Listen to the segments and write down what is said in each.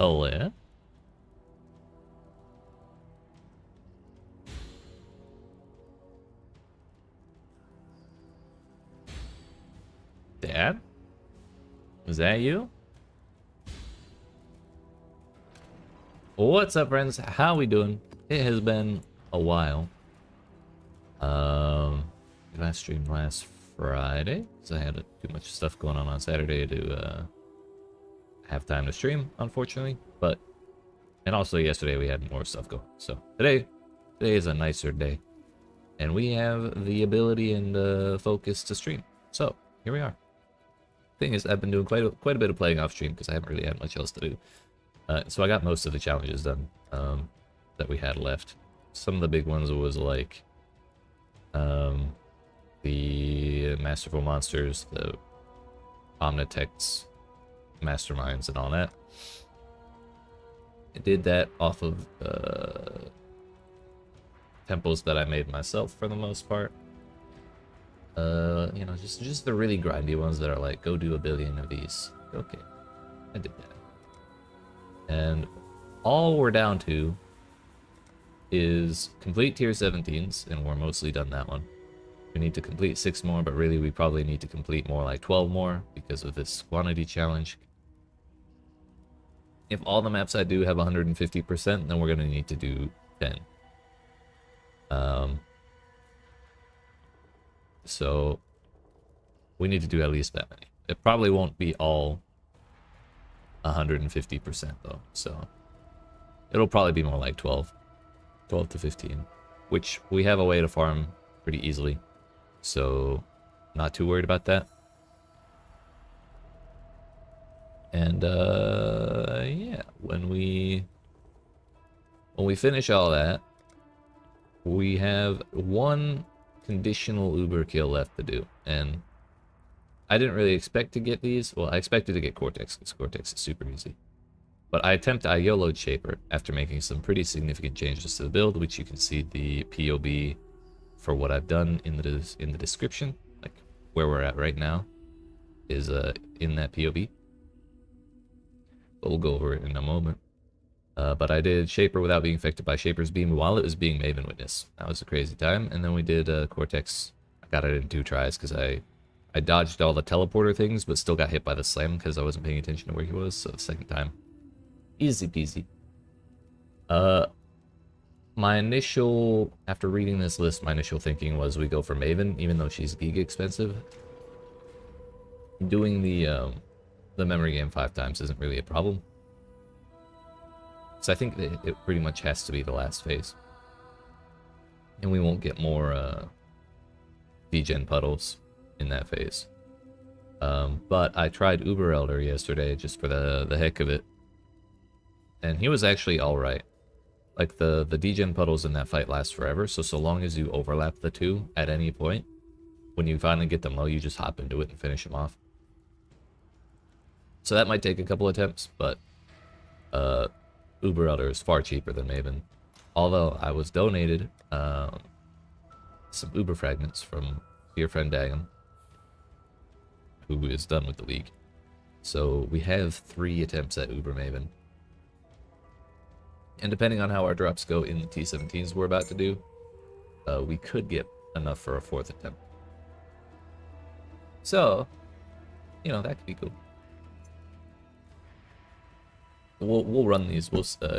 Oh, yeah? Dad? Is that you? What's up, friends? How we doing? It has been a while. Last stream last Friday, because I had too much stuff going on Saturday to have time to stream, unfortunately. And also yesterday we had more stuff going. So today is a nicer day, and we have the ability and focus to stream. So here we are. Thing is, I've been doing quite a bit of playing off stream because I haven't really had much else to do. So I got most of the challenges done that we had left. Some of the big ones was like the Masterful Monsters, the Omnitects, Masterminds, and all that. I did that off of temples that I made myself for the most part. You know, just the really grindy ones that are like, go do 1 billion of these. Okay, I did that. And all we're down to is complete tier 17s, and we're mostly done that one. We need to complete 6 more, but really we probably need to complete more like 12 more because of this quantity challenge. If all the maps I do have 150%, then we're going to need to do 10. So we need to do at least that many. It probably won't be all 150% though, so it'll probably be more like 12 to 15, which we have a way to farm pretty easily, so not too worried about that. And yeah, when we finish all that, we have one conditional Uber kill left to do, and I didn't really expect to get these. Well, I expected to get Cortex because Cortex is super easy, but I YOLO'd Shaper after making some pretty significant changes to the build, which you can see the POB for what I've done in the description. Like where we're at right now is in that POB. But we'll go over it in a moment. But I did Shaper without being affected by Shaper's beam while it was being Maven Witness. That was a crazy time. And then we did Cortex. I got it in 2 tries because I dodged all the teleporter things, but still got hit by the slam because I wasn't paying attention to where he was. So the second time, easy peasy. My initial, after reading this list, my initial thinking was we go for Maven, even though she's giga expensive. Doing the memory game 5 times isn't really a problem. So I think that it pretty much has to be the last phase. And we won't get more degen puddles in that phase. But I tried Uber Elder yesterday just for the heck of it. And he was actually alright. Like the degen puddles in that fight last forever, so long as you overlap the 2 at any point, when you finally get them low, you just hop into it and finish them off. So that might take a couple attempts, but Uber Elder is far cheaper than Maven. Although I was donated some Uber fragments from your friend Dagon, who is done with the league. So we have 3 attempts at Uber Maven. And depending on how our drops go in the T17s we're about to do, we could get enough for a 4th attempt. So, you know, that could be cool. We'll run these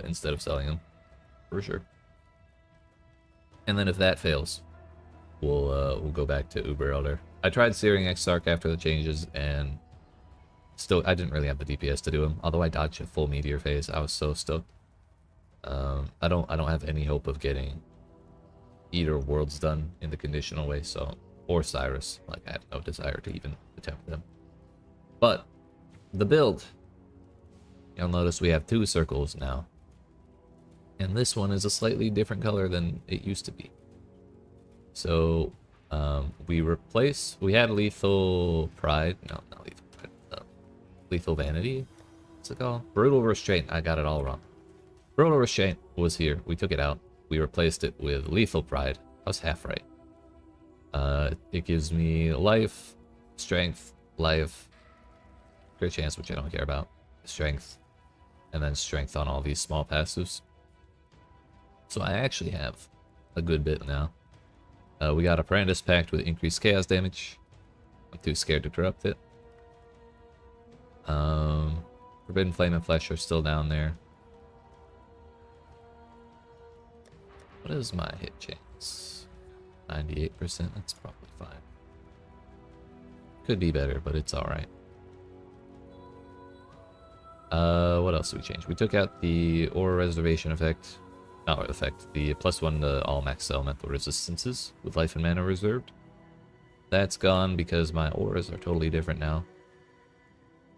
instead of selling them, for sure. And then if that fails, we'll go back to Uber Elder. I tried Searing Exarch after the changes, and still I didn't really have the DPS to do him. Although I dodged a full meteor phase, I was so stoked. I don't have any hope of getting Eater Worlds done in the conditional way, so, or Cyrus. Like, I have no desire to even attempt them. But the build, you'll notice we have 2 circles now, and this one is a slightly different color than it used to be. So we had Lethal Pride, no, not Lethal Pride, Lethal Vanity, what's it called? Brutal Restraint, I got it all wrong. Brutal Restraint was here, we took it out, we replaced it with Lethal Pride. I was half right. It gives me life, strength, life, crit chance, which I don't care about, strength, and then strength on all these small passives. So I actually have a good bit now. We got Apprentice Pact with increased chaos damage. I'm too scared to corrupt it. Forbidden Flame and Flesh are still down there. What is my hit chance? 98%, that's probably fine. Could be better, but it's alright. What else did we change? We took out the Aura Reservation effect. Not effect, the +1 to all max elemental resistances with life and mana reserved. That's gone because my auras are totally different now.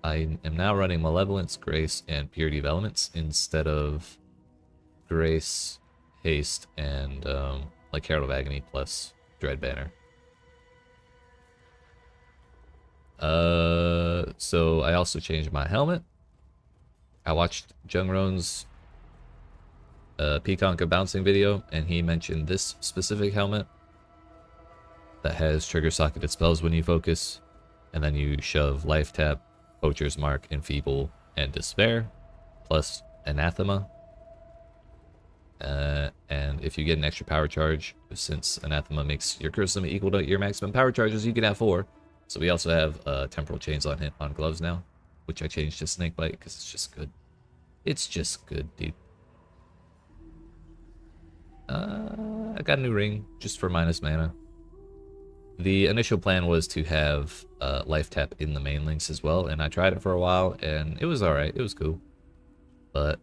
I am now running Malevolence, Grace, and Purity of Elements instead of Grace, Haste, and like Herald of Agony plus Dread Banner. So I also changed my helmet. I watched Jungron's Pconc bouncing video, and he mentioned this specific helmet that has trigger socketed spells when you focus, and then you shove Life Tap, Poacher's Mark, Enfeeble, and Despair, plus Anathema. And if you get an extra power charge, since Anathema makes your curse limit equal to your maximum power charges, you can have 4. So we also have Temporal Chains on gloves now, which I changed to Snakebite because it's just good. It's just good, dude. I got a new ring just for minus mana. The initial plan was to have Life Tap in the main links as well, and I tried it for a while, and it was alright, it was cool. But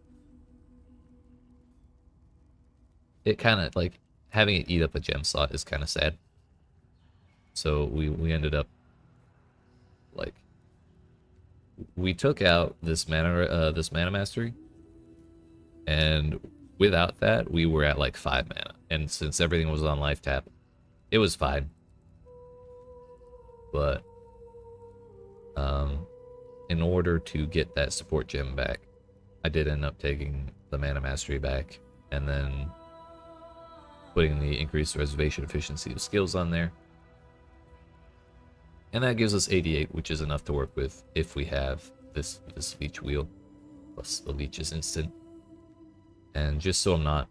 it kind of, like, having it eat up a gem slot is kind of sad. So we ended up, like, we took out this mana mastery, and without that, we were at like 5 mana. And since everything was on Life Tap, it was fine. But in order to get that support gem back, I did end up taking the mana mastery back and then putting the increased reservation efficiency of skills on there. And that gives us 88, which is enough to work with if we have this leech wheel plus the leech is instant. And just so I'm not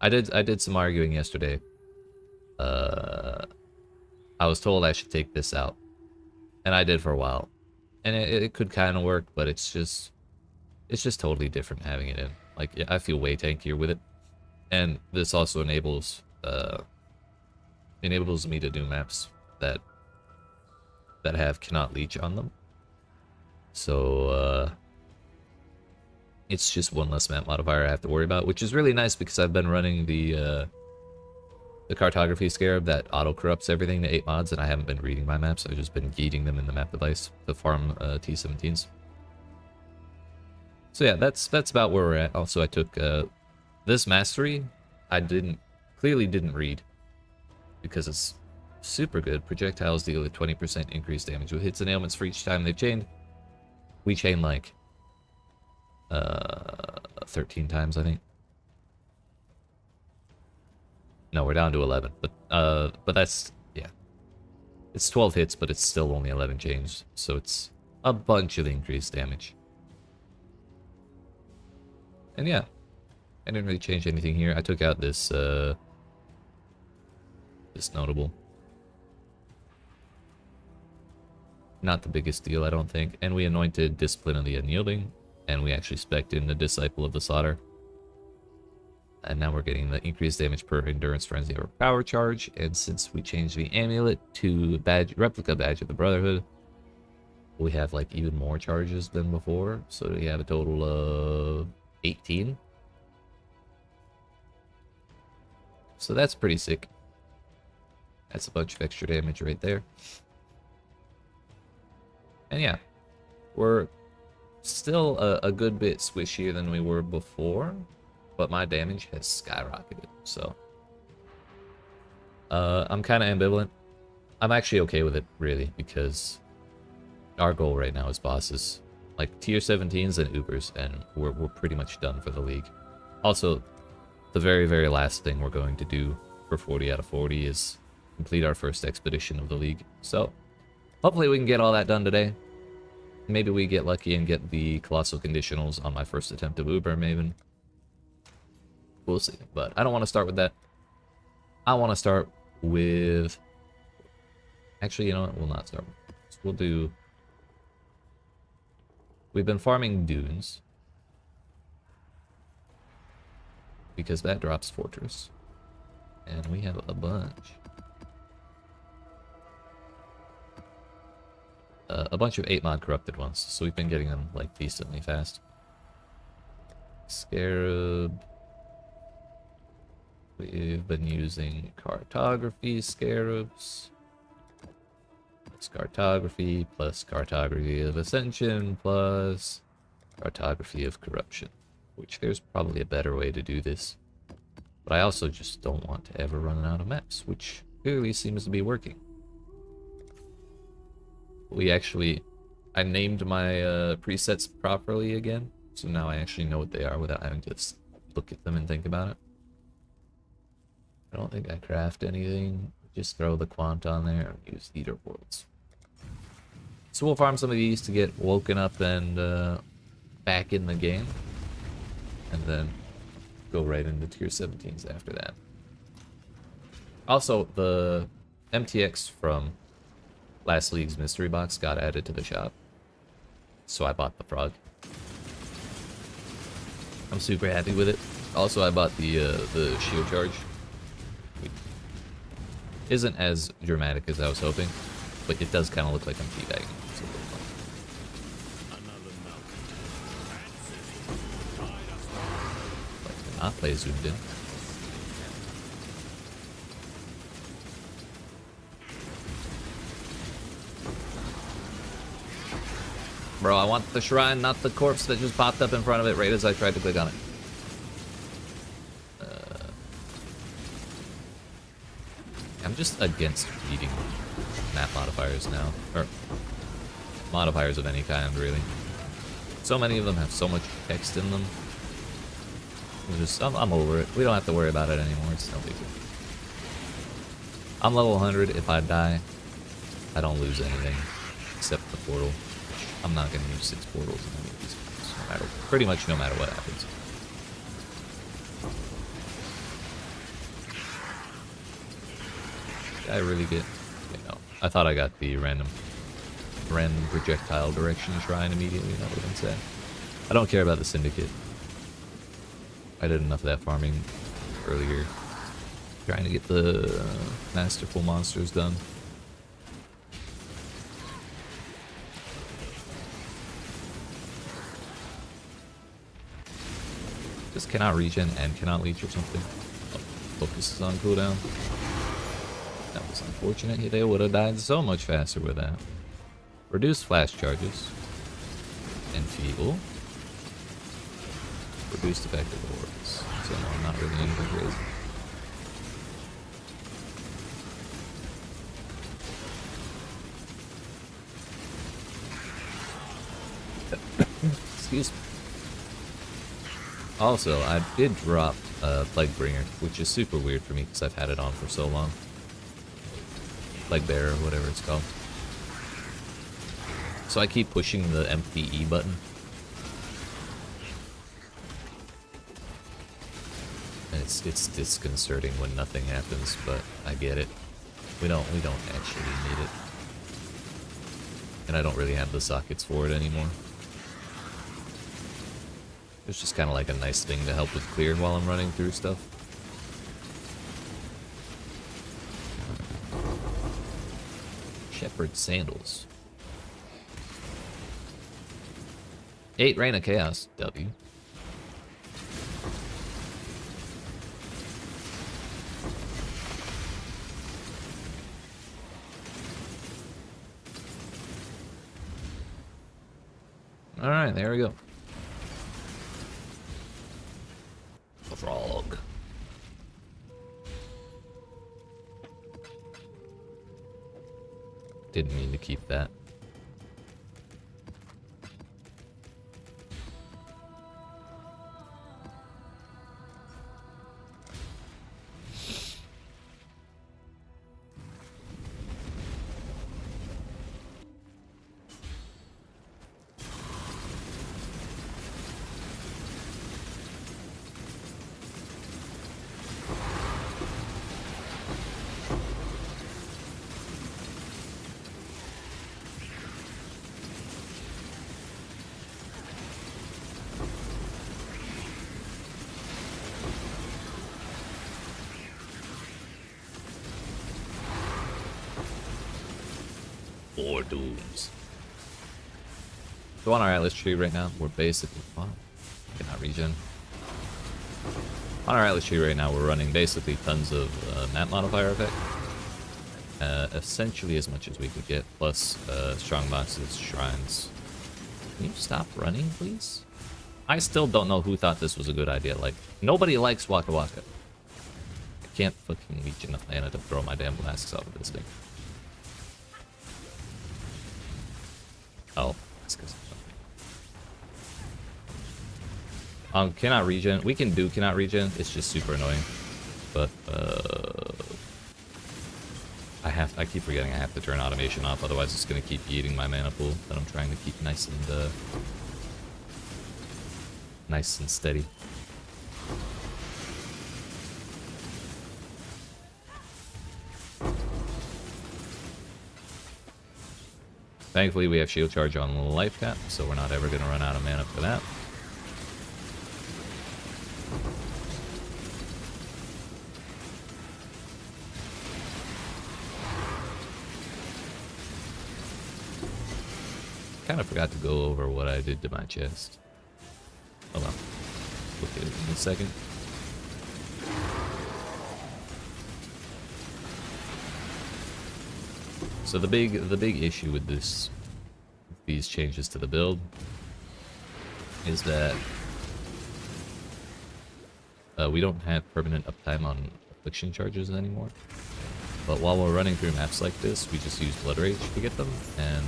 I did some arguing yesterday. I was told I should take this out, and I did for a while, and it could kind of work, but it's just totally different having it in. Like, yeah, I feel way tankier with it, and this also enables me to do maps that have cannot leech on them. So it's just one less map modifier I have to worry about, which is really nice because I've been running the cartography scarab that auto corrupts everything to 8 mods, and I haven't been reading my maps. I've just been yeeting them in the map device to farm T17s. So yeah, that's about where we're at. Also, I took this mastery. I clearly didn't read because it's super good. Projectiles deal a 20% increased damage with hits and ailments for each time they've chained. We chain like 13 times, I think. No, we're down to 11, but that's, yeah. It's 12 hits, but it's still only 11 chains, so it's a bunch of increased damage. And yeah, I didn't really change anything here. I took out this notable. Not the biggest deal, I don't think. And we anointed Discipline of the Unyielding, and we actually spec'd in the Disciple of the Slaughter. And now we're getting the increased damage per Endurance Frenzy or Power Charge. And since we changed the amulet to Replica Badge of the Brotherhood, we have like even more charges than before. So we have a total of 18. So that's pretty sick. That's a bunch of extra damage right there. And yeah, we're still a good bit squishier than we were before, but my damage has skyrocketed, so I'm kind of ambivalent. I'm actually okay with it, really, because our goal right now is bosses, like tier 17s and Ubers, and we're pretty much done for the league. Also, the very, very last thing we're going to do for 40 out of 40 is complete our first expedition of the league. So hopefully we can get all that done today. Maybe we get lucky and get the colossal conditionals on my first attempt of Uber Maven. We'll see. But I don't want to start with that. I want to start with... Actually, you know what? We'll not start with this. We'll do... We've been farming dunes. Because that drops fortress. And we have a bunch. A bunch of 8-mod corrupted ones. So we've been getting them, like, decently fast. Scarab. We've been using cartography scarabs. Plus cartography, plus cartography of ascension, plus cartography of corruption. Which there's probably a better way to do this. But I also just don't want to ever run out of maps, which clearly seems to be working. I named my presets properly again, so now I actually know what they are without having to look at them and think about it. I don't think I craft anything, just throw the quant on there and use Eater Worlds. So we'll farm some of these to get woken up and back in the game, and then go right into tier 17s after that. Also, the MTX from last league's mystery box got added to the shop, so I bought the frog. I'm super happy with it. Also, I bought the shield charge. Isn't as dramatic as I was hoping, but it does kind of look like I'm teabagging. It's a little fun. Like to not play zoomed in. Bro, I want the shrine, not the corpse that just popped up in front of it right as I tried to click on it. I'm just against reading map modifiers now. Or modifiers of any kind, really. So many of them have so much text in them. I'm over it. We don't have to worry about it anymore. It's no big deal. I'm level 100. If I die, I don't lose anything. Except the portal. I'm not going to use 6 portals in any of these maps, pretty much no matter what happens. Did I really get... Okay, no. I thought I got the random projectile direction shrine immediately. That would have been sad. I don't care about the syndicate. I did enough of that farming earlier. Trying to get the masterful monsters done. Just cannot regen and cannot leech or something. Oh, focus is on cooldown. That was unfortunate. They would have died so much faster with that. Reduce flash charges. Enfeeble. Reduced effective orbs. So no, I'm not really anything crazy. Excuse me. Also, I did drop Plaguebringer, which is super weird for me because I've had it on for so long. Plaguebearer, whatever it's called. So I keep pushing the empty E button. And it's disconcerting when nothing happens, but I get it. We don't actually need it. And I don't really have the sockets for it anymore. It's just kind of like a nice thing to help with clear while I'm running through stuff. Shepherd Sandals. 8 Reign of Chaos. W. Alright, there we go. Frog. Didn't mean to keep that. 4 dooms. So on our Atlas tree right now, we're basically... Oh, cannot regen. On our Atlas tree right now, we're running basically tons of map modifier effect. Essentially as much as we could get, plus strong boxes, shrines. Can you stop running, please? I still don't know who thought this was a good idea. Like, nobody likes Waka Waka. I can't fucking reach enough mana to throw my damn flasks off of this thing. Oh, that's because cannot regen. We can do cannot regen. It's just super annoying. But I keep forgetting I have to turn automation off, otherwise it's gonna keep eating my mana pool that I'm trying to keep nice and steady. Thankfully we have shield charge on life cap, so we're not ever gonna run out of mana for that. Kind of forgot to go over what I did to my chest. Oh well, look at it in a second. So the big issue with these changes to the build is that we don't have permanent uptime on affliction charges anymore. But while we're running through maps like this, we just use Blood Rage to get them, and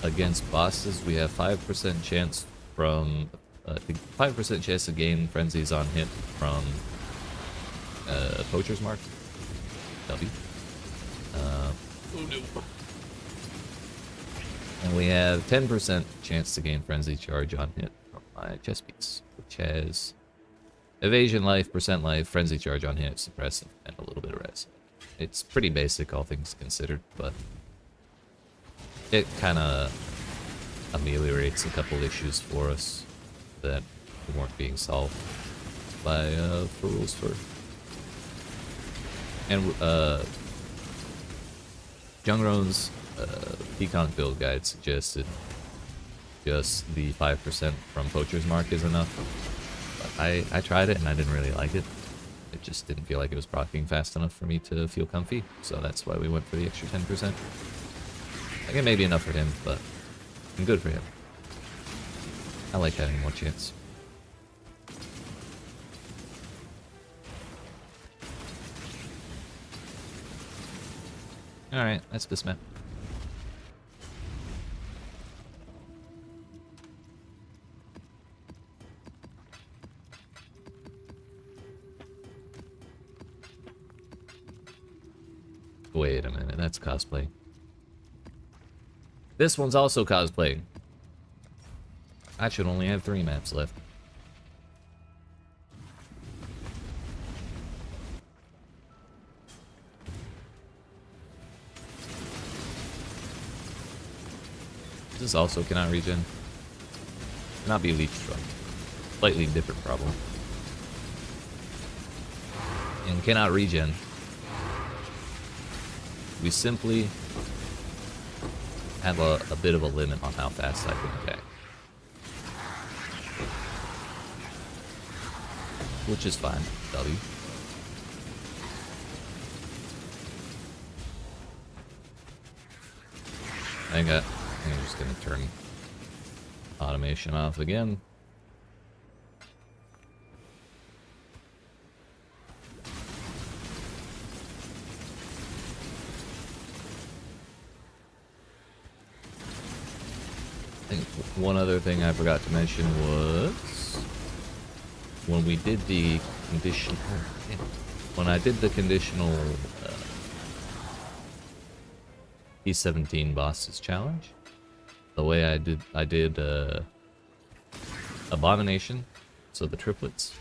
against bosses, we have 5% chance from 5% chance to gain frenzies on hit from Poacher's Mark. W. Oh no. And we have 10% chance to gain frenzy charge on hit from my chest piece, which has evasion life, percent life, frenzy charge on hit, suppress, and a little bit of res. It's pretty basic, all things considered, but it kind of ameliorates a couple issues for us that weren't being solved by for rules for. And Jungrone's Pconc build guide suggested just the 5% from Poacher's Mark is enough. But I tried it and I didn't really like it. It just didn't feel like it was proccing fast enough for me to feel comfy, so that's why we went for the extra 10%. I think it may be enough for him, but good for him. I like having more chance. Alright, that's this map. Wait a minute, that's cosplay. This one's also cosplaying. I should only have 3 maps left. This also cannot regen. Cannot be leech struck. Slightly different problem. And cannot regen. We simply have a bit of a limit on how fast I can attack. Which is fine. W. I'm just gonna turn automation off again. I think one other thing I forgot to mention was when we did the conditional. When I did the conditional T17 bosses challenge, the way I did Abomination, so the triplets,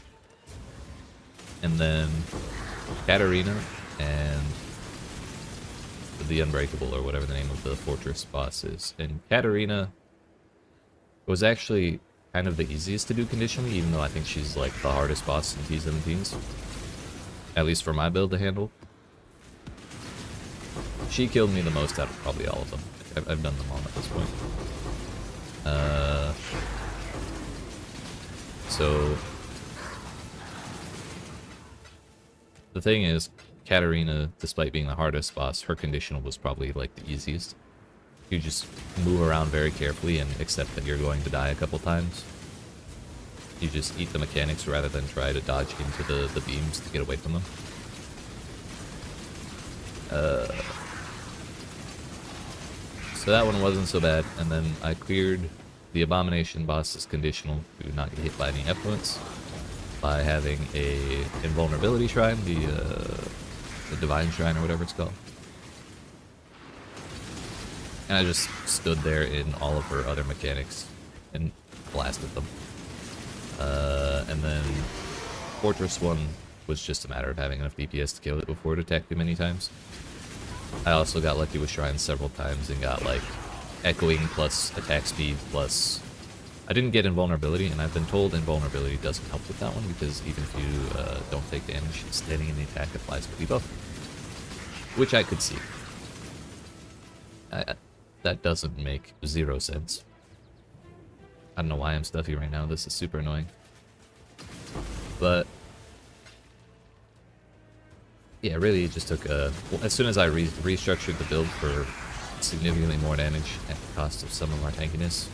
and then Katarina and the Unbreakable, or whatever the name of the fortress boss is. And Katarina was actually kind of the easiest to do conditionally, even though I think she's like the hardest boss in T17s, at least for my build to handle. She killed me the most out of probably all of them. I've done them all at this point. So the thing is, Katarina, despite being the hardest boss, her conditional was probably like the easiest. You just move around very carefully and accept that you're going to die a couple times. You just eat the mechanics rather than try to dodge into the beams to get away from them. So that one wasn't so bad, and then I cleared the Abomination boss's conditional to not get hit by any effluence by having a invulnerability shrine, the Divine Shrine or whatever it's called. And I just stood there in all of her other mechanics and blasted them. And then Fortress 1 was just a matter of having enough DPS to kill it before it attacked me many times. I also got lucky with shrines several times and got like echoing plus attack speed plus... I didn't get invulnerability, and I've been told invulnerability doesn't help with that one because even if you don't take damage, standing in the attack applies to debuff. Which I could see. That doesn't make 0 sense. I don't know why I'm stuffy right now. This is super annoying. But yeah, really it just took as soon as I restructured the build for significantly more damage at the cost of some of our tankiness,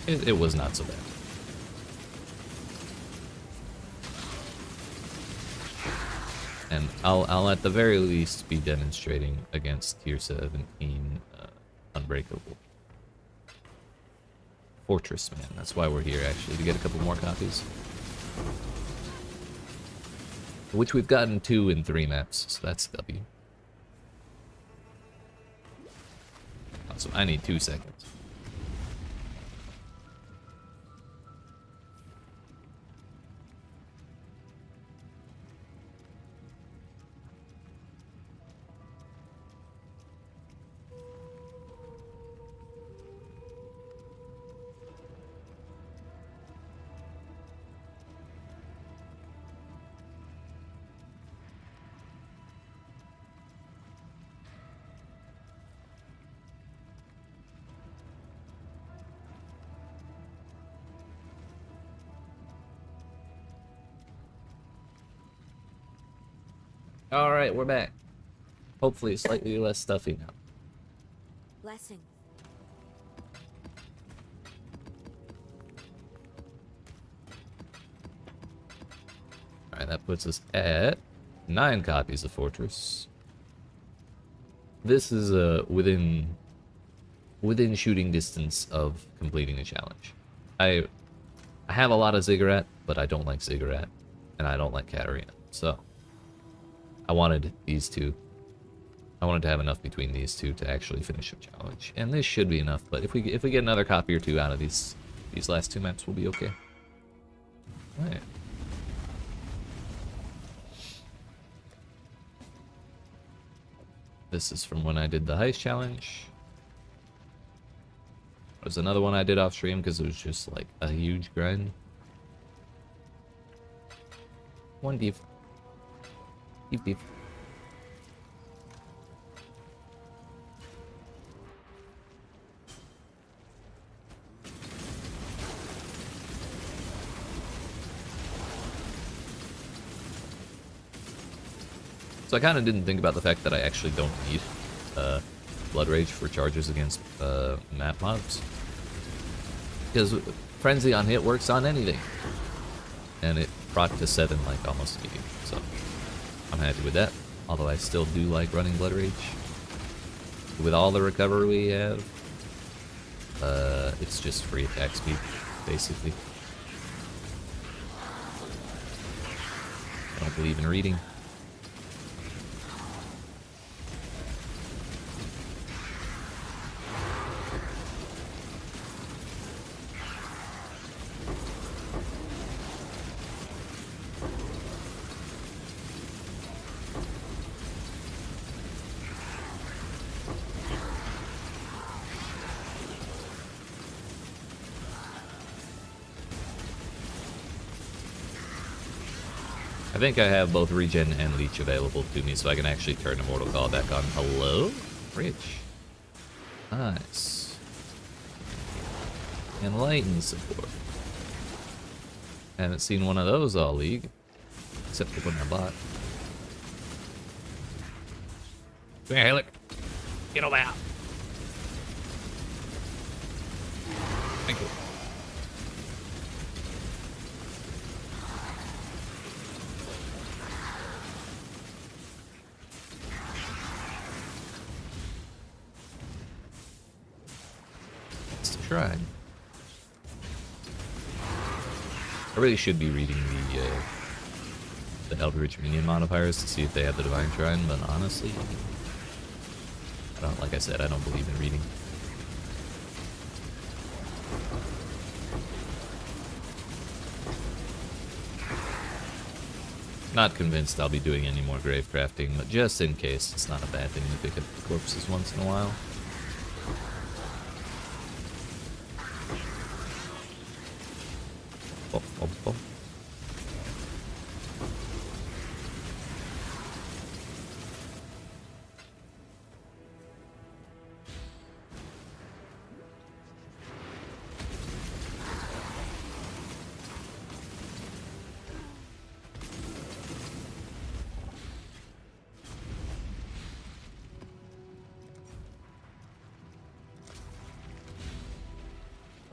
it was not so bad. And I'll at the very least be demonstrating against tier 17 Unbreakable. Fortress Man, that's why we're here actually, to get a couple more copies. Which we've gotten 2 in 3 maps, so that's W. Awesome, I need 2 seconds. Alright, we're back. Hopefully slightly less stuffy now. Blessing. Alright, that puts us at 9 copies of Fortress. This is within shooting distance of completing the challenge. I have a lot of Ziggurat, but I don't like Ziggurat, and I don't like Katarina, so I wanted these two. I wanted to have enough between these two to actually finish the challenge, and this should be enough. But if we get another copy or 2 out of these last 2 maps, we'll be okay. All right. This is from when I did the heist challenge. There's another one I did off stream because it was just like a huge grind. One deep. Deep. So I kind of didn't think about the fact that I actually don't need Blood Rage for charges against map mobs. Because Frenzy on hit works on anything. And it proc to 7 like almost immediately, so I'm happy with that. Although I still do like running Blood Rage. With all the recovery we have, it's just free attack speed, basically. I don't believe in reading. I think I have both regen and leech available to me, so I can actually turn Immortal Call back on. Hello? Rich. Nice. Enlighten support. Haven't seen one of those all league. Except for when I bought. Come here, Halic. Get over out. Thank you. It's the shrine. I really should be reading the Eldritch minion modifiers to see if they have the Divine Shrine, but honestly, I don't. Like I said, I don't believe in reading. Not convinced I'll be doing any more grave crafting, but just in case, it's not a bad thing to pick up the corpses once in a while. Oh, oh, oh.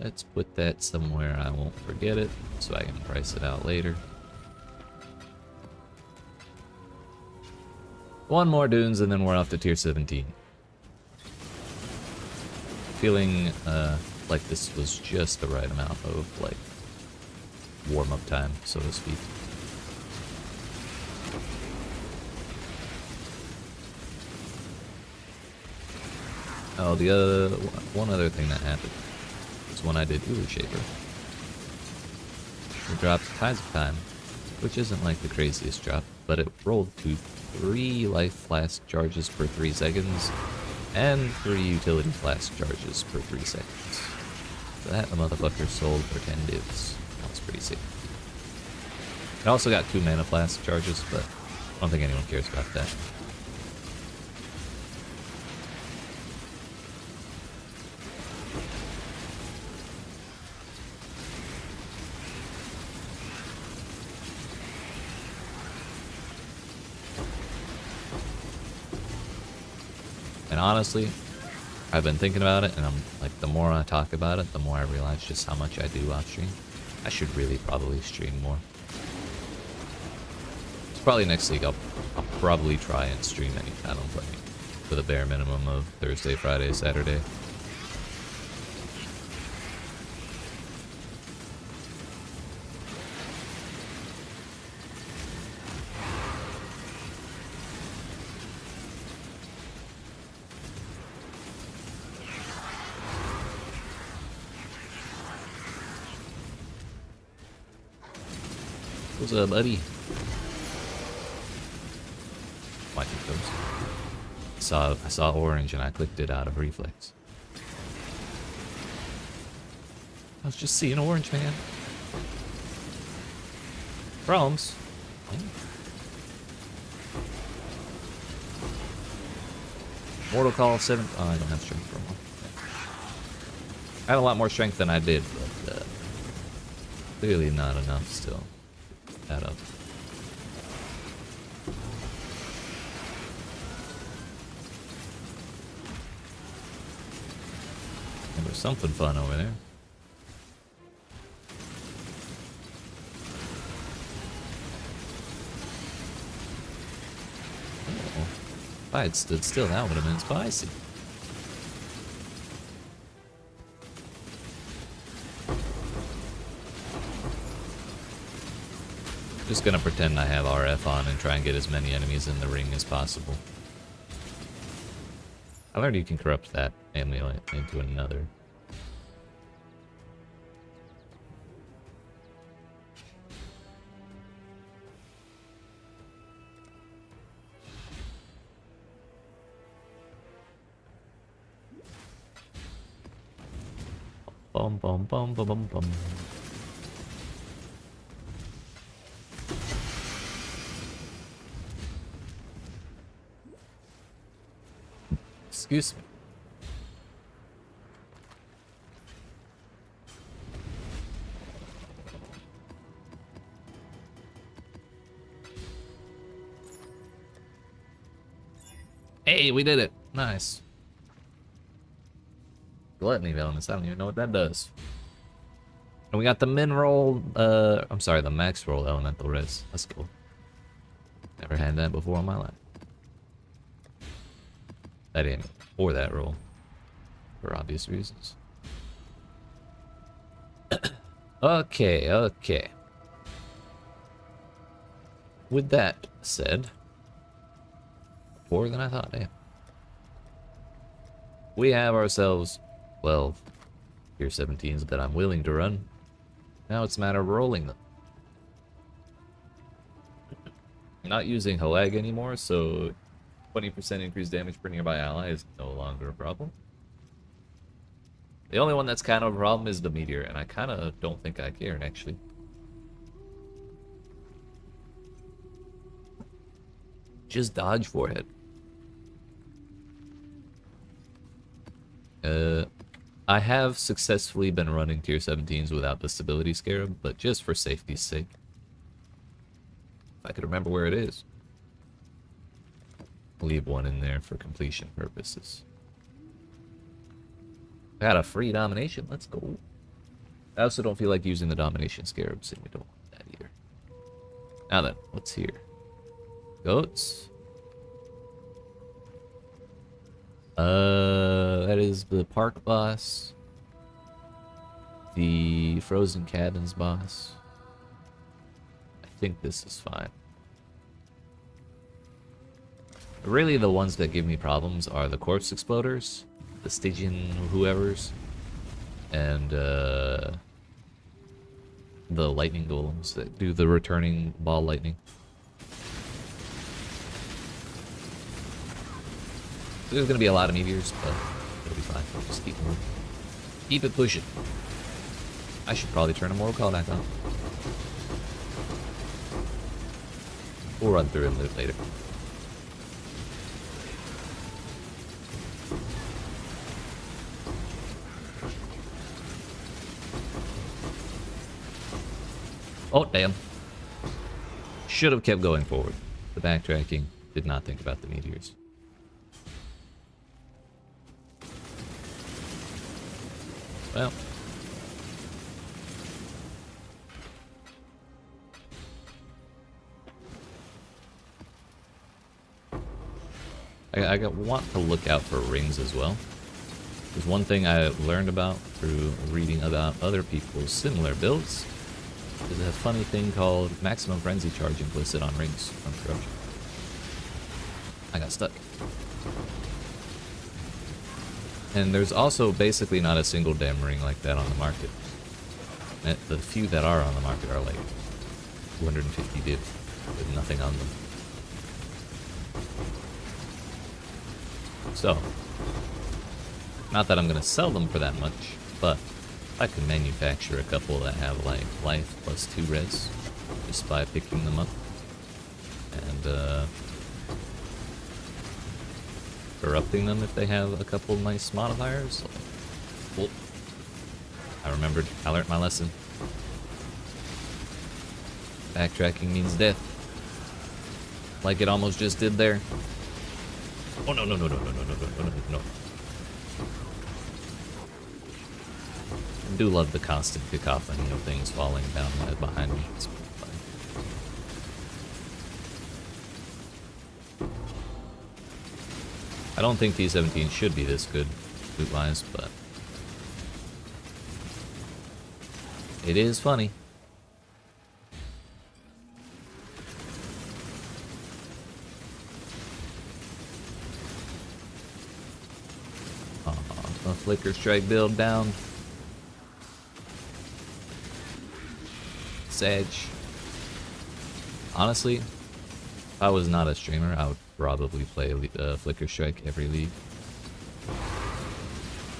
Let's put that somewhere I won't forget it, so I can price it out later. One more dunes and then we're off to tier 17. Feeling like this was just the right amount of like warm-up time, so to speak. Oh, the one other thing that happened was when I did Ulu Shaper. It dropped Tides of Time, which isn't like the craziest drop, but it rolled to 3 life flask charges per 3 seconds and 3 utility flask charges per 3 seconds. So that the motherfucker sold for 10 divs. That was pretty sick. It also got 2 mana flask charges, but I don't think anyone cares about that. And honestly, I've been thinking about it, and I'm like, the more I talk about it, the more I realize just how much I do off stream. I should really probably stream more. It's probably next week I'll probably try and stream any time I'm playing, for the bare minimum of Thursday, Friday, Saturday. What's up, buddy? Watch it goes. I saw orange and I clicked it out of reflex. I was just seeing orange, man. Problems. Mortal Call 7. Oh, I don't have strength for one. I had a lot more strength than I did, but clearly not enough still. That up. There was something fun over there. Oh, if I had stood still, that would have been spicy. Just gonna pretend I have RF on and try and get as many enemies in the ring as possible. I learned you can corrupt that amulet into another. Bum bum bum bum bum bum. Excuse me. Hey, we did it. Nice. Gluttony elements. I don't even know what that does. And we got the min roll, I'm sorry, the max roll elemental res. That's cool. Never had that before in my life. That ain't or that roll. For obvious reasons. Okay, okay. With that said, more than I thought, eh? We have ourselves 12 tier 17s that I'm willing to run. Now it's a matter of rolling them. Not using Halag anymore, so 20% increased damage per nearby ally is no longer a problem. The only one that's kind of a problem is the meteor, and I kind of don't think I care, actually. Just dodge forehead. I have successfully been running tier 17s without the stability scarab, but just for safety's sake. If I could remember where it is. Leave one in there for completion purposes. Got a free domination, let's go. I also don't feel like using the domination scarab, so we don't want that either. Now then, what's here? Goats. That is the park boss. The frozen cabins boss. I think this is fine. Really, the ones that give me problems are the corpse exploders, the Stygian whoever's, and the lightning golems that do the returning ball lightning. There's gonna be a lot of meteors, but it'll be fine. Just keep moving. Keep it pushing. I should probably turn a Mortal Call back on. We'll run through and loot later. Oh, damn. Should have kept going forward. The backtracking did not think about the meteors. Well. I want to look out for rings as well. There's one thing I learned about through reading about other people's similar builds. There's a funny thing called maximum frenzy charge implicit on rings from corruption. I got stuck. And there's also basically not a single damn ring like that on the market. And the few that are on the market are like 250 div with nothing on them. So, not that I'm going to sell them for that much, but I can manufacture a couple that have like life plus 2 res just by picking them up. And corrupting them if they have a couple nice modifiers. Well, I remembered. I learned my lesson. Backtracking means death. Like it almost just did there. Oh no no no no no no no no no no. I do love the constant cacophony of things falling down behind me. It's fun. I don't think T17 should be this good loot-wise, but it is funny. A flicker strike build down. Sage. Honestly, if I was not a streamer, I would probably play Flicker Strike every league.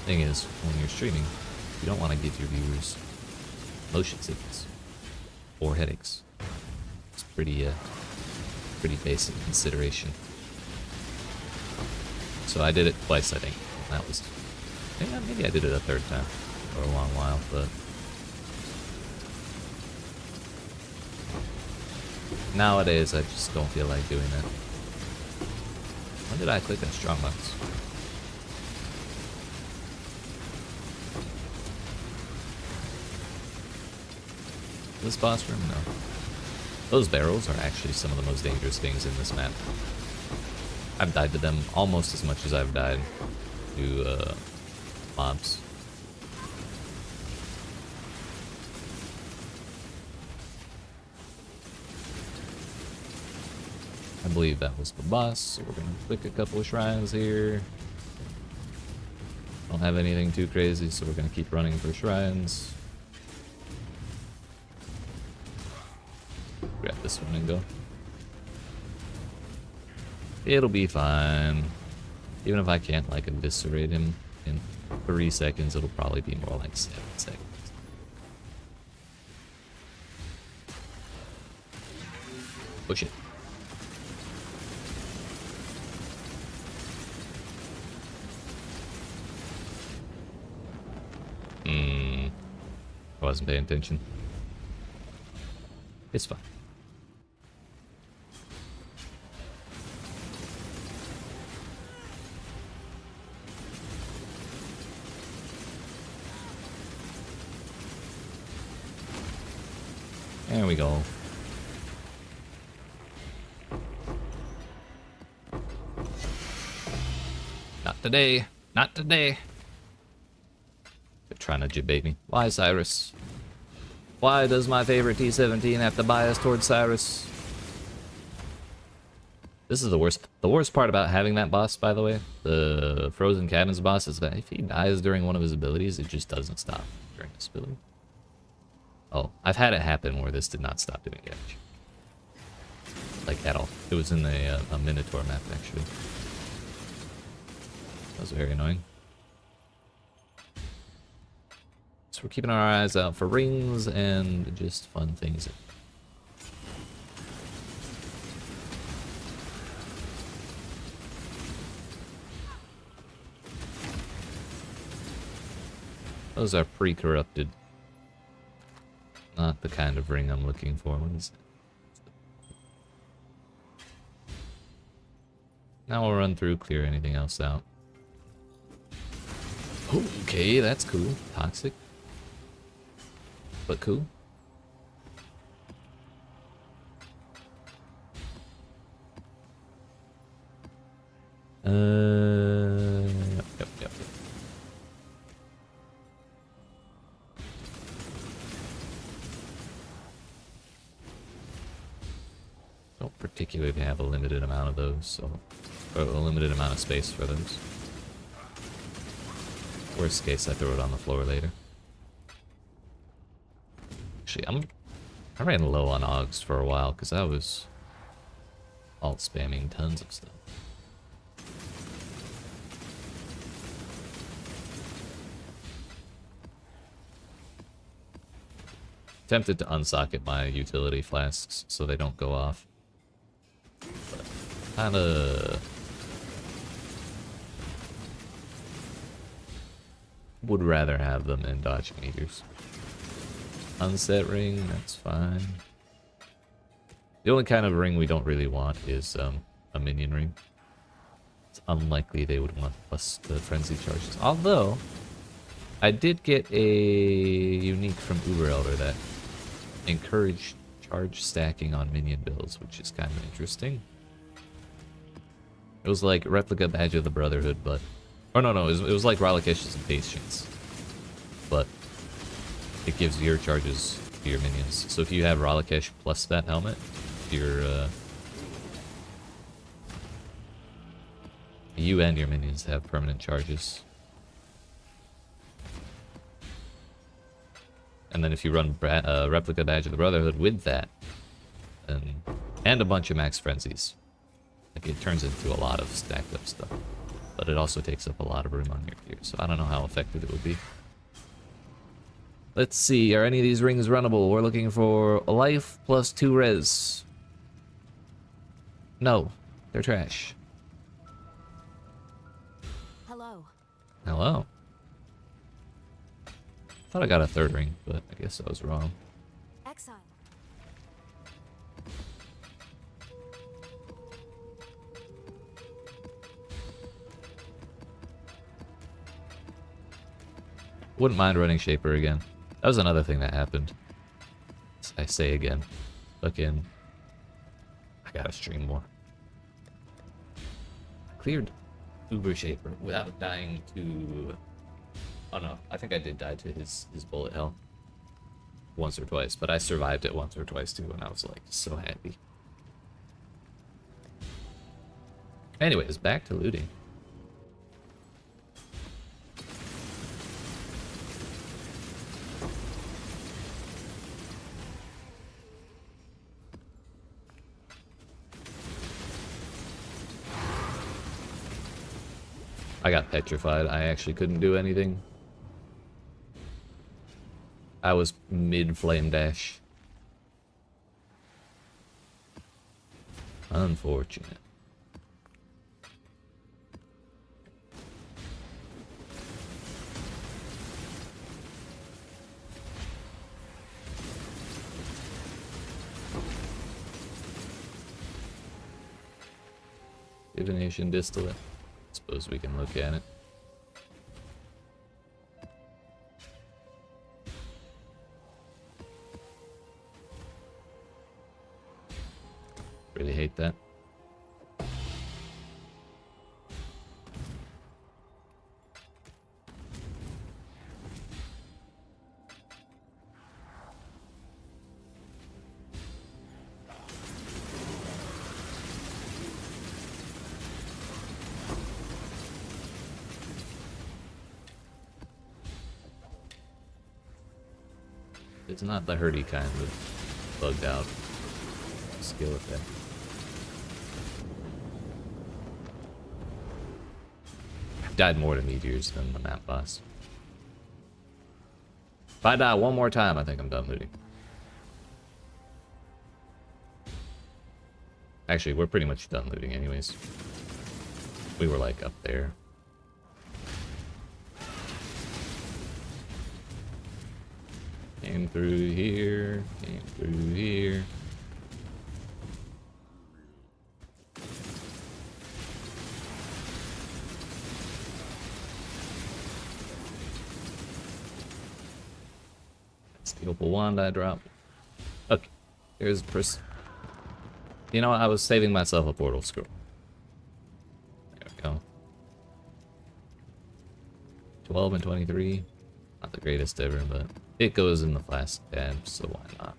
Thing is, when you're streaming, you don't want to give your viewers motion sickness or headaches. It's pretty basic consideration. so I did it twice, I think. That was... Yeah, maybe I did it a third time for a long while, but... Nowadays, I just don't feel like doing that. When did I click on strong box? This boss room? No. Those barrels are actually some of the most dangerous things in this map. I've died to them almost as much as I've died to mobs. I believe that was the boss, so we're gonna click a couple of shrines here. Don't have anything too crazy, so we're gonna keep running for shrines. Grab this one and go. It'll be fine. Even if I can't, like, eviscerate him in 3 seconds, it'll probably be more like 7 seconds. Push it. I wasn't paying attention. It's fine. There we go. Not today. Not today. They're trying to debate me. Why, Cyrus? Why does my favorite T17 have to bias towards Cyrus? This is the worst. The worst part about having that boss, by the way, the Frozen Cabins boss, is that if he dies during one of his abilities, it just doesn't stop during this ability. Oh, I've had it happen where this did not stop doing damage. Like, at all. It was in a Minotaur map, actually. That was very annoying. So we're keeping our eyes out for rings and just fun things. Those are pre-corrupted. Not the kind of ring I'm looking for. What is it? Now we'll run through, clear anything else out. Okay, that's cool. Toxic. But cool. Yep. Don't particularly have a limited amount of those, so... Or a limited amount of space for those. Worst case, I throw it on the floor later. Actually, I ran low on Augs for a while because I was alt spamming tons of stuff. Tempted to unsocket my utility flasks so they don't go off. But kinda would rather have them in dodge meters. Unset ring, that's fine. The only kind of ring we don't really want is a minion ring. It's unlikely they would want plus the frenzy charges. Although, I did get a unique from Uber Elder that encouraged charge stacking on minion builds, which is kind of interesting. It was like replica badge of the Brotherhood, but... Or no, it was like Wilucco's patience. But it gives your charges to your minions. So if you have Wilucco plus that helmet, you and your minions have permanent charges. And then if you run Replica Badge of the Brotherhood with that, and a bunch of max frenzies, like it turns into a lot of stacked up stuff. But it also takes up a lot of room on your gear, so I don't know how effective it would be. Let's see, are any of these rings runnable? We're looking for life plus 2 res. No, they're trash. Hello. Thought I got a third ring, but I guess I was wrong. Exile. Wouldn't mind running Shaper again. That was another thing that happened. I say again. Fucking. I gotta stream more. Cleared Uber Shaper without dying to. Oh no, I think I did die to his bullet hell. Once or twice, but I survived it once or twice too, and I was like so happy. Anyways, back to looting. I got petrified. I actually couldn't do anything. I was mid-flame dash. Unfortunate. Divination distillate. Suppose we can look at it. Really hate that. It's not the hurdy kind of bugged out skill effect. I've died more to meteors than the map boss. If I die one more time, I think I'm done looting. Actually, we're pretty much done looting anyways. We were like up there. Came through here, came through here. That's the opal wand I dropped. Okay, here's you know what? I was saving myself a portal scroll. There we go. 12 and 23. Not the greatest ever, but it goes in the flask tab, so why not?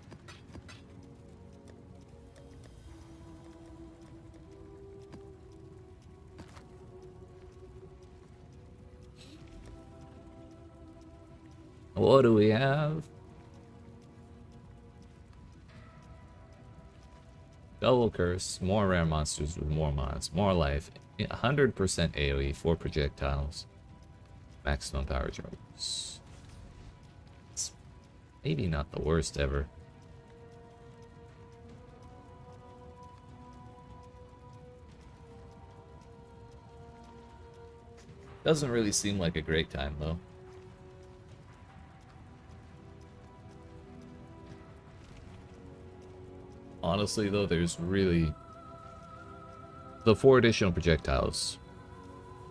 What do we have? Double curse, more rare monsters with more mods, more life, 100% AoE, 4 projectiles, maximum power charges. It's maybe not the worst ever. Doesn't really seem like a great time though. Honestly though, there's really... The 4 additional projectiles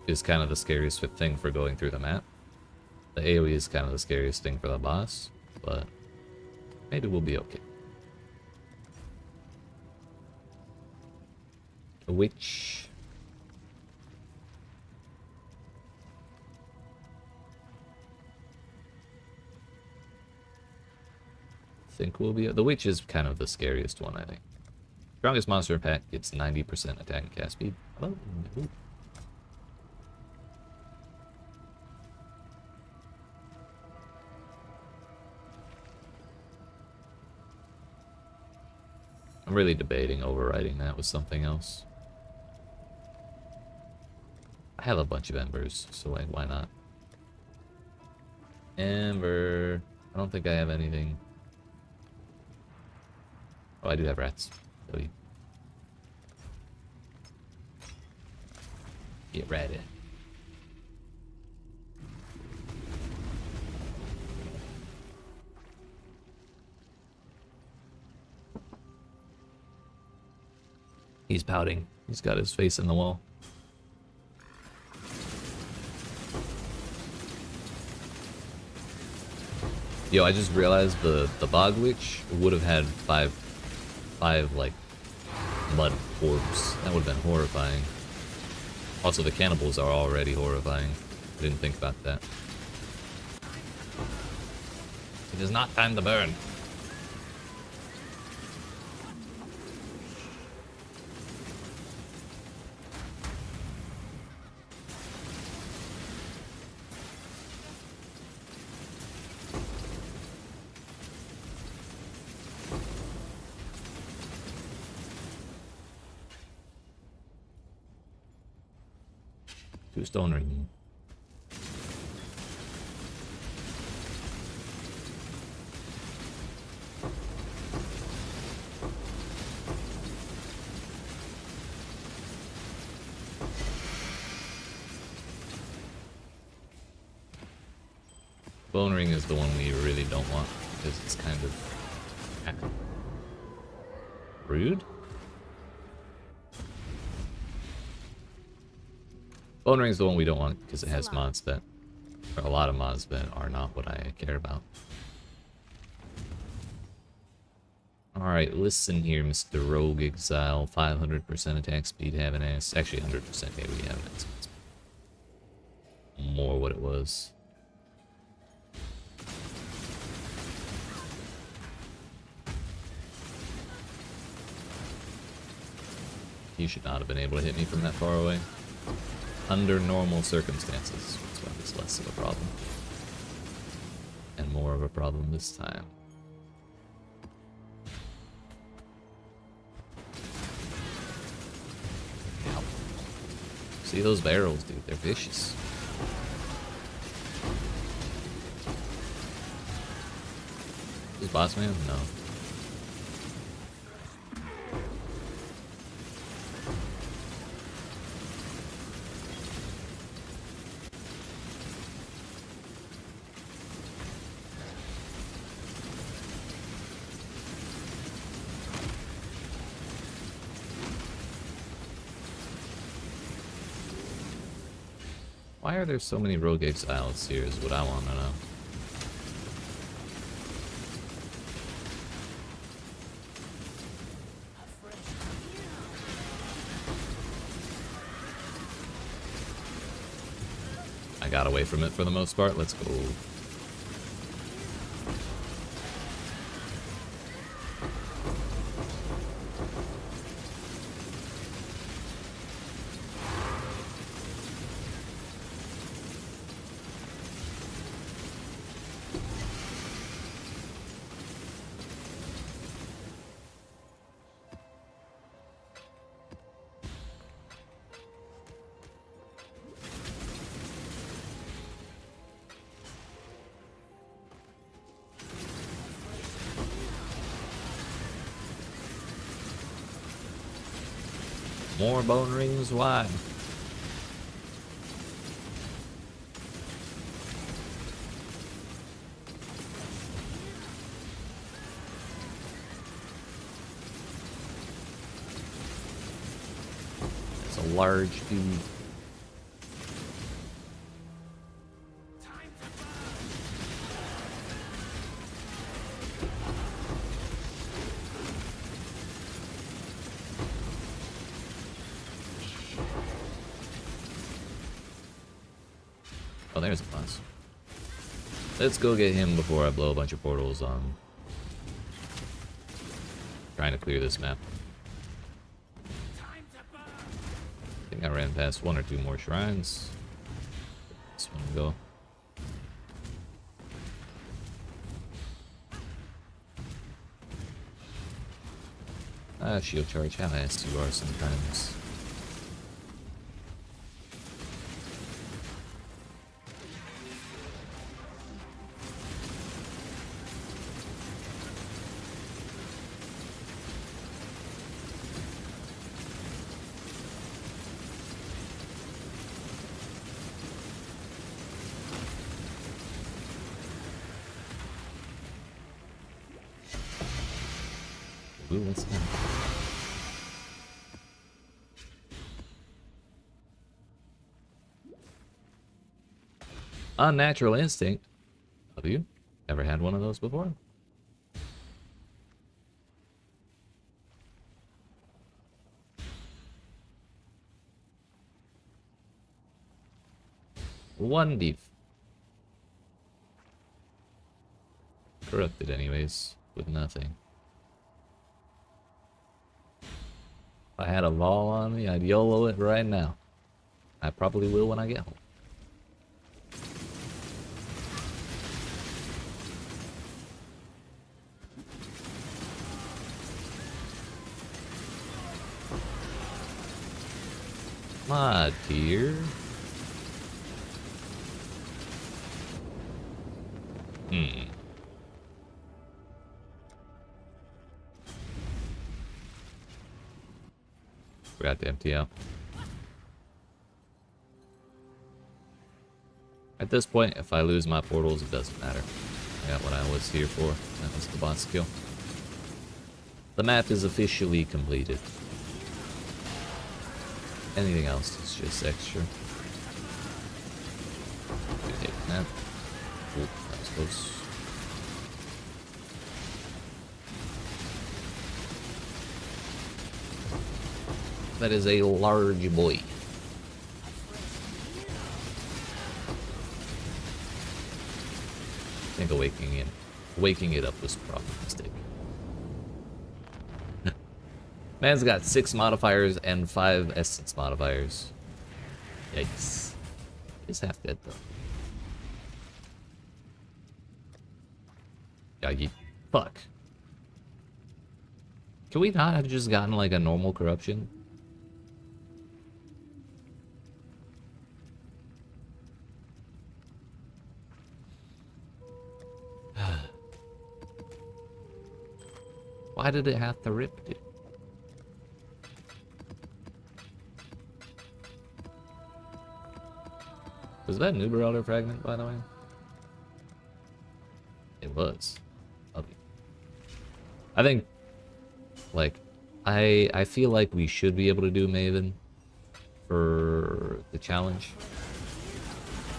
is kind of the scariest thing for going through the map. The AoE is kind of the scariest thing for the boss, but maybe we'll be okay. A witch. Think we'll be... The witch is kind of the scariest one, I think. Strongest monster pack gets 90% attack and cast speed. Oh, ooh. I'm really debating overriding that with something else. I have a bunch of embers, so like, why not? Ember. I don't think I have anything. Oh, I do have rats. W. Get ratted. He's pouting. He's got his face in the wall. Yo, I just realized the Bog Witch would have had five like mud orbs. That would have been horrifying. Also, the cannibals are already horrifying. I didn't think about that. It is not time to burn. Two stone ring. Bone ring is the one we really don't want because it's kind of rude. Bone ring is the one we don't want because it has mods that, or a lot of mods that are not what I care about. Alright, listen here, Mr. Rogue Exile. 500% attack speed, have an ass. Actually, 100% AoE, have an ass. More what it was. You should not have been able to hit me from that far away. Under normal circumstances, that's why it's less of a problem. And more of a problem this time. Ow. See those barrels, dude, they're vicious. Is boss man? No. Why are there so many rogue exiles here is what I want to know. I got away from it for the most part. Let's go. More bone rings, why? It's a large dude. Oh, there's a boss. Let's go get him before I blow a bunch of portals on. Trying to clear this map. I think I ran past one or two more shrines. This one go. Ah, shield charge. How ass you are sometimes. Ooh, what's that? Unnatural instinct. Have you ever had one of those before? One div. Corrupted anyways, with nothing. If I had a Vol on me, I'd YOLO it right now. I probably will when I get home. My dear. Forgot to empty out. At this point, if I lose my portals, it doesn't matter. I got what I was here for. That was the boss kill. The map is officially completed. Anything else is just extra. Good hit, man. Ooh, that was close. That is a large boy. I think waking it up was probably a mistake. Man's got 6 modifiers and 5 essence modifiers. Yikes. He's half dead though. Yeah, fuck. Can we not have just gotten like a normal corruption? Why did it have to rip, dude? Was that an Uber Elder fragment, by the way? It was. I think, like, I feel like we should be able to do Maven for the challenge,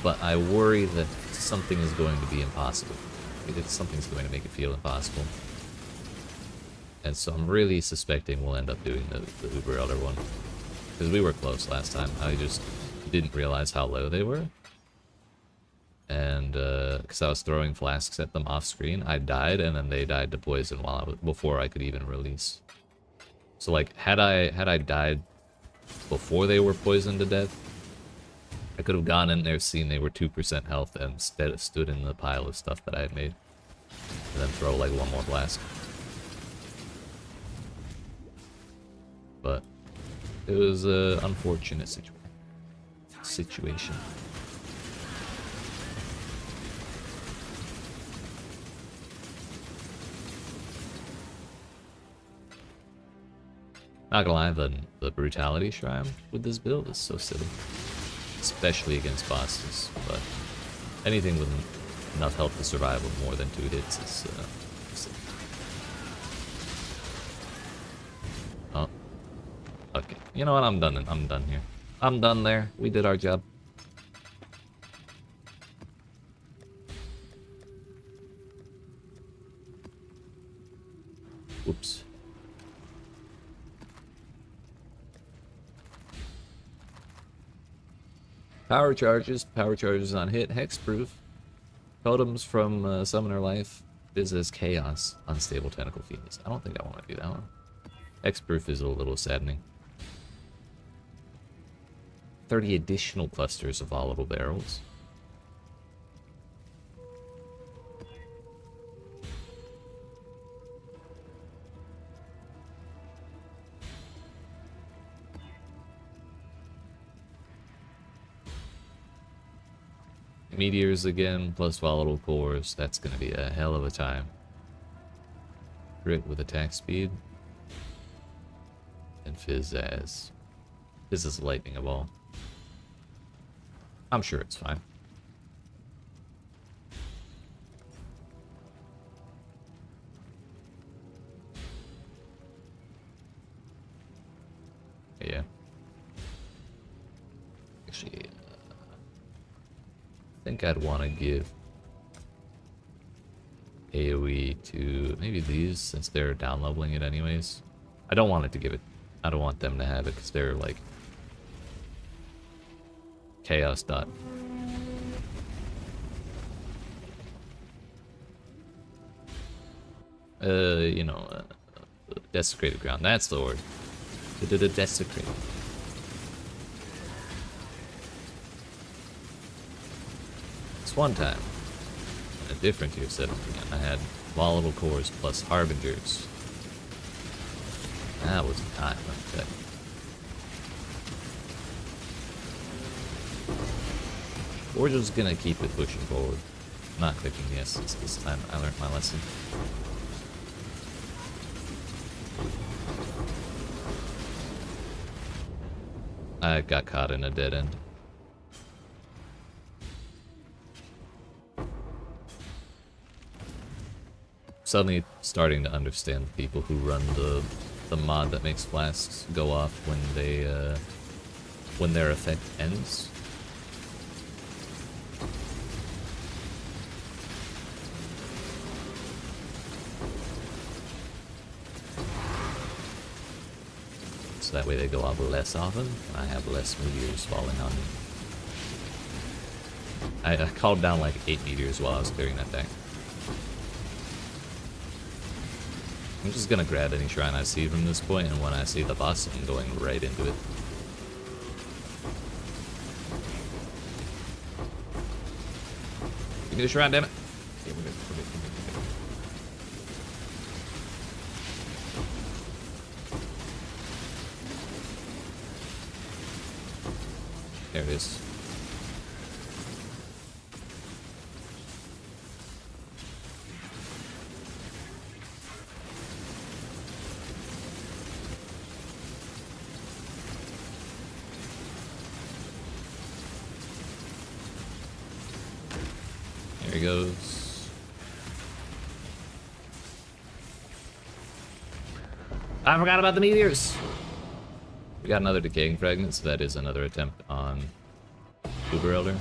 but I worry that something is going to be impossible. Something's going to make it feel impossible. And so I'm really suspecting we'll end up doing the Uber Elder one. Because we were close last time. I just didn't realize how low they were. And because I was throwing flasks at them off screen, I died, and then they died to poison before I could even release. So like, had I died before they were poisoned to death, I could have gone in there, seen they were 2% health, and stood in the pile of stuff that I had made, and then throw like one more flask. But it was an unfortunate situation. Not gonna lie, the brutality shrine with this build is so silly. Especially against bosses, but anything with enough health to survive with more than 2 hits is silly. Oh. Okay. You know what? I'm done here. I'm done there. We did our job. Oops. Power charges on hit, hexproof. Totems from Summoner Life. Visits Chaos, Unstable Tentacle Phoenix. I don't think I want to do that one. Hexproof is a little saddening. 30 additional clusters of volatile barrels. Meteors again, plus volatile cores. That's going to be a hell of a time. Crit with attack speed. And Fizz is lightning of all. I'm sure it's fine. Yeah. Actually, I think I'd want to give AoE to maybe these, since they're down leveling it anyways. I don't want it to give it. I don't want them to have it because they're like chaos dot. You know, desecrated ground. That's the word. Desecrated. This one time, in a different tier 17, I had volatile cores plus harbingers. That was the time, let me tell you. We're just gonna keep it pushing forward. Not clicking the S's this time. I learned my lesson. I got caught in a dead end. Suddenly starting to understand the people who run the mod that makes flasks go off when their effect ends. So that way they go off less often, and I have less meteors falling on me. I called down like 8 meteors while I was clearing that deck. I'm just gonna grab any shrine I see from this point, and when I see the boss, I'm going right into it. Give me the shrine, damn it! There it is. There he goes. I forgot about the meteors! We got another decaying fragment, so that is another attempt on Uber Elder.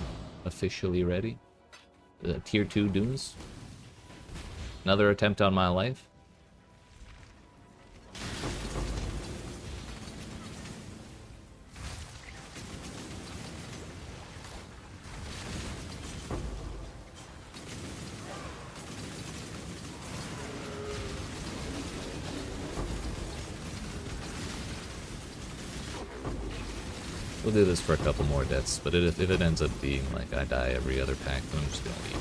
Officially ready. Tier 2 Dunes. Another attempt on my life. We'll do this for a couple more deaths, but if it ends up being like I die every other pack, then I'm just gonna leave.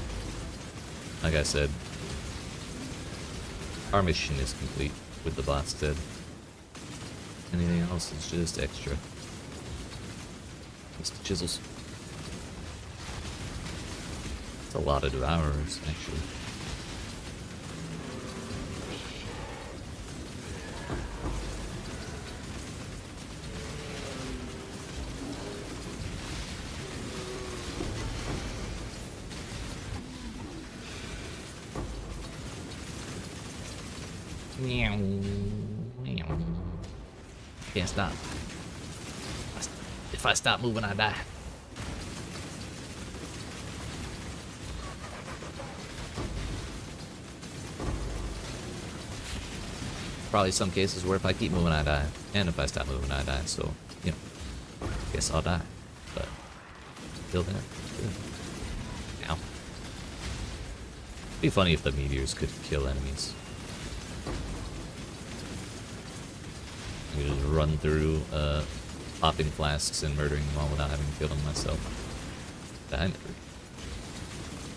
Like I said, our mission is complete with the boss dead. Anything else is just extra. Just the chisels. It's a lot of devourers, actually. Can't stop. If I stop moving, I die. Probably some cases where if I keep moving, I die. And if I stop moving, I die. So, you know, guess I'll die. But, till then, good. Ow. Be funny if the meteors could kill enemies. I could just run through popping flasks and murdering them all without having to kill them myself. Die never.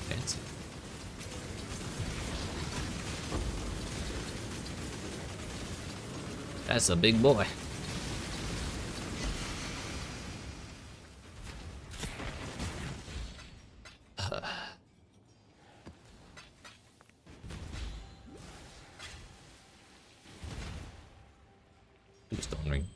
Fancy. That's a big boy. Stone ring.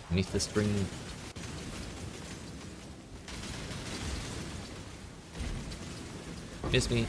Beneath the spring. Miss me.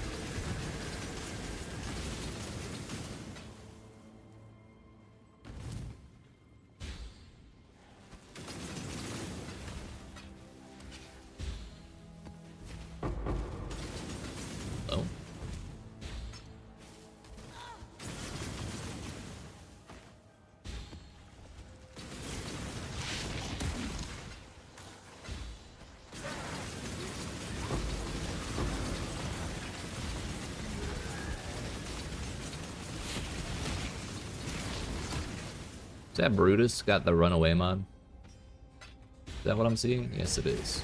Is that Brutus got the runaway mod? Is that what I'm seeing? Yes, it is.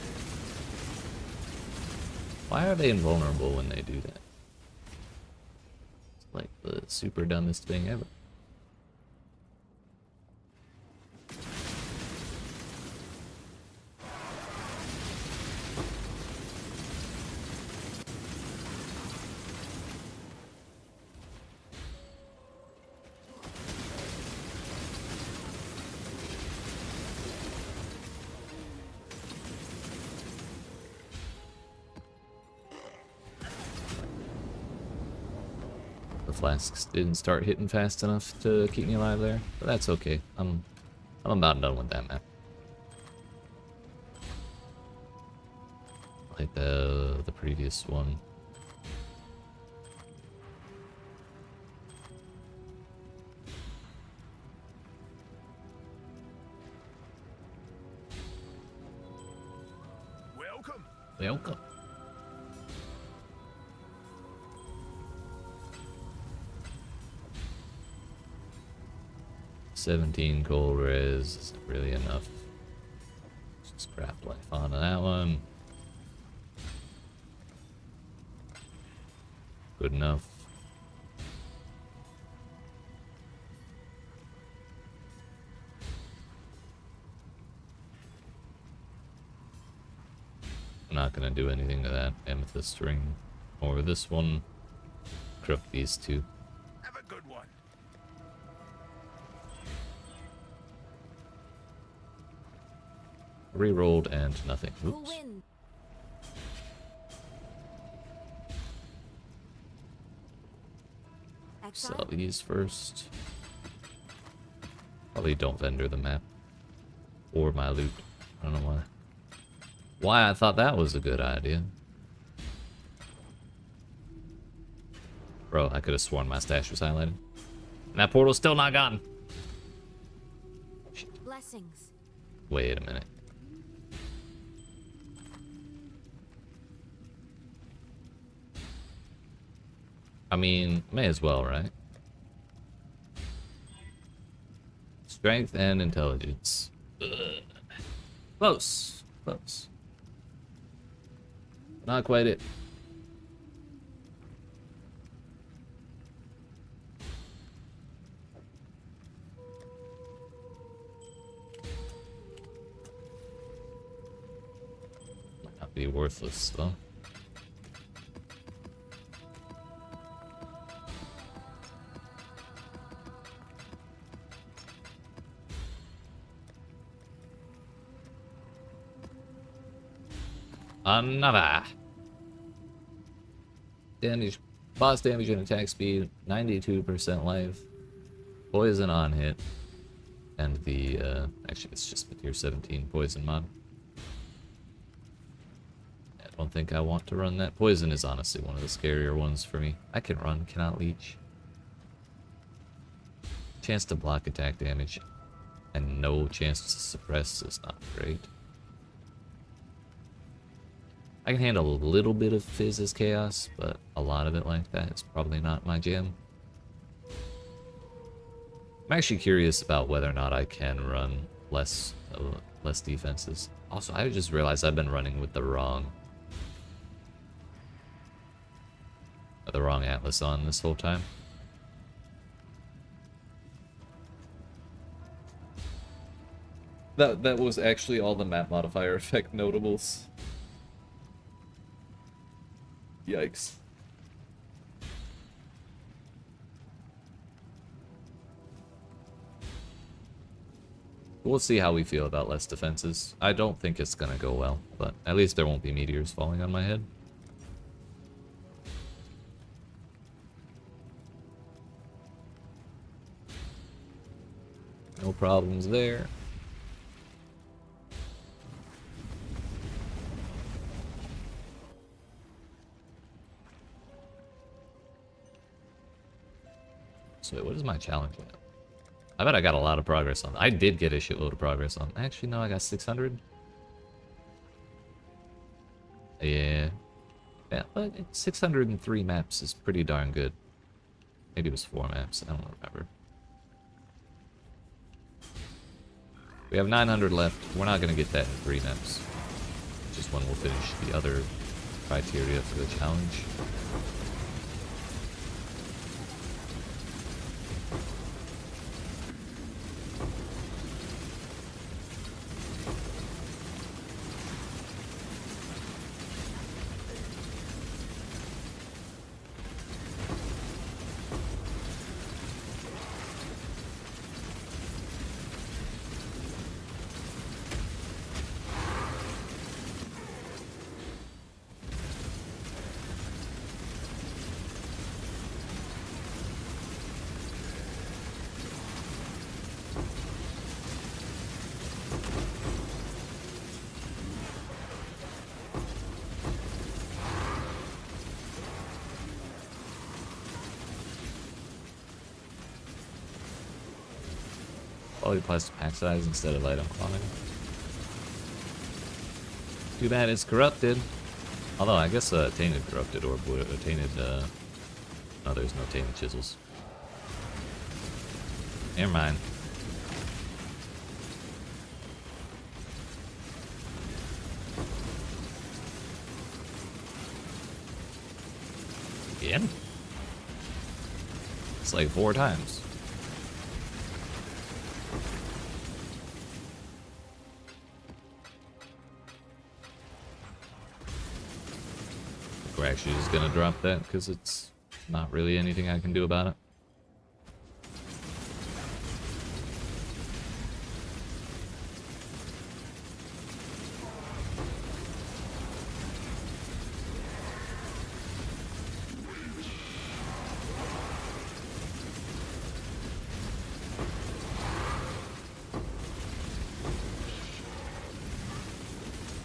Why are they invulnerable when they do that? It's like the super dumbest thing ever. The flasks didn't start hitting fast enough to keep me alive there, but that's okay. I'm about done with that map. Like the previous one. Welcome. Welcome. $17 gold res isn't really enough. Just craft life onto that one. Good enough. I'm not gonna do anything to that amethyst ring or this one. Crook these two. Have a good one. Rerolled and nothing. Who Oops. win? Sell Exile? these first. Probably don't vendor the map. Or my loot. I don't know why. Why I thought that was a good idea. Bro, I could have sworn my stash was highlighted. And that portal's still not gone. Blessings. Wait a minute. I mean, may as well, right? Strength and intelligence. Ugh. Close. Close. Not quite it. Might not be worthless, though. Another. Damage, boss damage and attack speed, 92% life, poison on hit, and the, actually it's just the tier 17 poison mod. I don't think I want to run that. Poison is honestly one of the scarier ones for me. I can run, cannot leech. Chance to block attack damage, and no chance to suppress is not great. I can handle a little bit of Fizz as Chaos, but a lot of it like that is probably not my jam. I'm actually curious about whether or not I can run less defenses. Also, I just realized I've been running with the wrong Atlas on this whole time. That was actually all the map modifier effect notables. Yikes. We'll see how we feel about less defenses. I don't think it's gonna go well, but at least there won't be meteors falling on my head. No problems there. So wait, what is my challenge at? I bet I got a lot of progress on. I did get a shitload of progress on. Actually, no, I got 600. Yeah. Yeah, but 603 maps is pretty darn good. Maybe it was 4 maps. I don't remember. We have 900 left. We're not going to get that in 3 neps. Just when we'll finish the other criteria for the challenge. Probably applies to pack size instead of item quantity. Too bad it's corrupted. Although I guess tainted corrupted orb would tainted. No, there's no tainted chisels. Never mind. Again? It's like 4 times. We're actually just gonna drop that because it's not really anything I can do about it.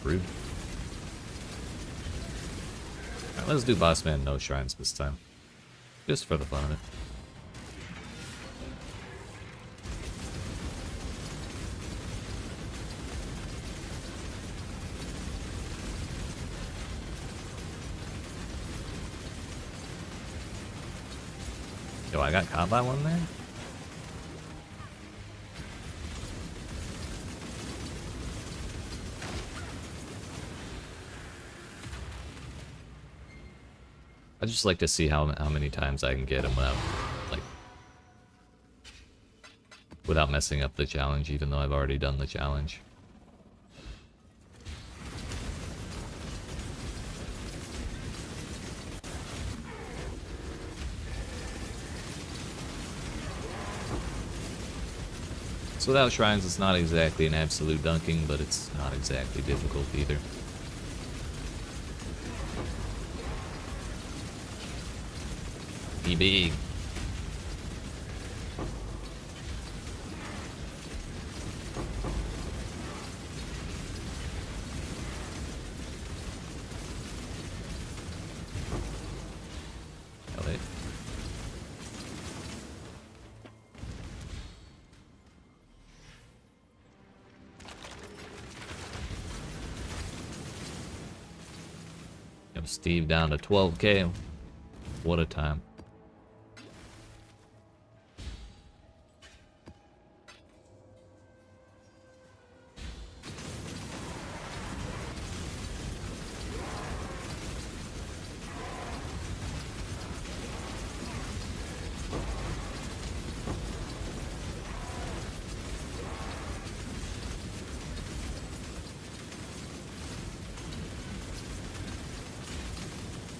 Rude. Alright, let's do boss man no shrines this time. Just for the fun of it. Yo, I got caught by one there? I just like to see how many times I can get him without messing up the challenge, even though I've already done the challenge. So without shrines, it's not exactly an absolute dunking, but it's not exactly difficult either. Be big. Hell it. Got Steve down to 12k. What a time.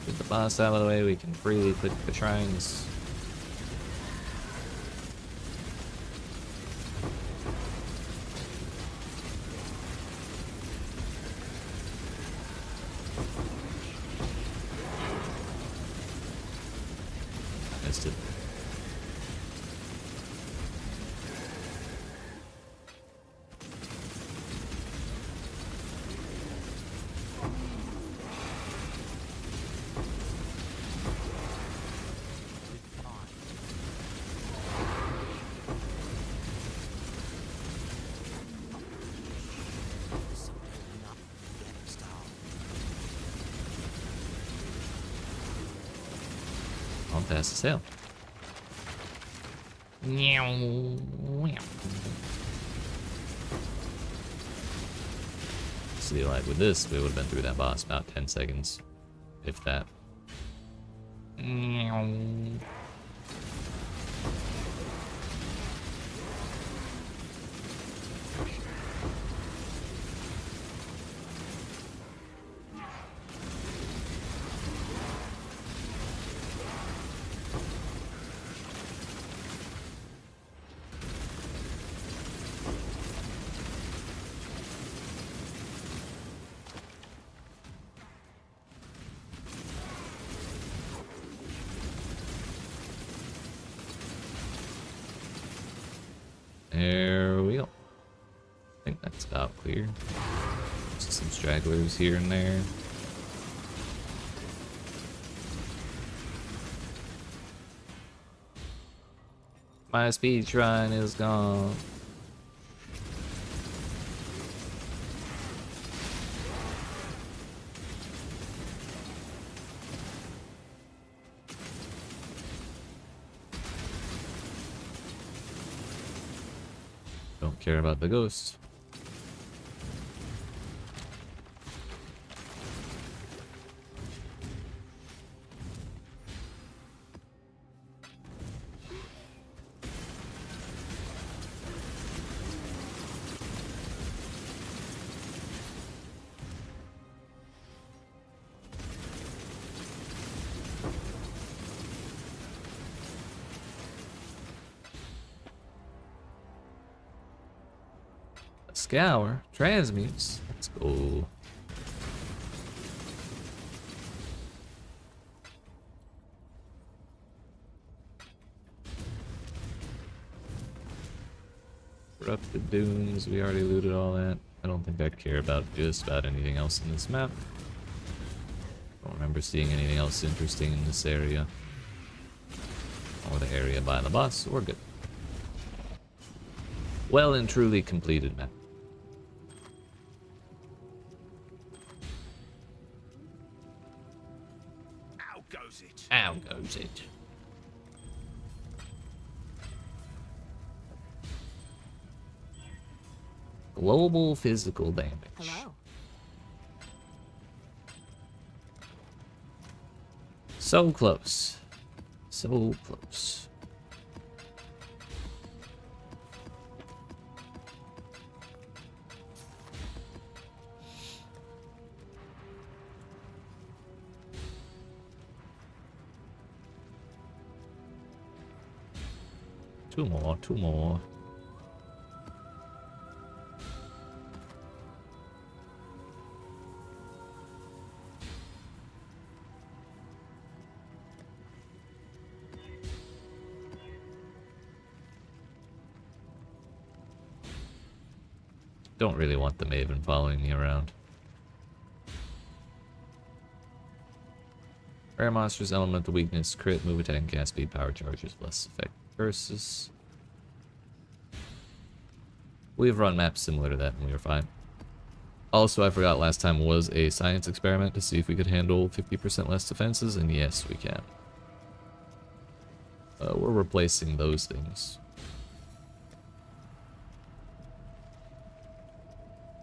Get the boss out of the way, we can freely click the shrines. Missed it. On past the sail. See, like with this, we would have been through that boss about 10 seconds, if that. There we go. I think that's about clear. Just some stragglers here and there. My speed shrine is gone. Don't care about the ghost. Scour, transmutes. Let's go. Corrupted dunes, we already looted all that. I don't think I care about just about anything else in this map. Don't remember seeing anything else interesting in this area. Or the area by the boss. We're good. Well and truly completed map. Out goes it. Global physical damage. Hello. So close. So close. Two more, two more. Don't really want the Maven following me around. Rare monsters, elemental weakness, crit, move attack, and cast speed, power charges, less effect. Curses. We've run maps similar to that and we were fine. Also, I forgot last time was a science experiment to see if we could handle 50% less defenses, and yes, we can. We're replacing those things.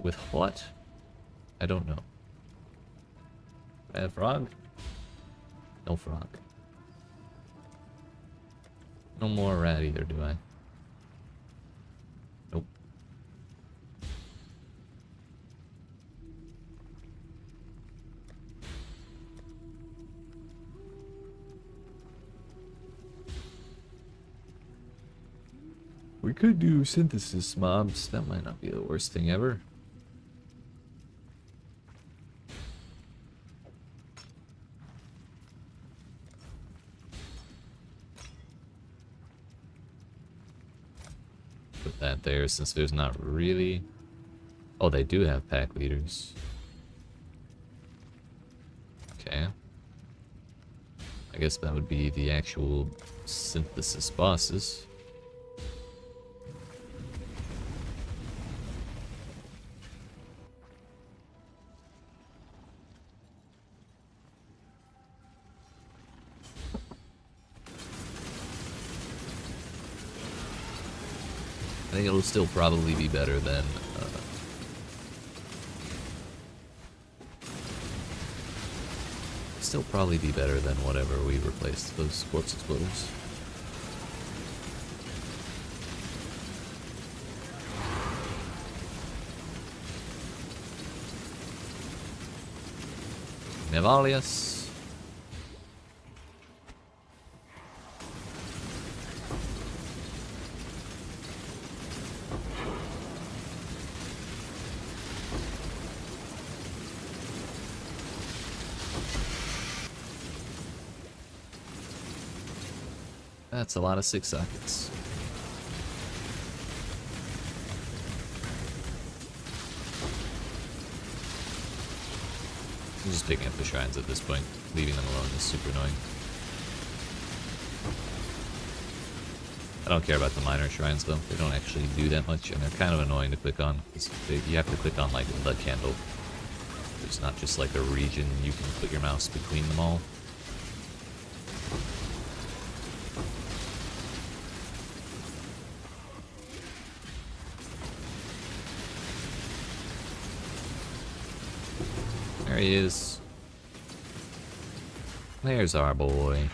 With what? I don't know. Bad frog? No frog. No more rat either, do I? Nope. We could do synthesis mobs. That might not be the worst thing ever. Put that there since there's not really... Oh, they do have pack leaders. Okay. I guess that would be the actual synthesis bosses. I think it'll still probably be better than Still probably be better than whatever we replaced those quartz exploders. Nevalius. That's a lot of 6 sockets. I'm just picking up the shrines at this point. Leaving them alone is super annoying. I don't care about the minor shrines though. They don't actually do that much, and they're kind of annoying to click on. You have to click on like the candle. There's not just like a region you can put your mouse between them all. There he is. There's our boy.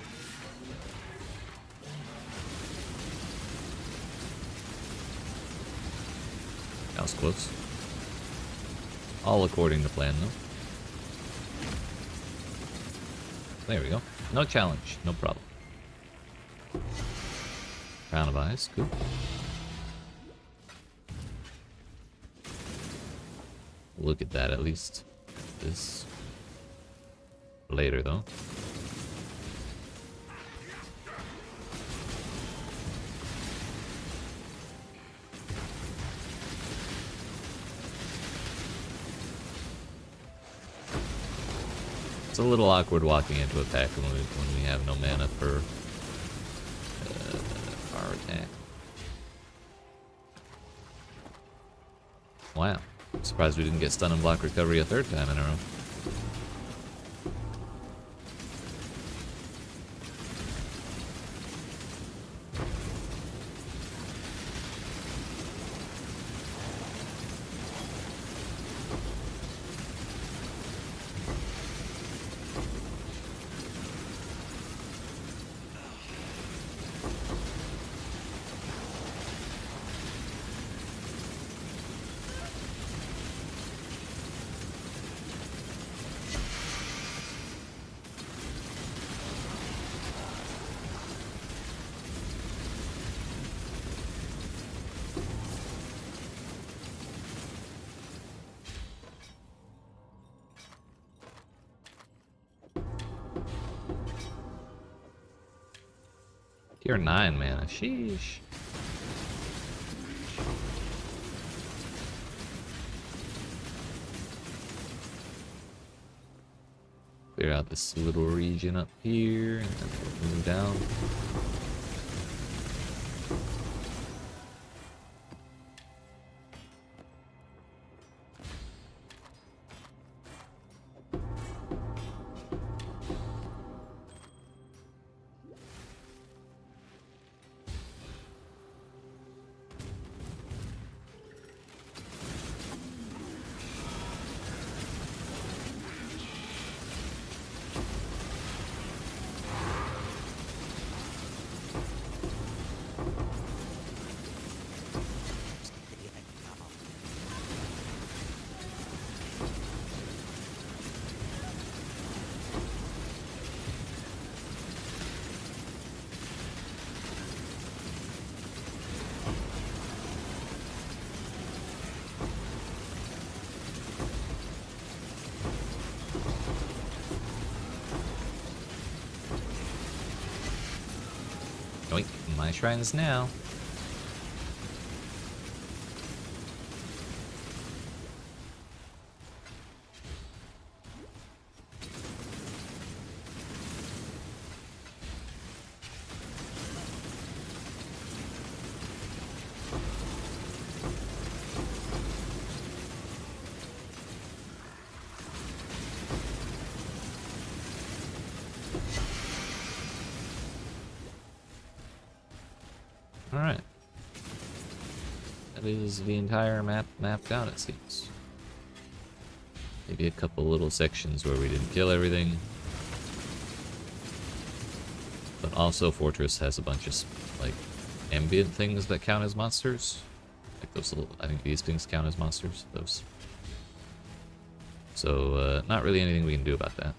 That was close. All according to plan, though. There we go. No challenge. No problem. Crown of Eyes. Cool. Look at that, at least. This. Later, though. It's a little awkward walking into a pack when we have no mana for our attack. Wow. I'm surprised we didn't get stun and block recovery a 3rd time in a row. Tier 9 mana. Sheesh. Clear out this little region up here, and then we'll move down. Yoink, my shrines now. Alright. That is the entire map mapped out, it seems. Maybe a couple little sections where we didn't kill everything. Also, Fortress has a bunch of like ambient things that count as monsters. Like those little, I think these things count as monsters. Those. So not really anything we can do about that.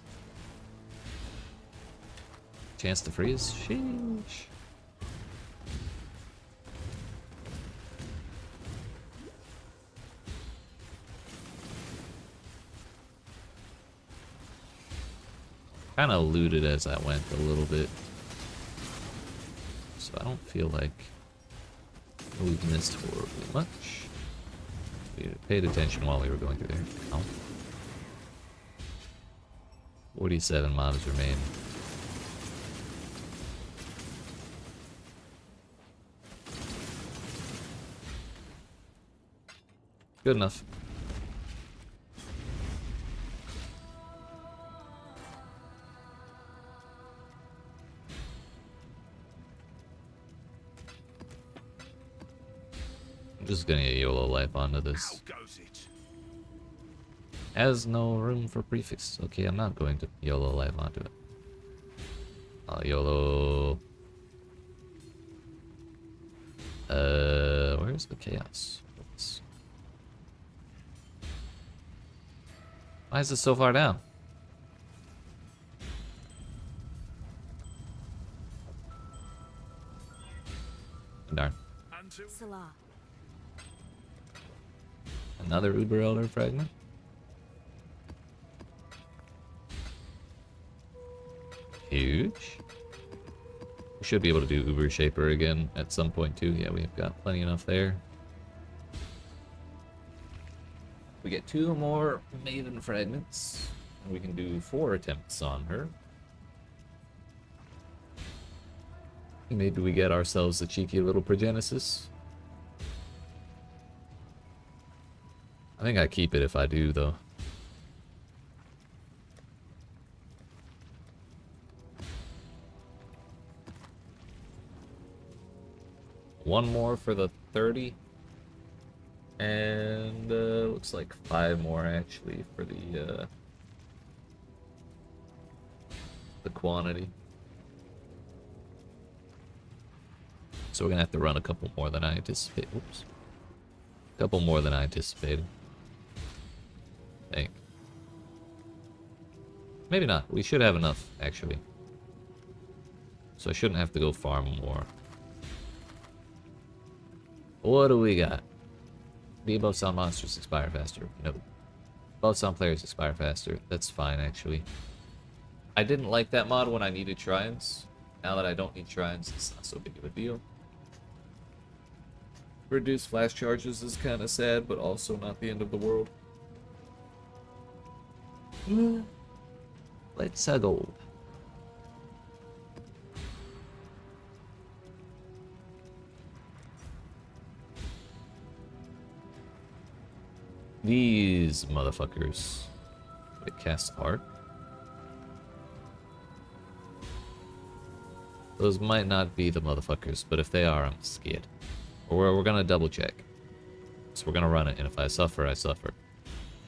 Chance to freeze? Sheesh. Kind of looted as I went a little bit. So I don't feel like we've missed horribly much. We paid attention while we were going through there. Ow. 47 mobs remain. Good enough. I'm just gonna get YOLO life onto this. Has no room for prefix. Okay, I'm not going to YOLO life onto it. I'll YOLO. Where's the chaos? Oops. Why is it so far down? Darn. Salah. Another Uber Elder fragment. Huge. We should be able to do Uber Shaper again at some point too. Yeah, we've got plenty enough there. We get 2 more Maven fragments, and we can do 4 attempts on her. Maybe we get ourselves a cheeky little Progenesis. I think I keep it if I do, though. One more for the 30. And looks like 5 more actually for the quantity. So we're gonna have to run a couple more than I anticipated. Oops. A couple more than I anticipated. I think. Maybe not. We should have enough, actually. So I shouldn't have to go farm more. What do we got? Debuff sound monsters expire faster. No. Both sound players expire faster. That's fine, actually. I didn't like that mod when I needed shrines. Now that I don't need shrines, it's not so big of a deal. Reduced flash charges is kind of sad, but also not the end of the world. Let's go. These motherfuckers. They cast art. Those might not be the motherfuckers, but if they are, I'm scared. Or we're gonna double check. So we're gonna run it, and if I suffer, I suffer.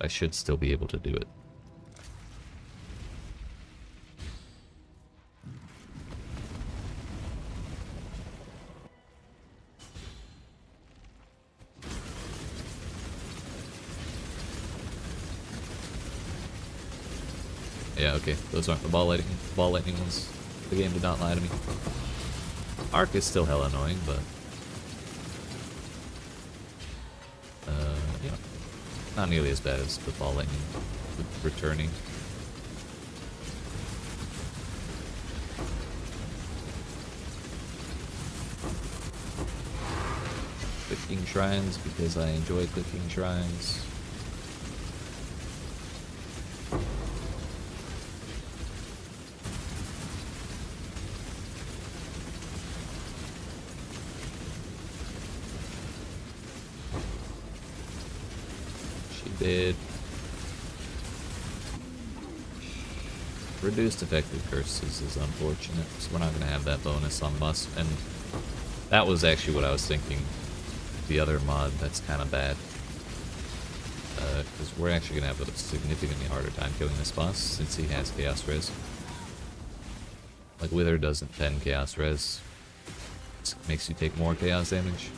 I should still be able to do it. Yeah, okay. Those aren't the ball lightning ones. The game did not lie to me. Arc is still hella annoying, but you know, not nearly as bad as the ball lightning returning. Clicking shrines because I enjoy clicking shrines. Did reduced effective curses is unfortunate, so we're not going to have that bonus on Musk, and that was actually what I was thinking. The other mod that's kind of bad, because we're actually going to have a significantly harder time killing this boss since he has Chaos Res. Like Wither doesn't 10 chaos res. It makes you take more chaos damage.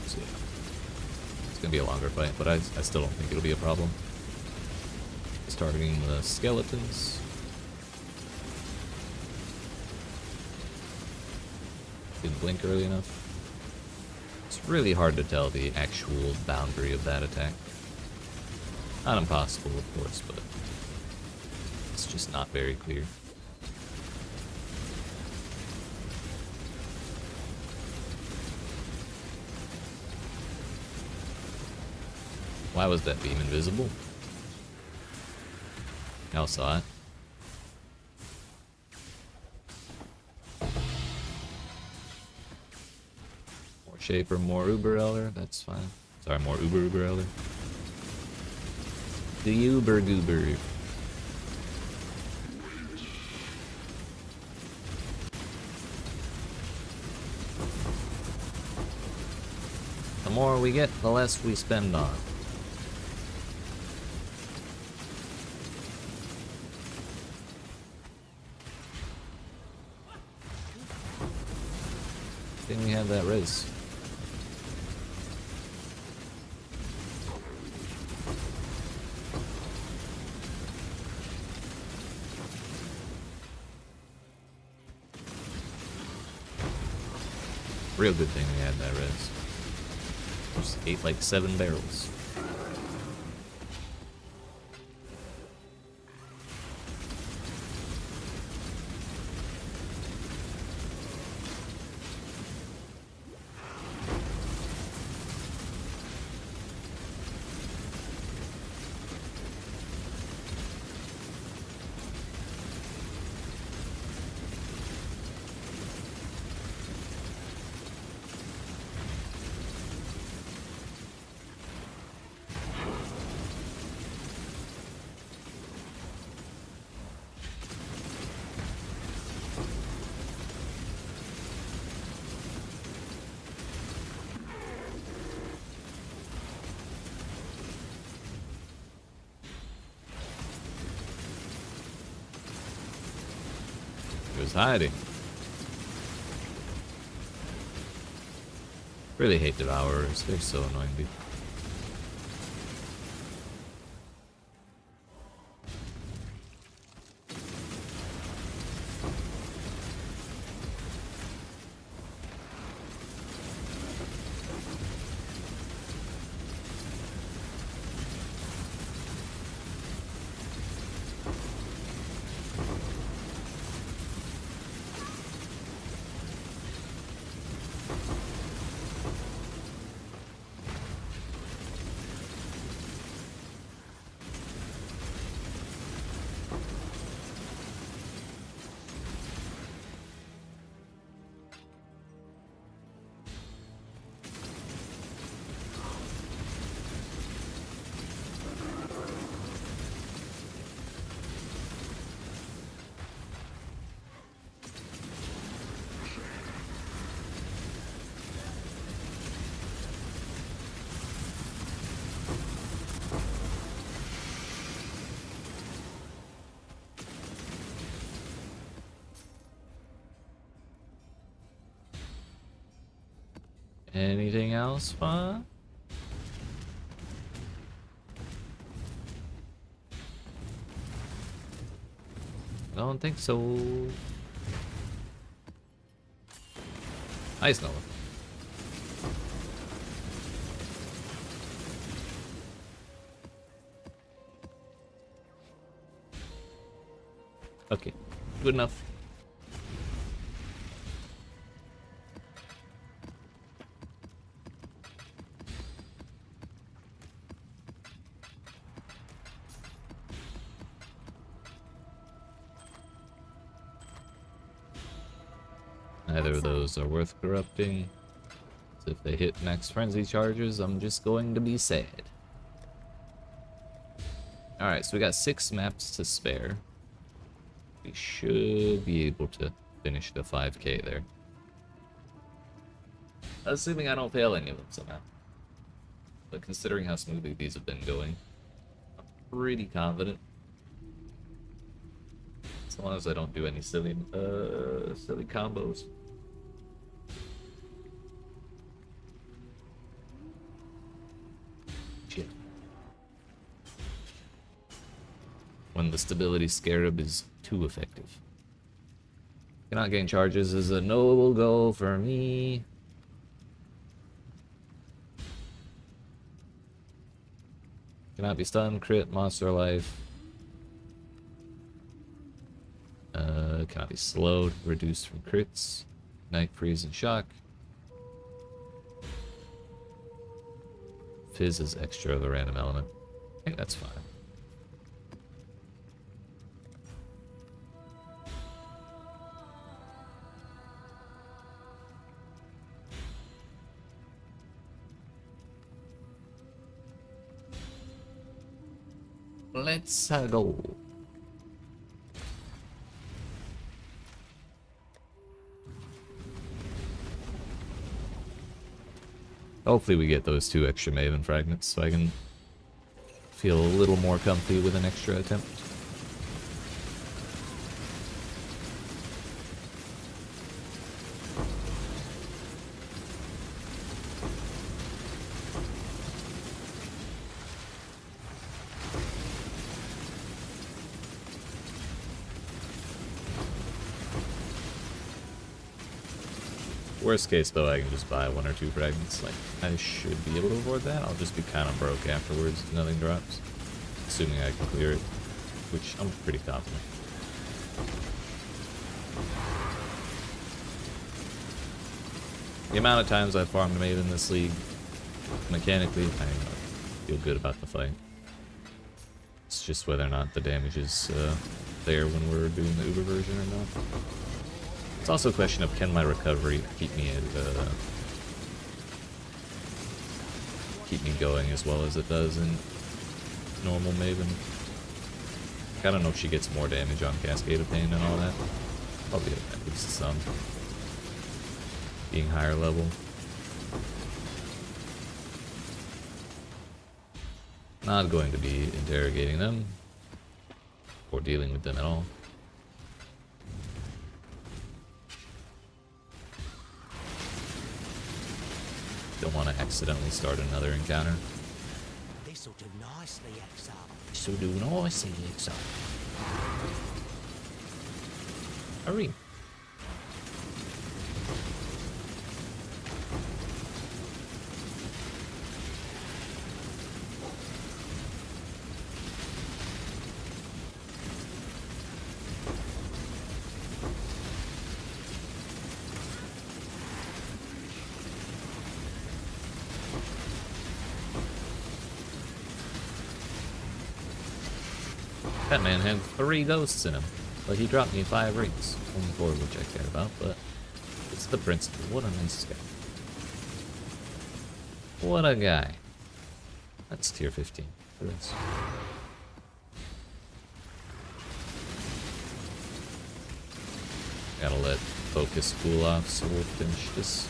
So yeah. It's gonna be a longer fight, but I still don't think it'll be a problem. Just targeting the skeletons. Didn't blink early enough. It's really hard to tell the actual boundary of that attack. Not impossible, of course, but it's just not very clear. Why was that beam invisible? Y'all saw it. More Shaper, more Uber Elder, that's fine. Sorry, more Uber Elder. The Uber Goober. The more we get, the less we spend on. I think we have that res. Real good thing we had that res. Just ate like 7 barrels. He was hiding. Really hate Devourers. They're so annoying, dude. Anything else fun? I don't think so. Nice, Noah. Okay, good enough. Neither of those are worth corrupting. So if they hit max frenzy charges, I'm just going to be sad. Alright, so we got 6 maps to spare. We should be able to finish the 5k there. Assuming I don't fail any of them somehow. But considering how smoothly these have been going, I'm pretty confident. As long as I don't do any silly combos. Shit. When the stability scarab is too effective. Cannot gain charges is a noble goal for me. Cannot be stunned, crit, monster life. Cannot be slowed, reduced from crits, night freeze and shock. Fizz is extra of a random element. I think that's fine. Let's go. Hopefully we get those 2 extra Maven fragments so I can feel a little more comfy with an extra attempt. Worst case though, I can just buy 1 or 2 fragments. Like, I should be able to avoid that. I'll just be kind of broke afterwards if nothing drops. Assuming I can clear it, which I'm pretty confident. The amount of times I've farmed Maven in this league, mechanically, I feel good about the fight. It's just whether or not the damage is there when we're doing the Uber version or not. It's also a question of, can my recovery keep me going as well as it does in normal Maven. I don't know if she gets more damage on Cascade of Pain and all that. Probably at least some. Being higher level. Not going to be interrogating them or dealing with them at all. Don't want to accidentally start another encounter. This'll do nicely, Exile. This'll do nicely, Exile. Hurry. That man had 3 ghosts in him, but he dropped me 5 rings. Only 4 which I care about, but it's the principle. What a nice guy. What a guy. That's tier 15 for this. Gotta let focus cool off so we'll finish this.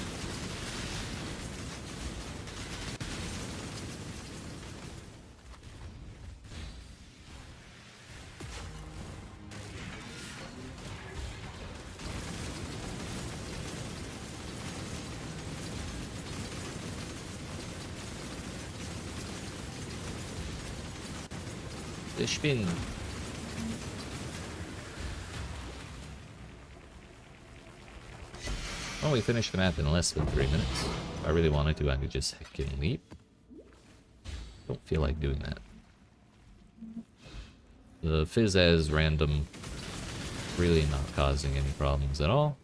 The spin. Oh, we finished the map in less than 3 minutes. If I really wanted to, I could just heckin' leap. Don't feel like doing that. The Fizz as random, really not causing any problems at all.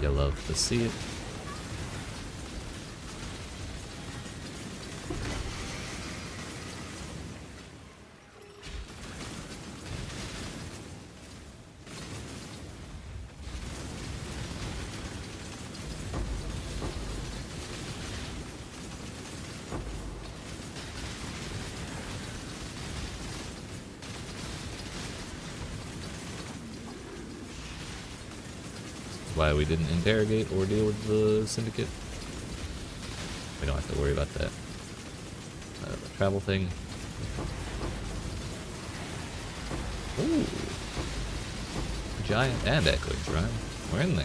You love to see it. Why we didn't interrogate or deal with the syndicate. We don't have to worry about that. The travel thing. Ooh. giant and echoing shrine. We're in there.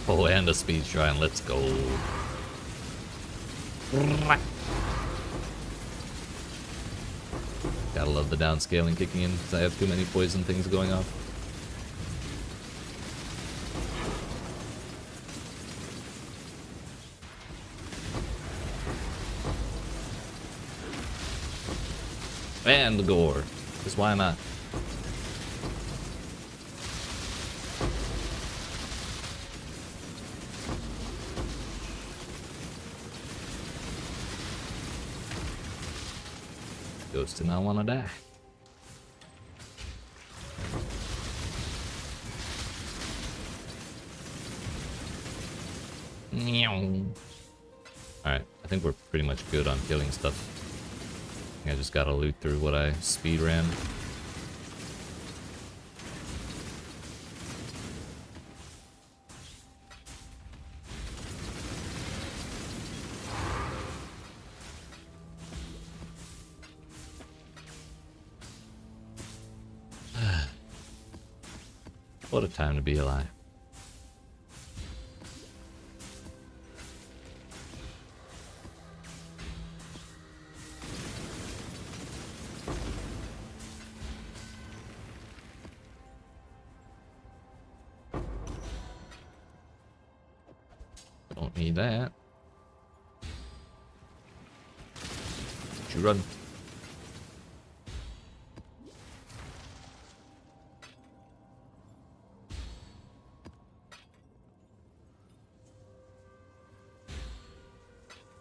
Oh, and a speed shrine. Let's go. Gotta love the downscaling kicking in because I have too many poison things going off. And the gore. Because why not? Ghost did not want to die. Alright, I think we're pretty much good on killing stuff. I just gotta loot through what I speed ran. What a time to be alive. Don't need that. Did you run?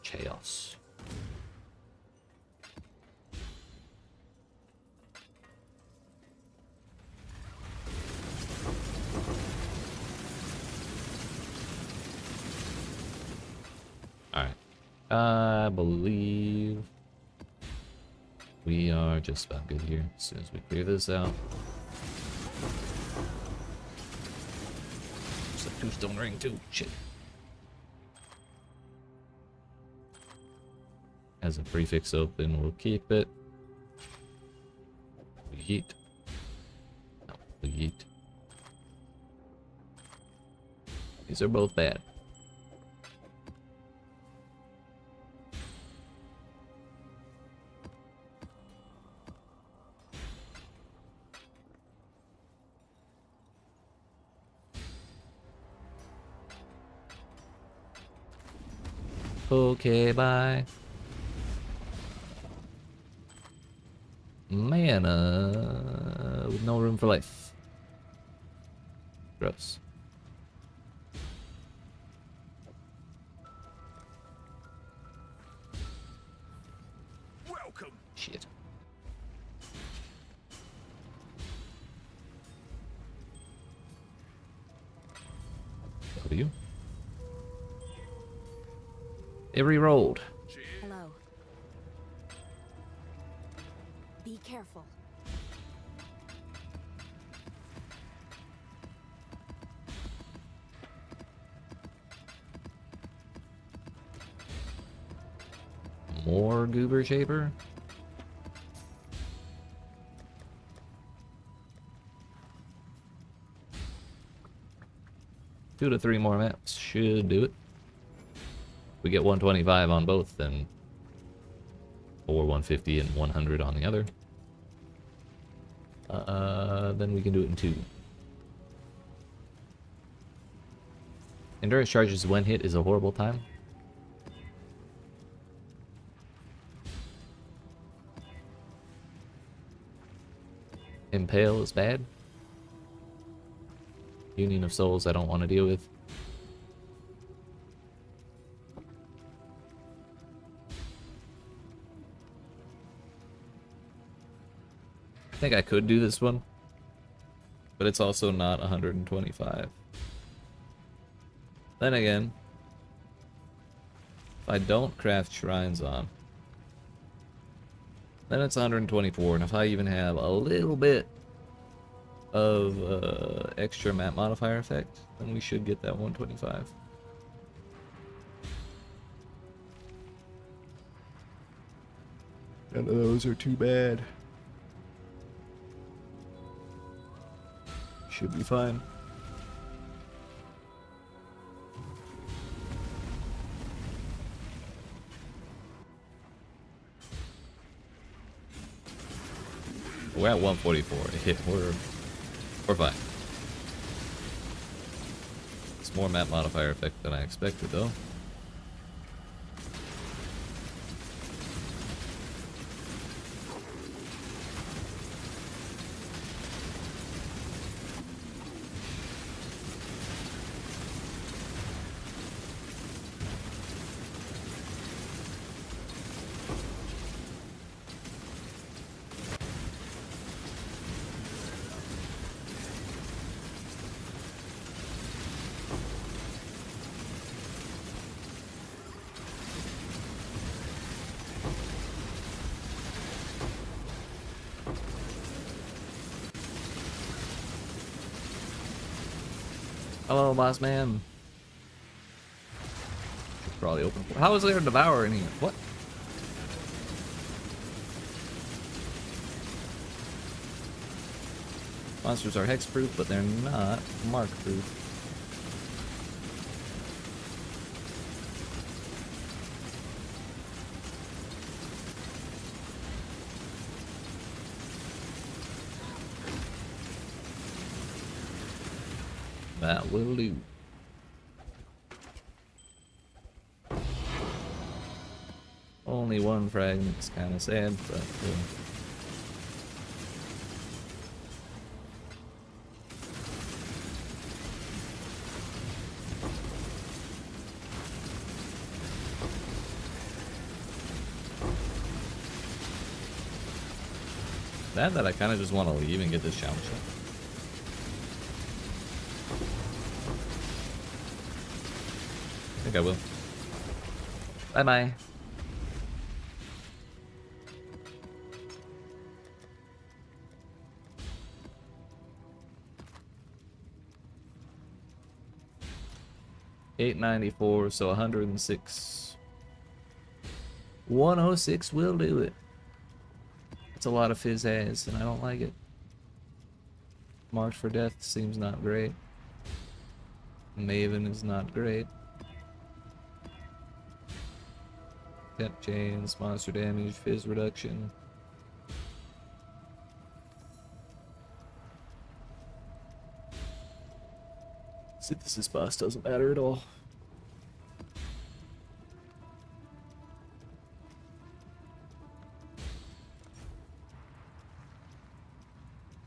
Chaos. Alright. I believe we are just about good here. As soon as we clear this out. It's a two-stone ring too. Shit. As a prefix open, we'll keep it. YEET. No, YEET. These are both bad. Okay, bye. Mana with no room for life. Gross. Welcome. Shit. W. It re-rolled. Hello. Be careful. More goober shaper. Two to three more maps should do it. We get 125 on both, then or 150 and 100 on the other. Then we can do it in two. Endurance charges when hit is a horrible time. Impale is bad. Union of Souls I don't want to deal with. I think I could do this one, but it's also not 125. Then again, if I don't craft shrines on, Then it's 124, and if I even have a little bit of extra map modifier effect, then we should get that 125. None of those are too bad. Should be fine. We're at 144. We're fine. It's more map modifier effect than I expected, though. Hello, boss man. Should probably open. How is there a devourer in here? What? Monsters are hexproof, but they're not markproof. That will do. Only one fragment is kind of sad, but that I kind of just want to leave and get this challenge. I think I will. Bye bye. $894, so 106. 106 will do it. It's a lot of fizz ass, and I don't like it. March for Death seems not great. Maven is not great. Temp chains, monster damage, fizz reduction. Synthesis boss doesn't matter at all.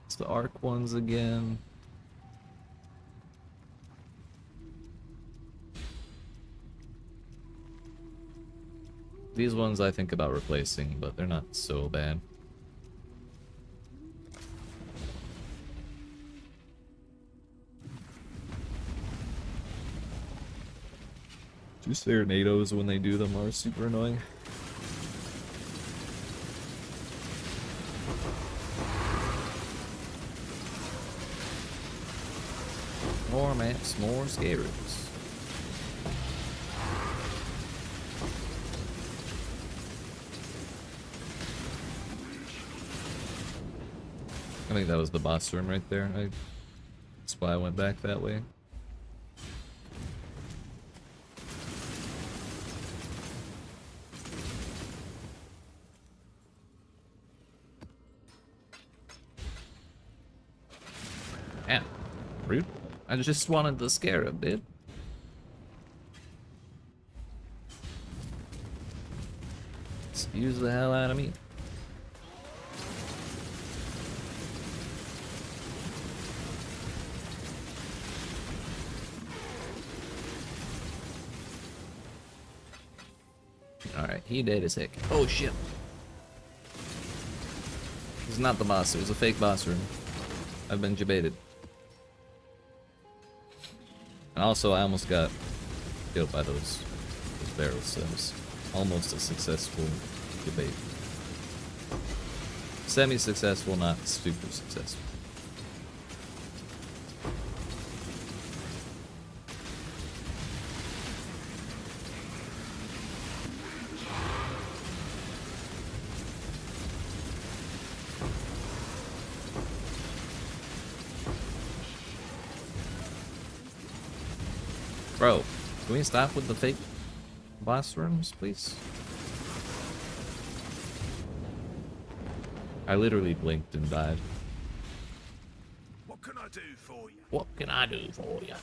It's the arc ones again. These ones I think about replacing, but they're not so bad. Just their NATOs when they do them are super annoying. More maps, more scarabs. I think that was the boss room right there. That's why I went back that way. Damn. Rude. I just wanted the scarab, dude. Excuse the hell out of me. Alright, he dead as heck. Oh shit. It's not the boss, it was a fake boss room. I've been debated. And also, I almost got killed by those barrels, so it was almost a successful debate. Semi-successful, not super successful. Bro, can we stop with the fake boss rooms, please? I literally blinked and died. What can I do for you? What can I do for you?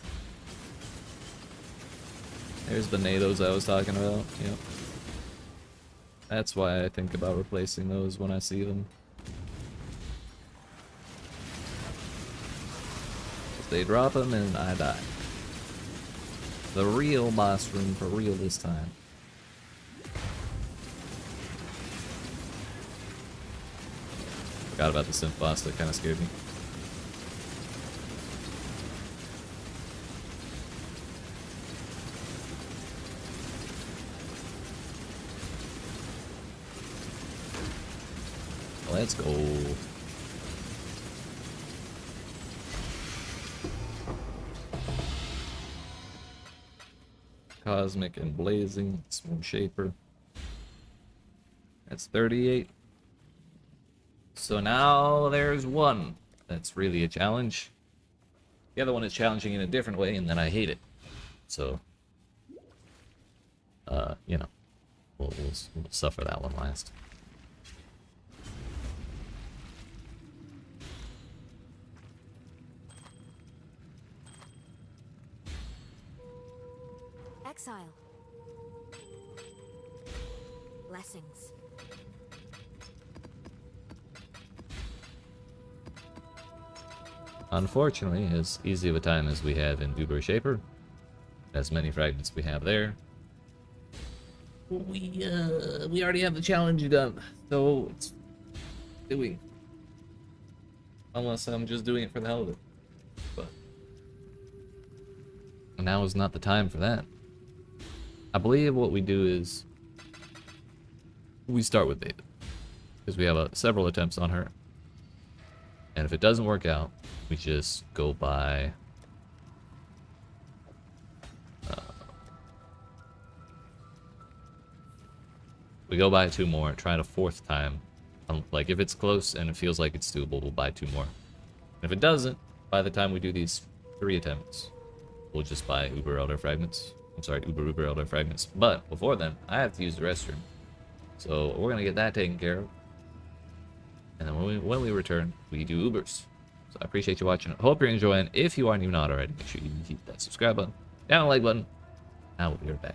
There's the NATOs I was talking about. Yep. That's why I think about replacing those when I see them. They drop them and I die. The real boss room for real this time. Forgot about the synth boss, that kind of scared me. Let's go. Cosmic and Blazing, Swoon Shaper. That's 38. So now there's one that's really a challenge. The other one is challenging in a different way, and then I hate it. So, you know, we'll suffer that one last. Exile. Blessings. Unfortunately, as easy of a time as we have in Uber Shaper, as many fragments we have there, we already have the challenge done, so it's doing. Unless I'm just doing it for the hell of it. But now is not the time for that. I believe what we do is we start with Maven, because we have several attempts on her, and if it doesn't work out, we just go by we go by 2 more, try it a 4th time. Like if it's close and it feels like it's doable, we'll buy 2 more. And if it doesn't, by the time we do these 3 attempts, we'll just buy Uber Elder Fragments. I'm sorry, Uber Elder Fragments. But before then, I have to use the restroom. So we're gonna get that taken care of. And then when we return, we do Ubers. So I appreciate you watching. Hope you're enjoying. If you aren't even not already, make sure you hit that subscribe button, down the like button. I will be right back.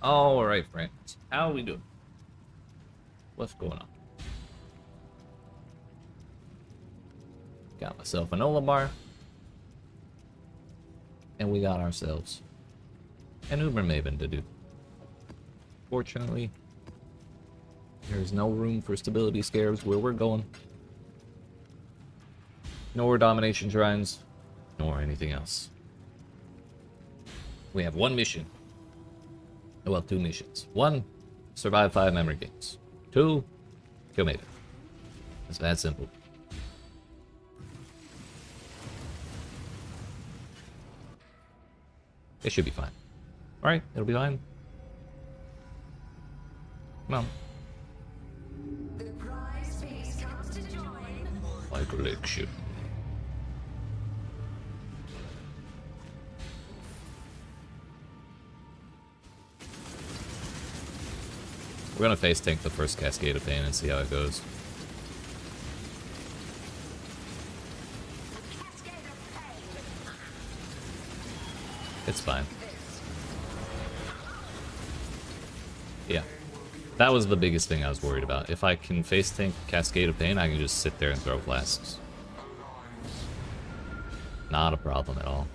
Alright, friends. How are we doing? What's going on? Got myself an Olimar. And we got ourselves an Uber Maven to do. Fortunately, there's no room for stability scares where we're going. Nor domination shrines, nor anything else. We have one mission. Well, two missions. One, survive 5 memory games. 2, kill Maven. It's that simple. It should be fine. Alright, it'll be fine. Come on. The prize feast comes to join. My collection. We're gonna face tank the first Cascade of Pain and see how it goes. It's fine. Yeah. That was the biggest thing I was worried about. If I can face tank Cascade of Pain, I can just sit there and throw flasks. Not a problem at all.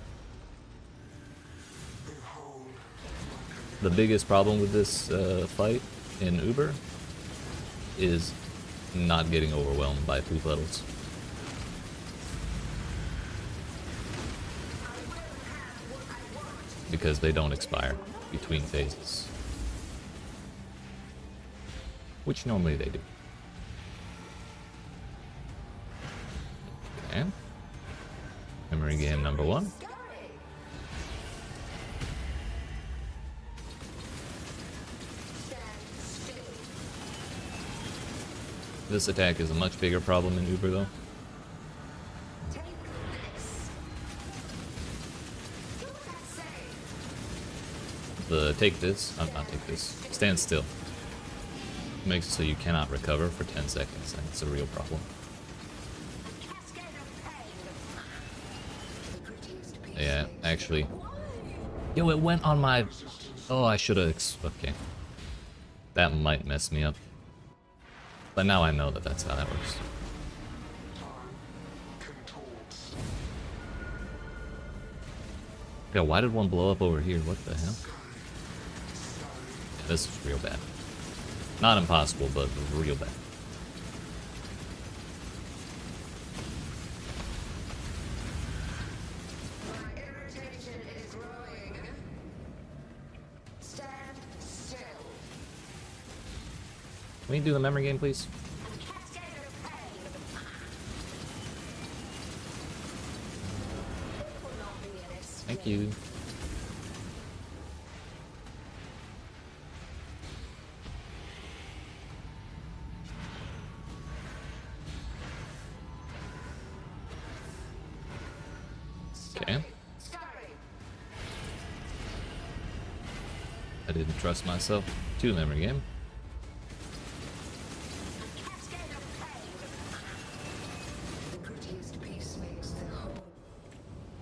The biggest problem with this fight in Uber is not getting overwhelmed by poop puddles. Because they don't expire between phases. Which normally they do. Okay. Memory game number 1. This attack is a much bigger problem in Uber though. The take this, not take this, stand still. Makes it so you cannot recover for 10 seconds, and it's a real problem. Yeah, actually. Yo, it went on my... Oh, I should've... Okay. That might mess me up. But now I know that that's how that works. Yeah, why did one blow up over here? What the hell? Yeah, this is real bad. Not impossible, but real bad. My irritation is growing. Stand still. Can we do the memory game, please? Cascade of pain. It will not be an escape. Thank you. Okay. I didn't trust myself to memory game. The prettiest piece makes the whole.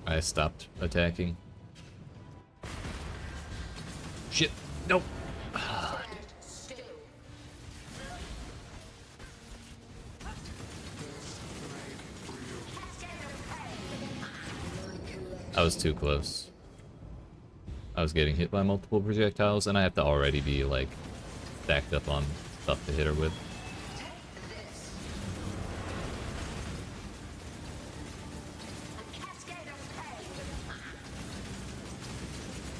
I stopped attacking. Shit. Nope. Still. I was too close. I was getting hit by multiple projectiles, and I have to already be, like, stacked up on stuff to hit her with. Cascade of pain.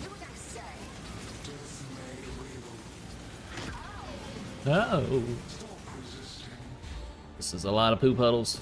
Do what I say. No! This is a lot of poop puddles.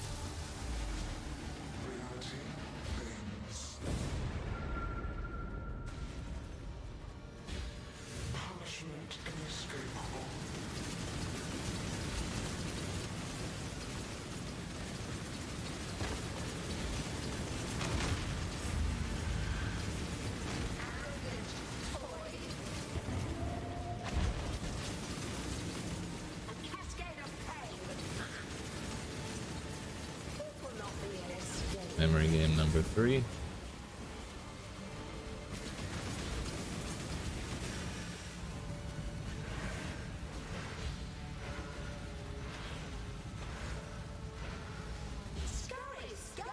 Memory game number 3.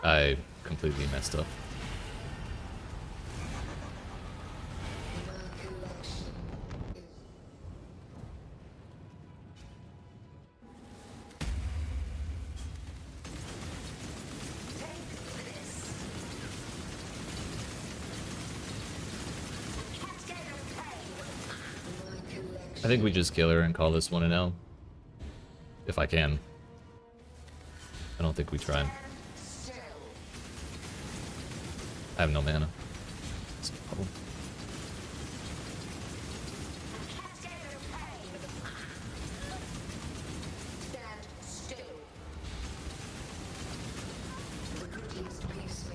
I completely messed up. I think we just kill her and call this one an L. If I can. I don't think we tried. I have no mana. That's a problem.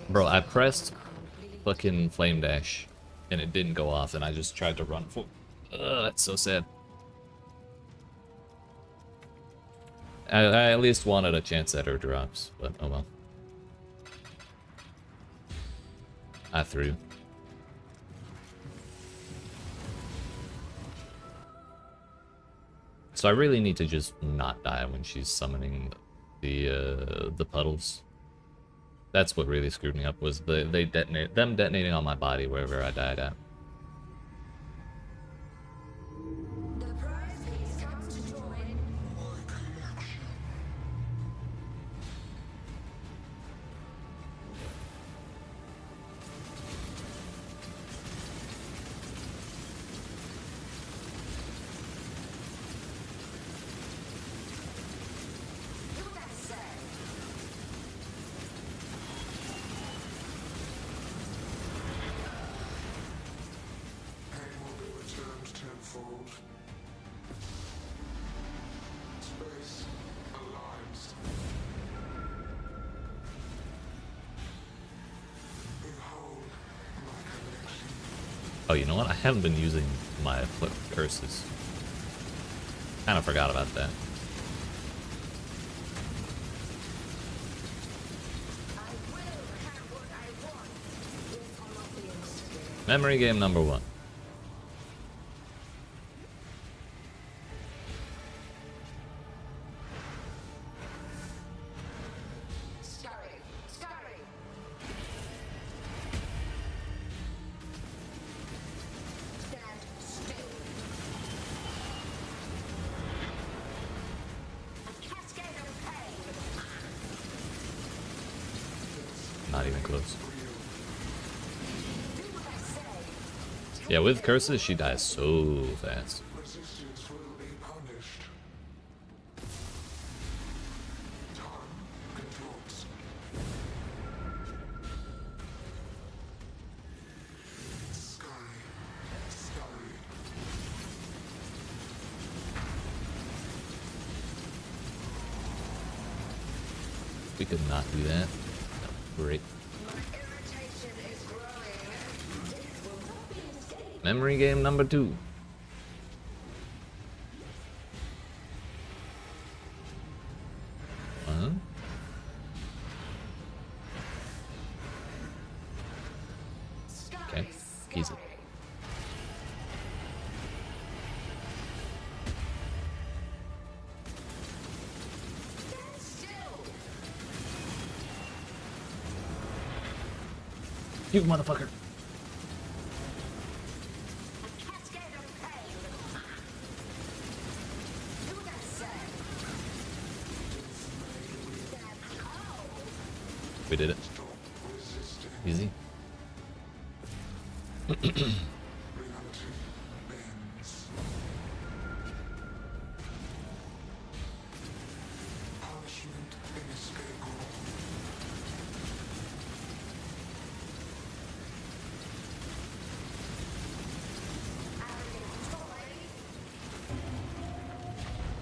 Bro, I pressed fucking flame dash and it didn't go off and I just tried to run for. Ugh, that's so sad. I at least wanted a chance at her drops, but oh well. I threw. So I really need to just not die when she's summoning the puddles. That's what really screwed me up, was them detonating on my body wherever I died at. The prize piece comes to join. Do what I say. Pain will be returned tenfold. Space aligns. Behold my collection. Oh, you know what? I haven't been using my curses. Kind of forgot about that. I will have what I want. If I'm not being scared. Memory game number 1. Scurry, scurry. Stand still. A cascade of pain. Not even close. Do what I say. Yeah, with curses, she dies so fast. Resistance will be punished. Time controls. Scurry, scurry. We could not do that. Great. My irritation is growing. Death will not be escaped. Memory game number 2. Huh? Scurry, Okay, easy. scurry. Stand still. You motherfucker. A cascade of pain. Do what I say. Stand. Oh. We did it. Stop resisting. Easy. Reality bends. Punishment inescapable. Arrogant toy.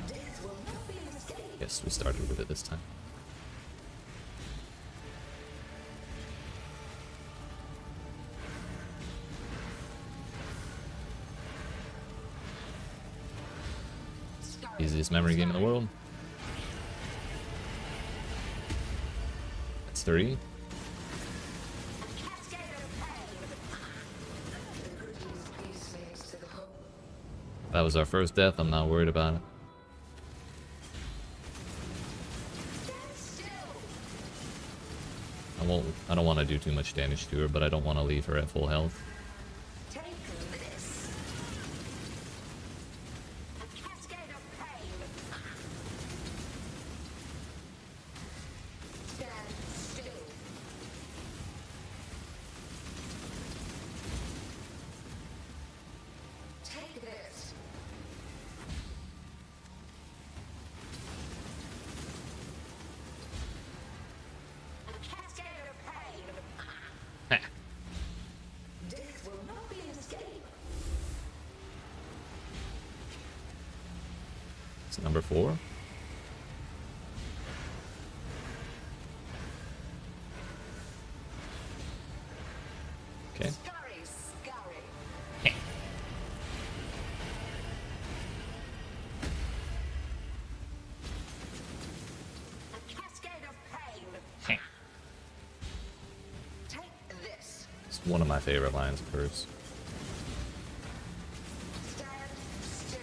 Death will not be escaped. Yes, we started with it this time. Scurry, Easiest memory game in the scurry. world. That's 3. A cascade of pain. The prettiest piece makes to the whole. That was our first death. I'm not worried about it. Stand still. I don't want to do too much damage to her, but I don't want to leave her at full health. Take this. A cascade of pain. Stand still. Take this. A cascade of pain. Death will not be an escape. It's number 4. Okay. Scurry, scurry. A cascade of pain. Take this. It's one of my favorite lines of hers. Stand still.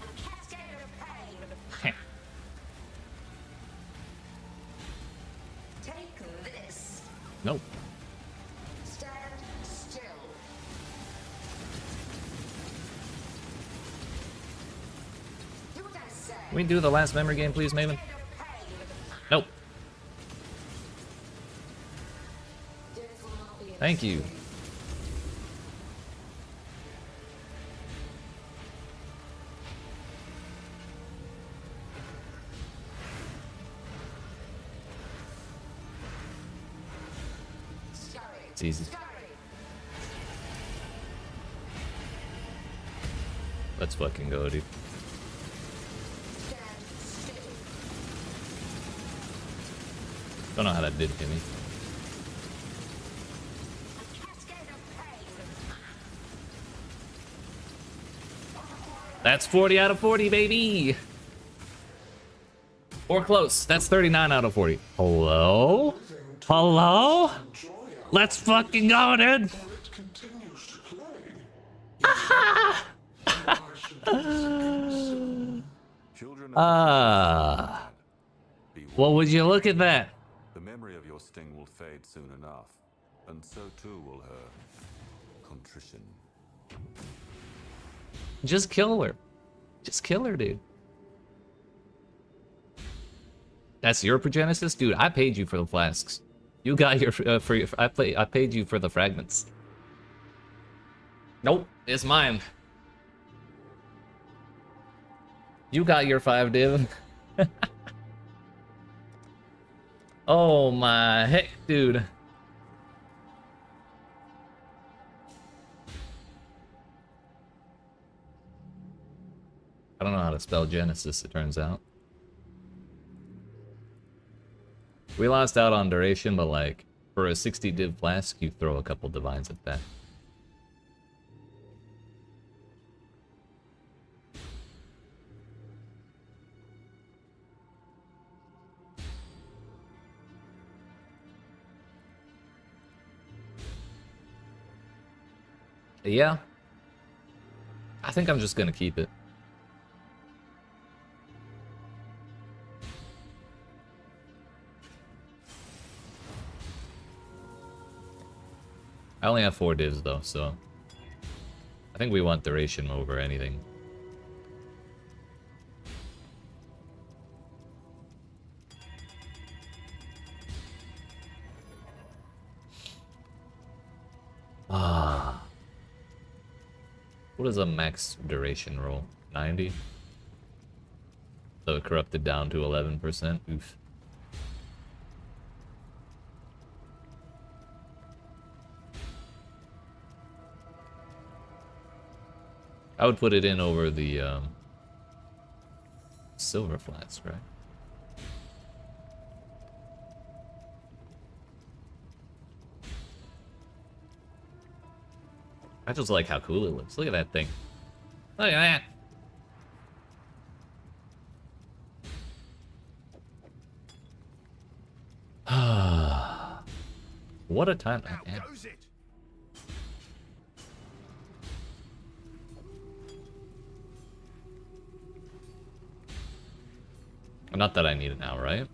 A cascade of pain. Take this. Nope. Stand still. Do what I say. Can we do the last memory game, please, Maven? Cascade of pain. Nope. Death will not be an Thank you. escape. Scurry. It's easy. Scurry. Let's fucking go, dude. Stand still. Don't know how that did to me. A cascade of pain. That's 40 out of 40, baby! Or close. That's 39 out of 40. Hello? Hello? Let's fucking go, dude! It continues to play. Children Ah. be Well, would you look at that? The memory of your sting will fade soon enough, and so too will her contrition. Just kill her. Just kill her, dude. That's your progenesis? Dude, I paid you for the flasks. You got your I paid you for the fragments. Nope, it's mine. You got your 5 div. Oh my heck, dude. I don't know how to spell Genesis, it turns out. We lost out on duration, but like, for a 60 div flask, you throw a couple divines at that. Yeah. I think I'm just gonna keep it. I only have 4 divs though, so I think we want duration over anything. Ah. What is a max duration roll? 90? So it corrupted down to 11%. Oof. I would put it in over the silver flats, right? I just like how cool it looks. Look at that thing. Look at that. What a time. Now Man. goes it. Not that I need it now, right?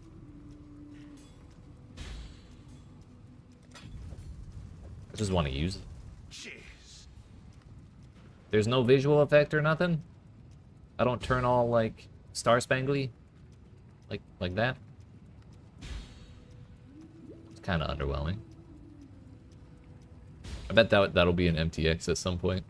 I just want to use it. Cheers. There's no visual effect or nothing? I don't turn all, like, star spangly? Like that? It's kind of underwhelming. I bet that'll be an MTX at some point.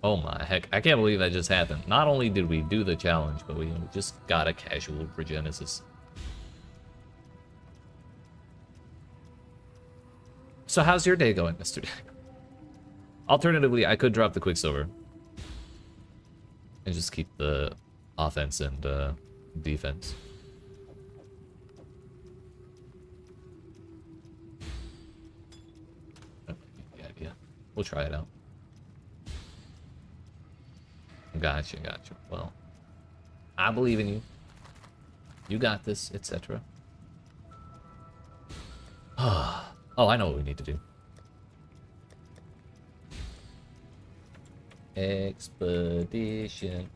Oh my heck, I can't believe that just happened. Not only did we do the challenge, but we just got a casual Progenesis. So how's your day going, Mr. Alternatively, I could drop the Quicksilver. And just keep the offense and defense. That might be the idea. We'll try it out. Gotcha. Well, I believe in you. You got this, etc. Oh, I know what we need to do. Expedition.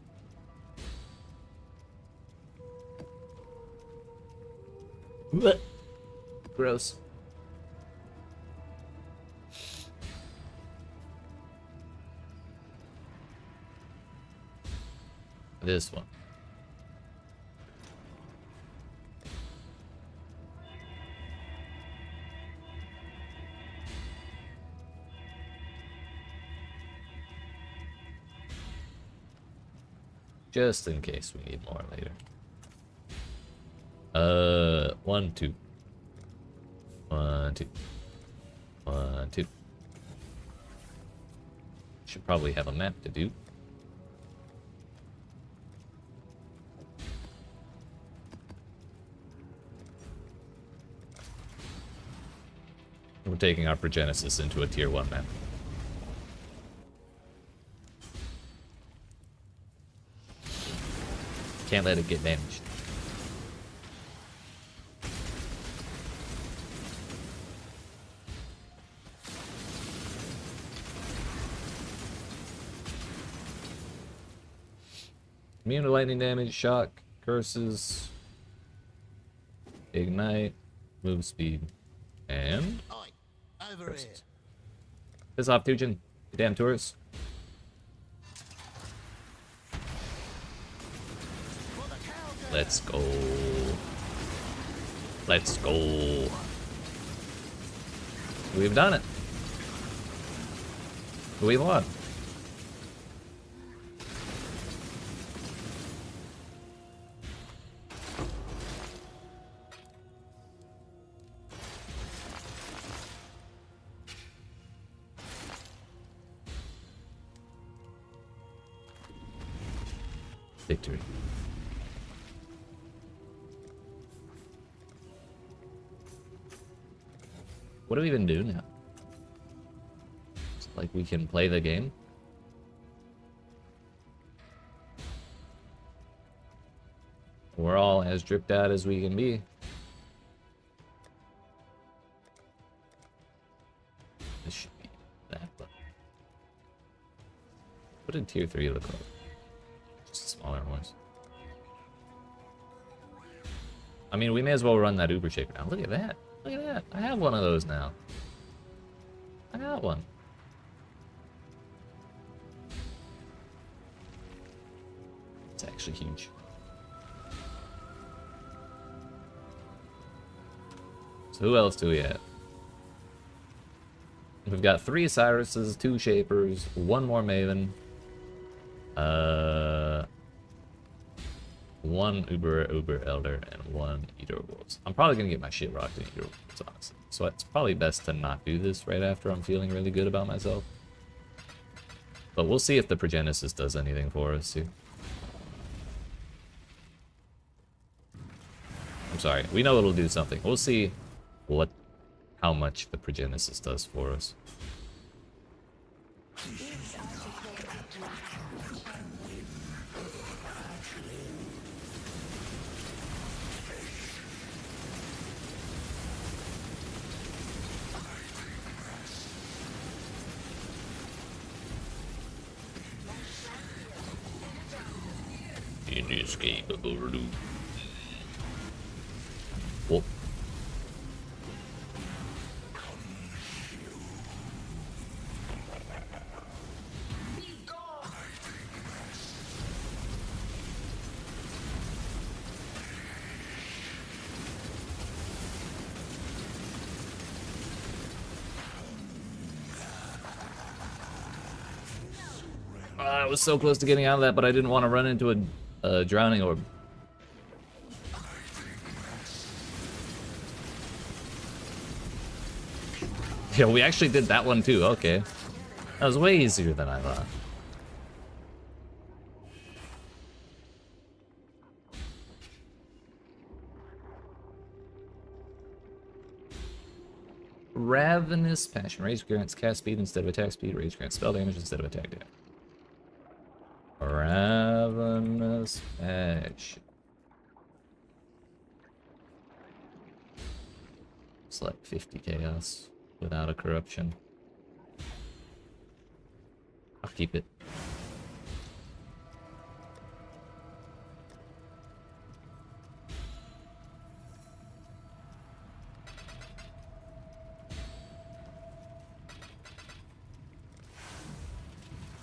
Blech. Gross. This one. Just in case we need more later. 1, 2. 1, 2. 1, 2. Should probably have a map to do. We're taking our Progenesis into a tier 1 map. Can't let it get damaged. Immune to lightning damage, shock, curses, ignite, move speed, and Oi, over here. curses. Piss off, Tujin, you damn tourists. Let's go. Let's go. We've done it. We won. Victory. What do we even do now? It's like we can play the game? We're all as dripped out as we can be. This should be that button. What did tier 3 look like? Just a smaller ones. I mean, we may as well run that Uber Shaker now. Look at that. Look at that. I have one of those now. I got one. It's actually huge. So who else do we have? We've got 3 Cyruses, 2 Shapers, 1 more Maven. 1 Uber Elder, and 1 Eater Wolves. I'm probably gonna get my shit rocked in Eater Wolves, honestly. So it's probably best to not do this right after I'm feeling really good about myself. But we'll see if the Progenesis does anything for us too. I'm sorry, we know it'll do something. We'll see how much the Progenesis does for us. Inescapable. Whoop. I was so close to getting out of that, but I didn't want to run into a drowning orb. Yeah, we actually did that one too, okay. That was way easier than I thought. Ravenous Passion. Rage grants cast speed instead of attack speed. Rage grants spell damage instead of attack damage. Ravenous Passion. It's like 50 chaos without a corruption. I'll keep it.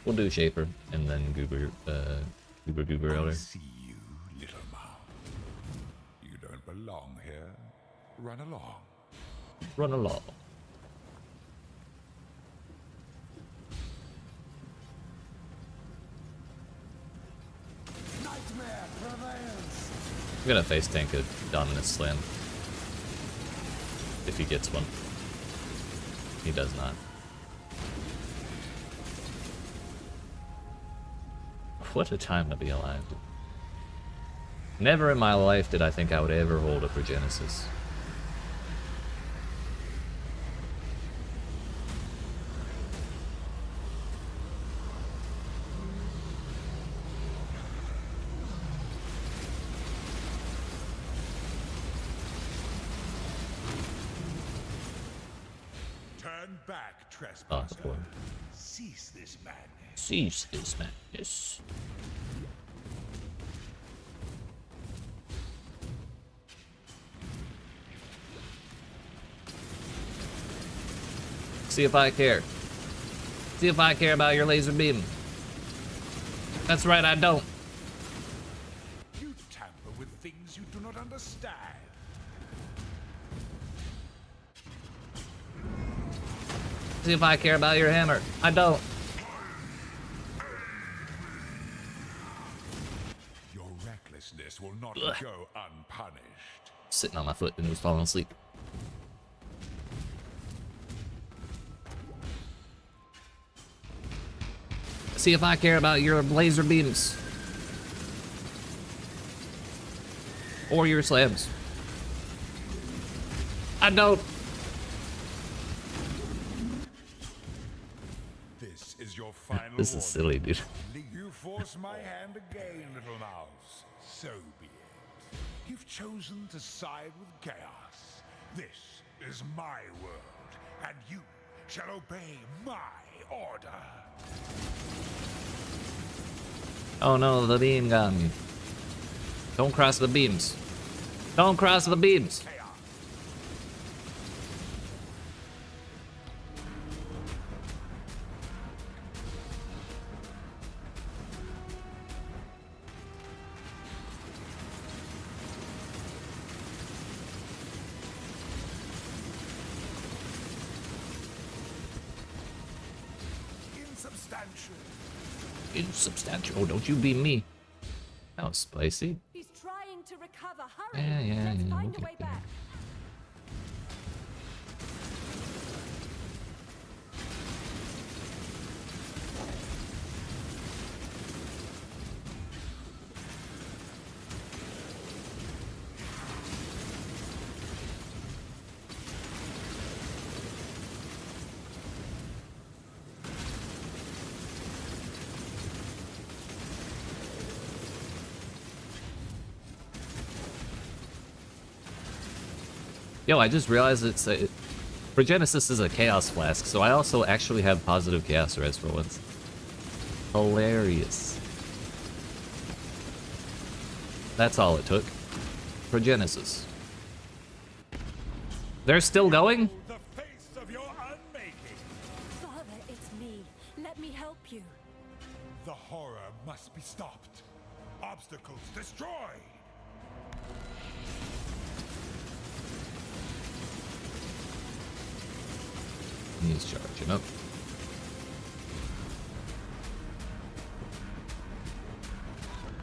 We'll do Shaper and then Goober Elder. I see you, little mouse. You don't belong here. Run along. Run along. Nightmare prevails. I'm gonna face tank a Dominus Slam. If he gets one. He does not. What a time to be alive. Never in my life did I think I would ever hold a Progenesis. Turn back, Oh, trespasser. boy. Cease this madness. Cease this madness. See if I care. See if I care about your laser beam. That's right, I don't. You tamper with things you do not understand. See if I care about your hammer. I don't. Your recklessness will not Ugh. go unpunished. Sitting on my foot and was falling asleep. See if I care about your laser beams. Or your slams. I don't. This is your final This is silly, dude. You force my hand again, little mouse. So be it. You've chosen to side with chaos. This is my world, and you shall obey my order. Oh no, the beam got me. Don't cross the beams. Don't cross the beams. Chaos. Insubstantial. Insubstantial. Oh, don't you beam me. That was spicy. He's trying to recover. Hurry. Yeah, Let's find we'll a way get there. back. Yo, I just realized it's a... Progenesis is a Chaos Flask, so I also actually have positive Chaos Res for once. Hilarious. That's all it took. Progenesis. They're still going? The face of your unmaking. Father, it's me. Let me help you. The horror must be stopped. Obstacles destroyed. He's charging up.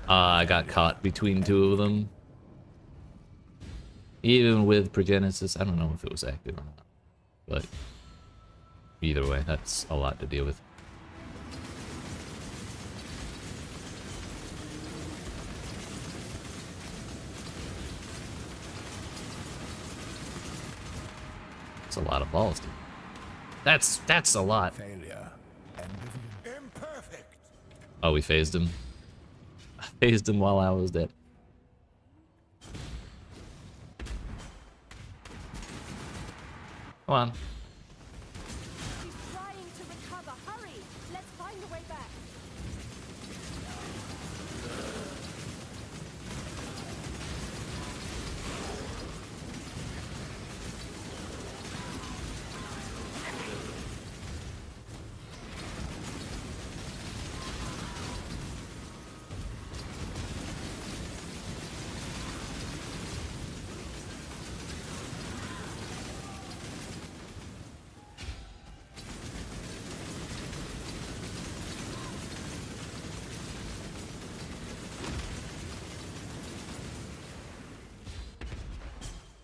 I got caught between two of them. Even with Progenesis, I don't know if it was active or not. But either way, that's a lot to deal with. That's a lot of balls, dude. That's a lot. Failure. Imperfect. Oh, we phased him. I phased him while I was dead. Come on. She's trying to recover. Hurry! Let's find a way back.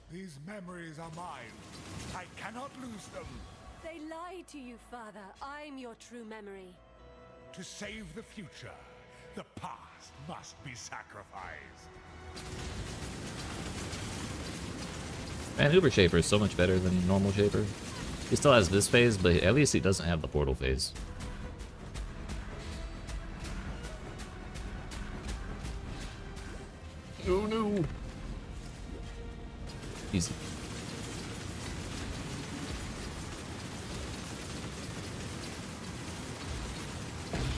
These memories are mine. I cannot lose them. They lie to you, Father. I'm your true memory. To save the future, the past must be sacrificed. Man, Uber Shaper is so much better than normal Shaper. He still has this phase, but at least he doesn't have the portal phase. Oh no! Easy.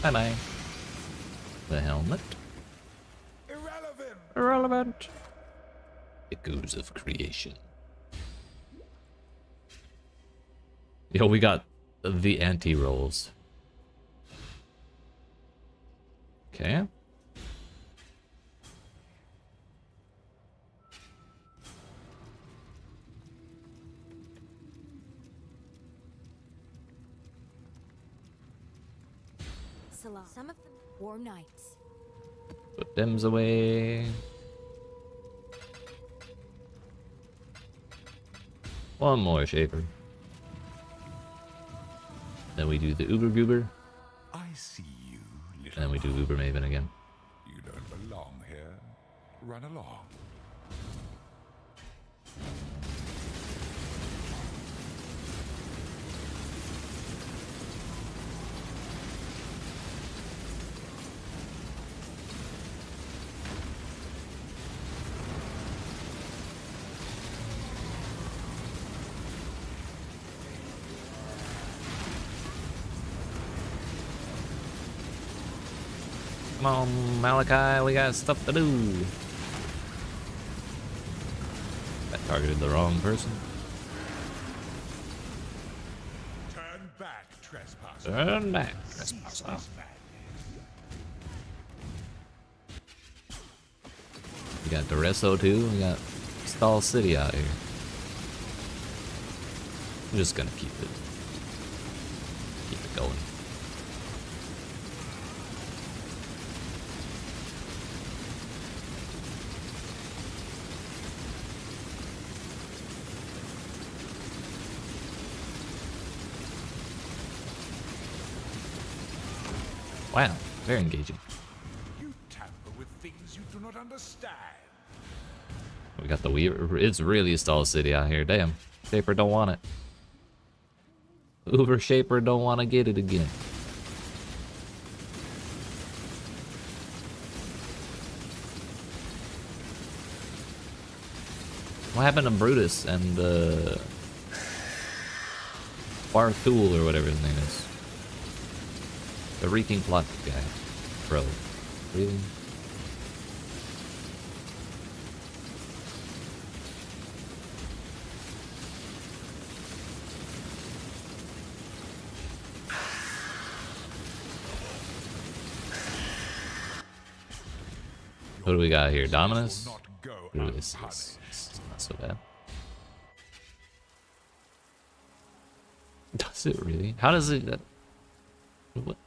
Bye bye. The helmet. Irrelevant. Irrelevant. Echoes of creation. Yo, we got the anti-rolls. Okay. Salam. Some of them war knights. Put them's away. One more Shaper. Then we do the Uber Goober. I see you, little. And then we do Uber Maven again. You don't belong here. Run along. Come on, Malachi, we got stuff to do. That targeted the wrong person. Turn back, trespasser. Turn back. Trespasser. We got Duresso too. We got Stall City out here. I'm just gonna keep it going. Wow, very engaging. You tamper with things you do not understand. We got the Weaver. It's really Stall City out here. Damn. Shaper don't want it. Uber Shaper don't want to get it again. What happened to Brutus and Barthul or whatever his name is? The Reeking Plot guy. Bro. Really? What do we got here? Dominus? Will not go Ooh, this unpunished. is not so bad. Does it really? How does it... what?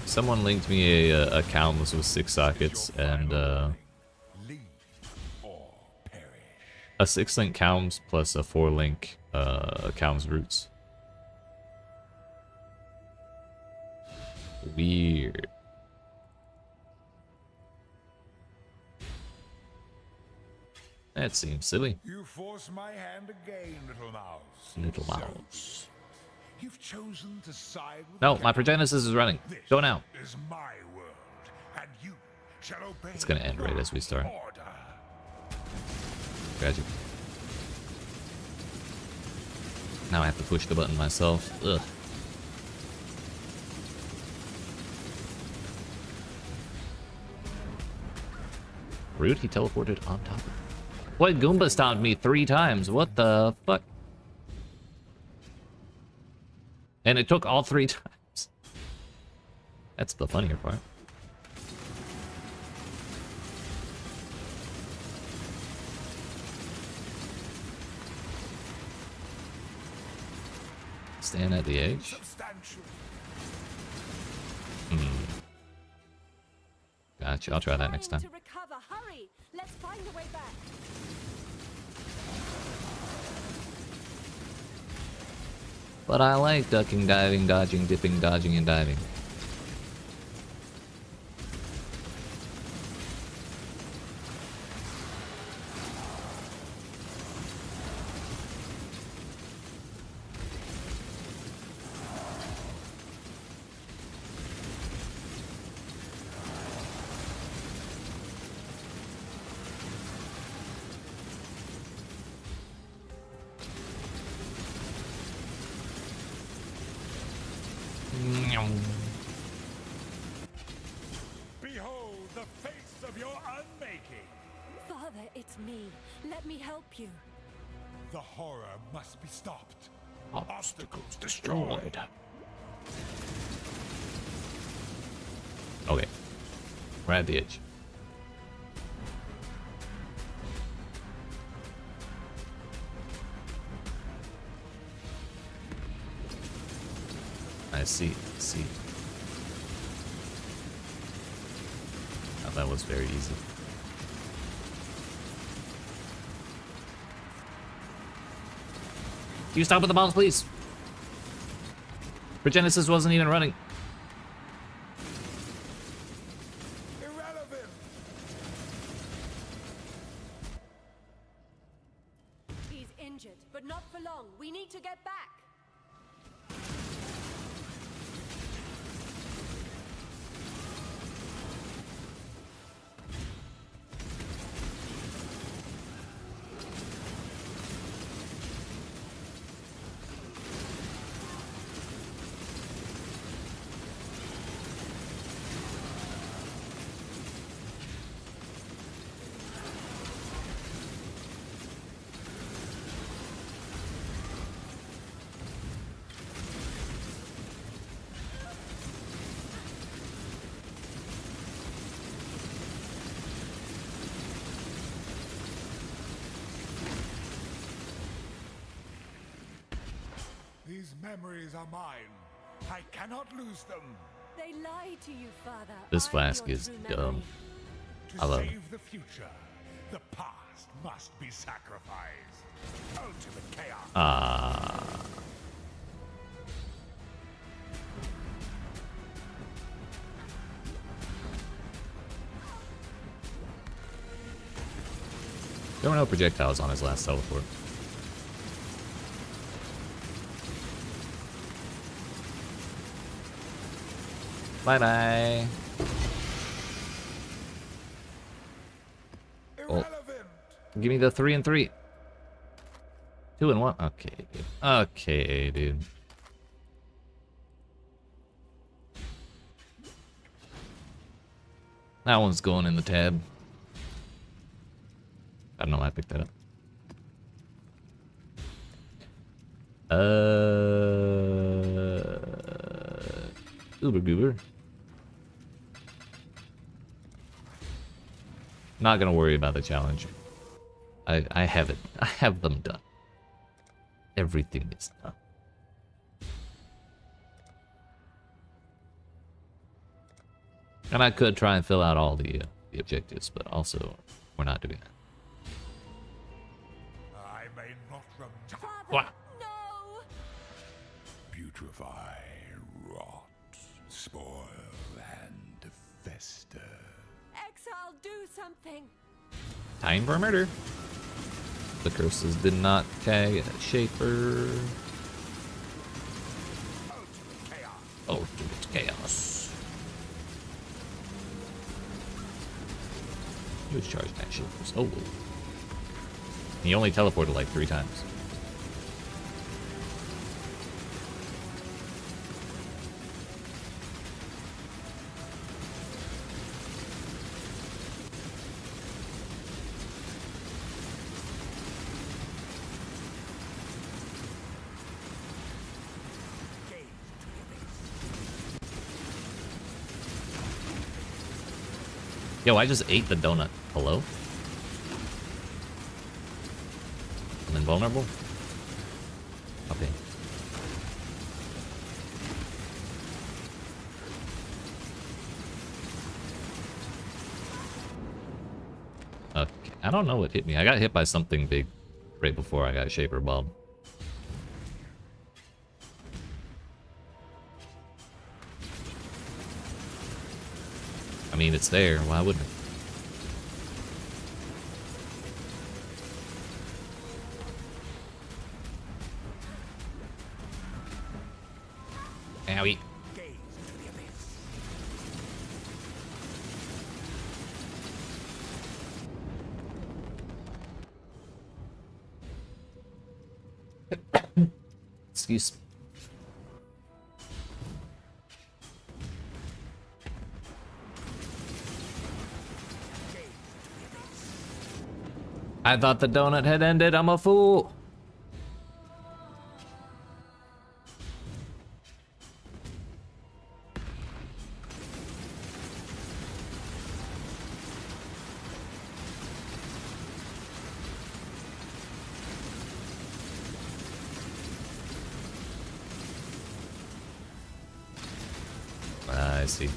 Someone linked me a Calmus with 6 sockets and Leave or perish. a 6-link Calms plus a 4-link Calms roots. Weird. That seems silly. You force my hand again, little mouse. Little So mouse. you've chosen to side with No, the my chaos. Progenesis is running. This Go now. is my world, and you shall obey. It's gonna end right as we start. my order. Tragic. Now I have to push the button myself. Ugh. Rude, he teleported on top of me. What? Goomba stomped me 3 times. What the fuck? And it took all 3 times. That's the funnier part. Stand at the edge. Substantial. Gotcha, I'll try that next time. Trying to recover. Hurry! Let's find a way back. But I like ducking, diving, dodging, dipping, dodging, and diving. Behold the face of your unmaking. Father, it's me. Let me help you. The horror must be stopped. Obstacles destroyed. Okay. We're at the edge. I see. Oh, that was very easy. Can you stop with the bombs, please? Progenesis wasn't even running. Irrelevant. He's injured, but not for long. We need to get back. These memories are mine. I cannot lose them. They lie to you, Father. This I'm flask your is true dumb. memory. To I love save it. the future, the past must be sacrificed. Ultimate chaos. Ah. There were no projectiles on his last teleport. Bye-bye. Irrelevant. Give me the 3 and 3. 2 and 1. Okay, dude. Okay, dude. That one's going in the tab. I don't know why I picked that up. Uber goober. Not gonna worry about the challenge. I have it. I have them done. Everything is done. And I could try and fill out all the objectives, but also we're not doing that. I may not remember. What? No! Putrefy, rot, spoil, and fester. Exile, do something! Time for murder. The curses did not tag Shaper. Ultimate chaos. He was charged at Shapers. Oh. He only teleported like 3 times. Yo, I just ate the donut. Hello? I'm invulnerable? Okay. Okay, I don't know what hit me. I got hit by something big right before I got Shaper Bob. I mean, it's there. Why wouldn't it? Owie. Excuse me. I thought the donut had ended. I'm a fool. I see.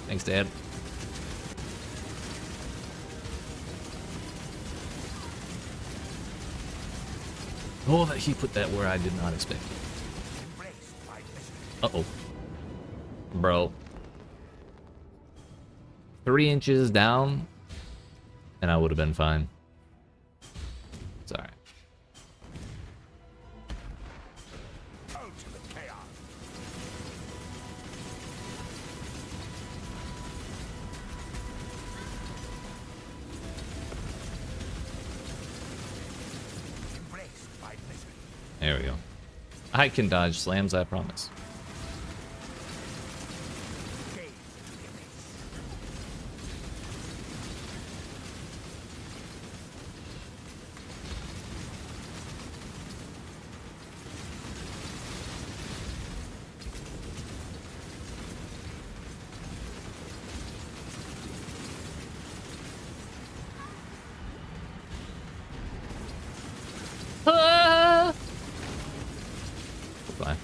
Thanks, Dad. Oh, that he put that where I did not expect it. Uh-oh. Bro. 3 inches down, and I would have been fine. It's alright. Ultimate chaos. Embraced by misery. There we go. I can dodge slams, I promise. Bye.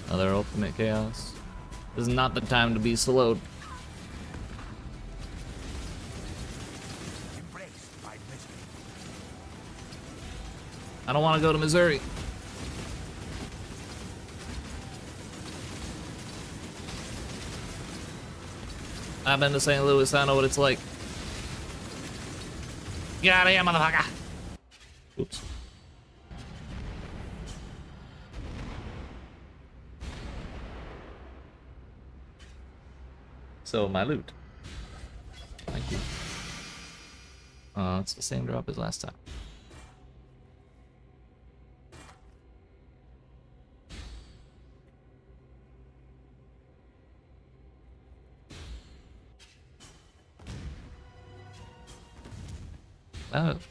Another ultimate chaos. This is not the time to be slowed. Embraced by misery. I don't want to go to Missouri. I've been to St. Louis. I know what it's like. Get out of here, motherfucker. Oops. So my loot. Thank you. It's the same drop as last time.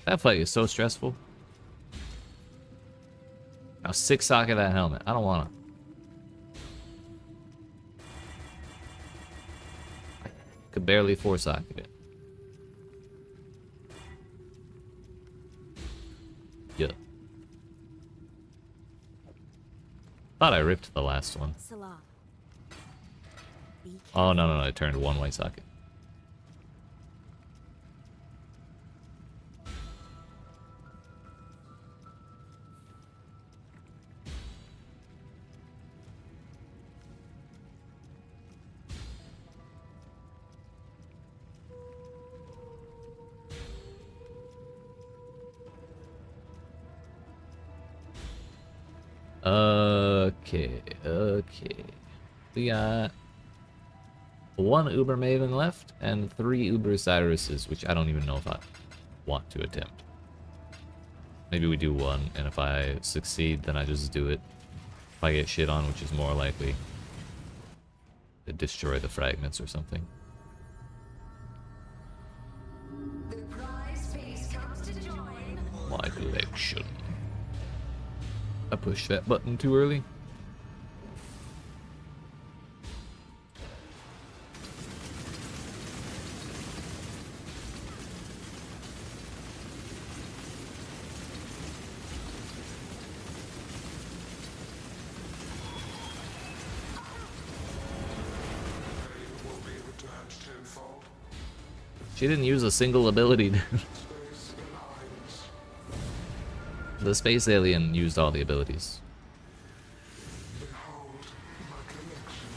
That fight is so stressful. Now 6 socket that helmet. I don't wanna. I could barely 4 socket it. Yeah. Thought I ripped the last one. Salah. Oh no, I turned 1 white socket. Okay. We got 1 Uber Maven left and 3 Uber Cyruses, which I don't even know if I want to attempt. Maybe we do 1, and if I succeed, then I just do it. If I get shit on, which is more likely, to destroy the fragments or something. The prize feast comes to join. My collection. I pushed that button too early. Will be returned tenfold. She didn't use a single ability. Space and Hines. The space alien used all the abilities. Behold my collection.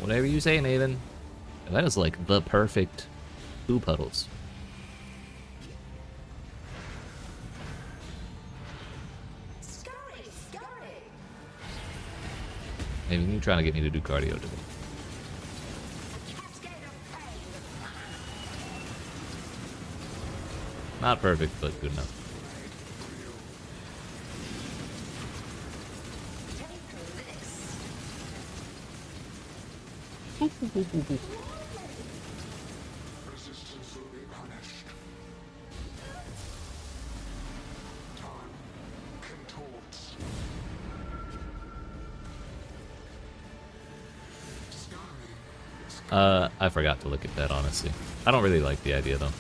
Whatever you say, Maven. That is like the perfect poo puddles. Scurry, scurry. Maven, you trying to get me to do cardio today? Cascade of pain. Not perfect, but good enough. Resistance will be punished. Time contorts. Scurry. I forgot to look at that, honestly. I don't really like the idea, though.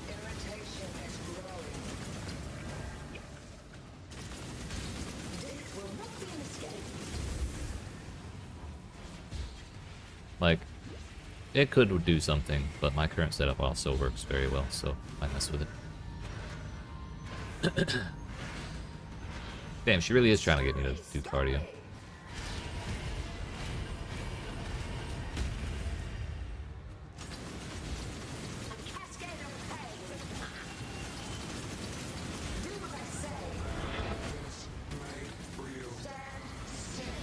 Irritation is growing. Death will not be an escape. Like, it could do something, but my current setup also works very well, so I mess with it. Damn, she really is trying to get me to do cardio. Cascade of pain. Do what I say. Is made real. Stand still.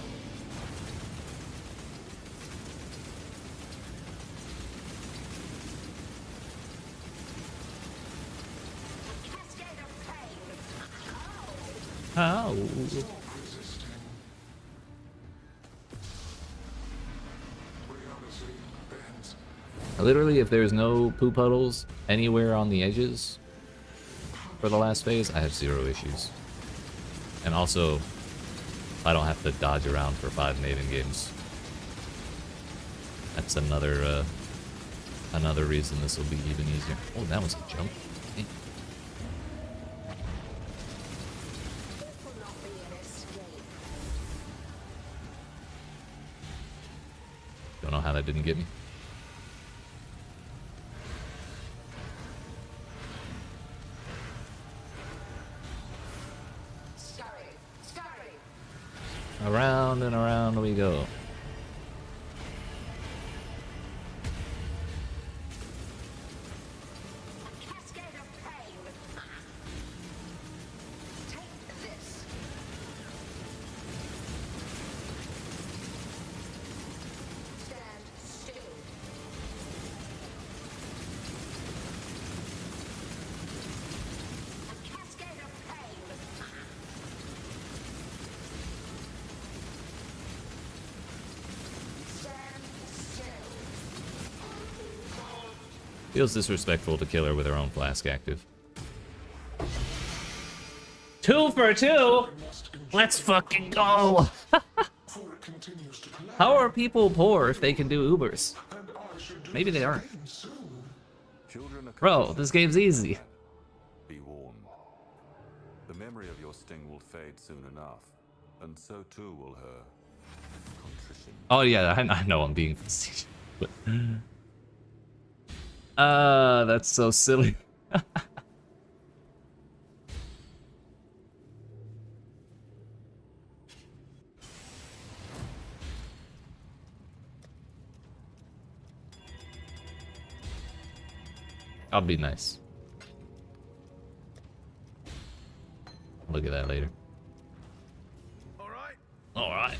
Cascade of pain. How? Stop resisting. Reality bends. Literally, if there's no poo puddles anywhere on the edges for the last phase, I have 0 issues. And also, I don't have to dodge around for 5 Maven games. That's another reason this will be even easier. Oh, that was a jump. Eh. This will not be an escape. Don't know how that didn't get me. Scurry, do we go? Cascade of pain. Take this. Stand still. A cascade of pain. Stand still. Feels disrespectful to kill her with her own flask active. 2 for 2? Let's fucking go! For it continues to collapse, How are people poor if they can do Ubers? and I should do Maybe they aren't. the same soon. Children are Bro, this game's easy. Be warned. The memory of your sting will fade soon enough, and so too will her contrition. Oh yeah, I know I'm being facetious, but... that's so silly. I'll be nice. Look at that later. Alright. Alright.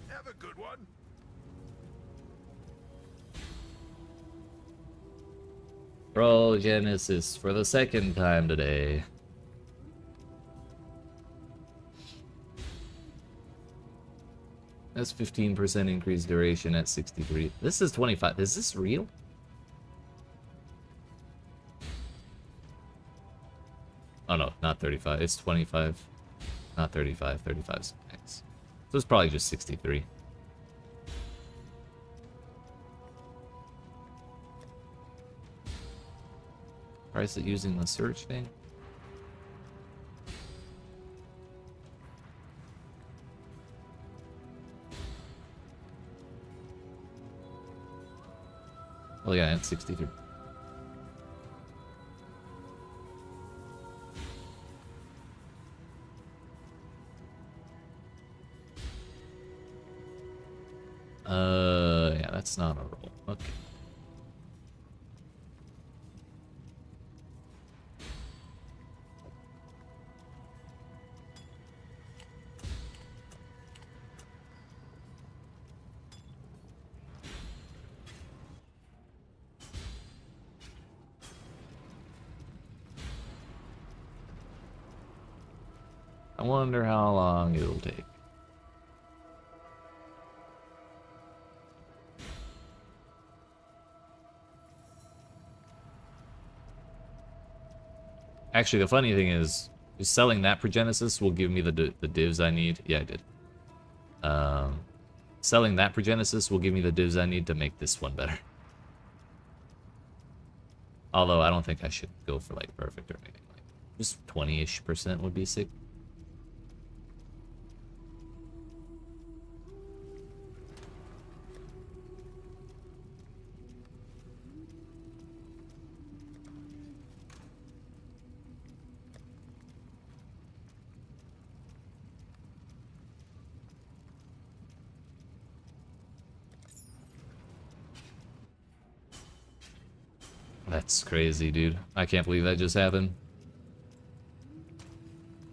Have a good one. Bro, Genesis for the second time today. That's 15% increased duration at 63. This is 25. Is this real? Oh no, not 35. It's 25. Not 35. 35's max. So it's probably just 63. Price it using the search thing. Oh yeah, it's 63. Yeah, that's not a roll. Okay. I wonder how long it'll take. Actually, the funny thing is selling that Progenesis will give me the divs I need. Yeah, I did. Selling that Progenesis will give me the divs I need to make this one better. Although I don't think I should go for like perfect or anything. Like just 20-ish% would be sick. That's crazy, dude. I can't believe that just happened.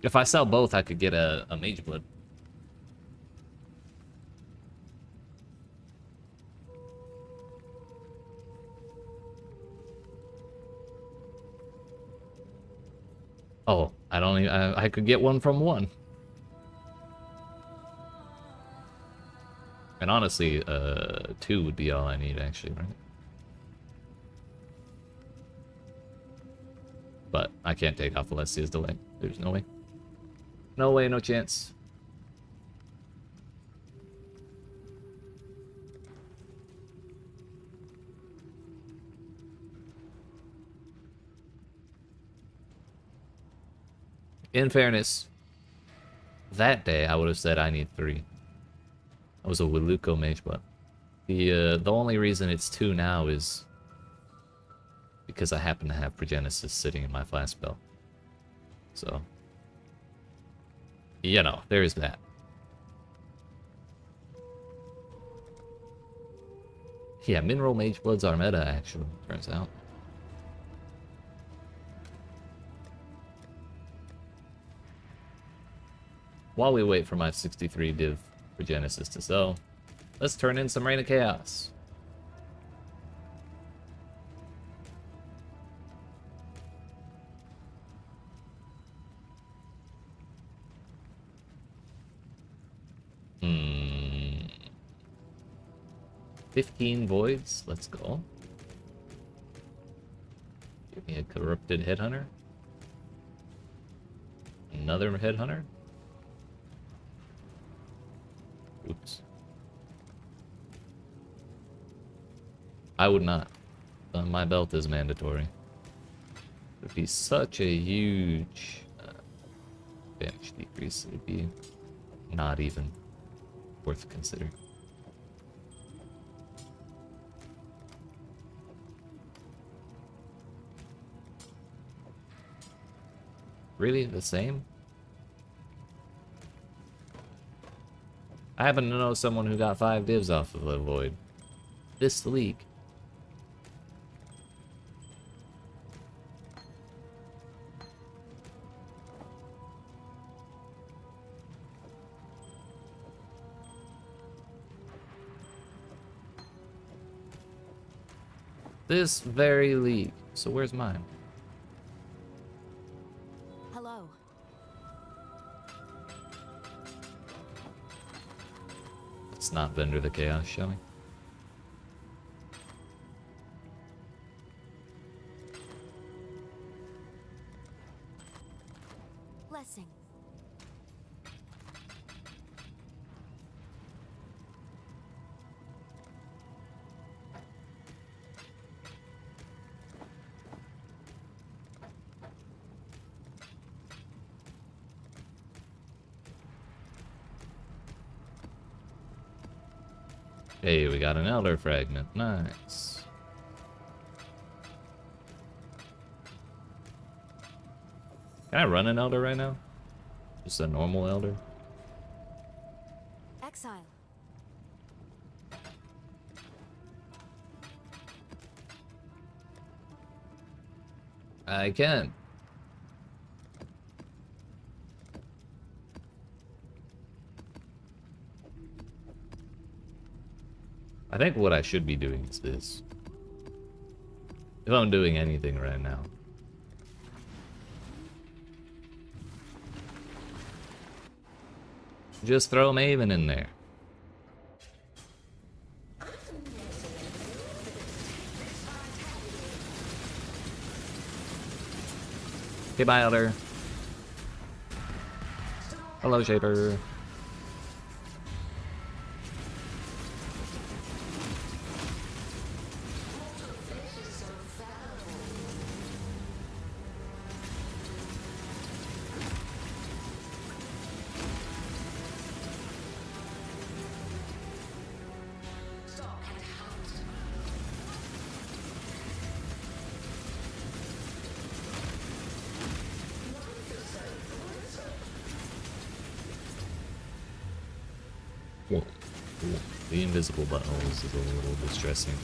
If I sell both, I could get a Mage Blood. Oh, I don't even, I could get one from one. And honestly, 2 would be all I need, actually, right? But I can't take off Alessia's delay. There's no way. No way, no chance. In fairness, that day I would have said I need 3. I was a Wilucco mage, but the only reason it's 2 now is because I happen to have Progenesis sitting in my flask belt. So, you know, there is that. Yeah, Mineral Mage Bloods are meta, actually, turns out. While we wait for my 63 div Progenesis to sell, let's turn in some Reign of Chaos. Hmm. 15 voids, let's go. Give me a corrupted headhunter. Another headhunter. Oops. I would not. My belt is mandatory. It would be such a huge damage decrease. It would be not even worth considering. Really? The same? I happen to know someone who got 5 divs off of a void. This league. This very league. So where's mine? Hello. Let's not vendor the chaos, shall we? Blessing. Hey, we got an Elder Fragment. Nice. Can I run an Elder right now? Just a normal Elder? Exile. I can. I think what I should be doing is this. If I'm doing anything right now. Just throw Maven in there. Okay, bye, Elder. Hello, Shaper. The invisible buttholes is a little distressing.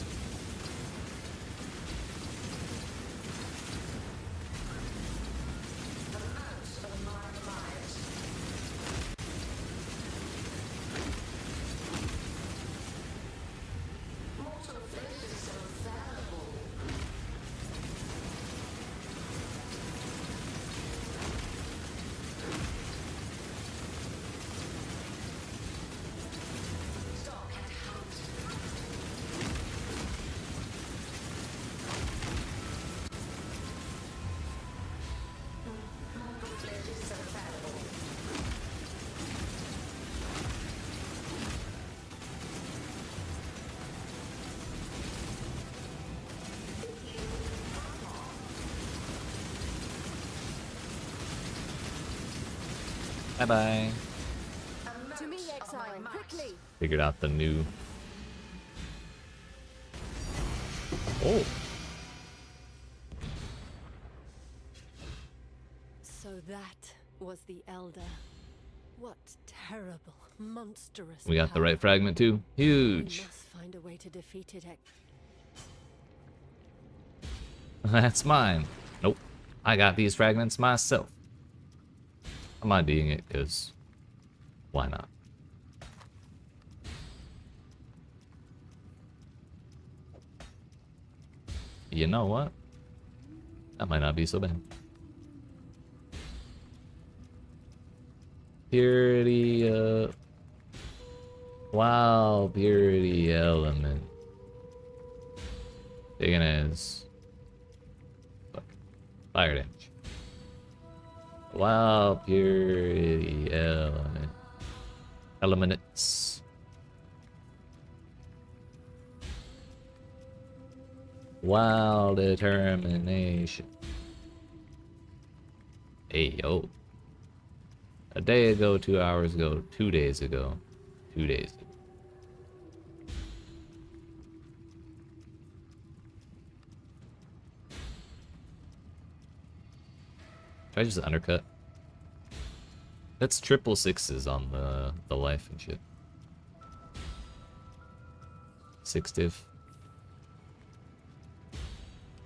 Bye bye. To me, exile. Quickly. Figured out the new. Oh. So that was the Elder. What terrible, monstrous We got the power. right fragment too. We Huge. must find a way to defeat it. That's mine. Nope. I got these fragments myself. I'm IDing it because why not? You know what? That might not be so bad. Purity, wow, purity element. Taking as fuck. Fire damage. Wow, purity element. Elements. Wild determination. Hey, yo. A day ago, 2 hours ago, 2 days ago, 2 days ago. Should I just undercut? That's 666s on the life and shit. 6 div.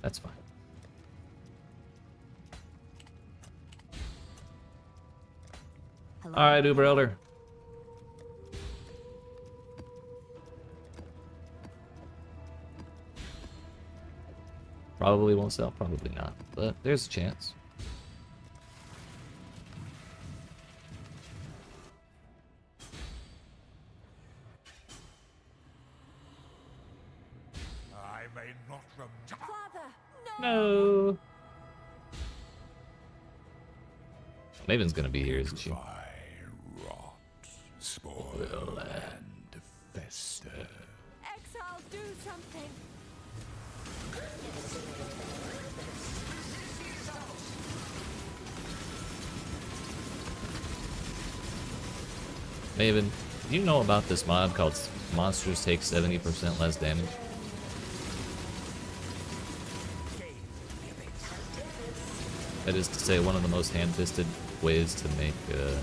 That's fine. Hello? Alright, Uber Elder. Probably won't sell, probably not. But there's a chance. I may not remember. Father, no! No. Maven's gonna be here, isn't she? Rot, spoil, and fester. Exile, do something! Maven, do you know about this mod called Monsters Take 70% Less Damage? That is to say, one of the most ham-fisted ways to make a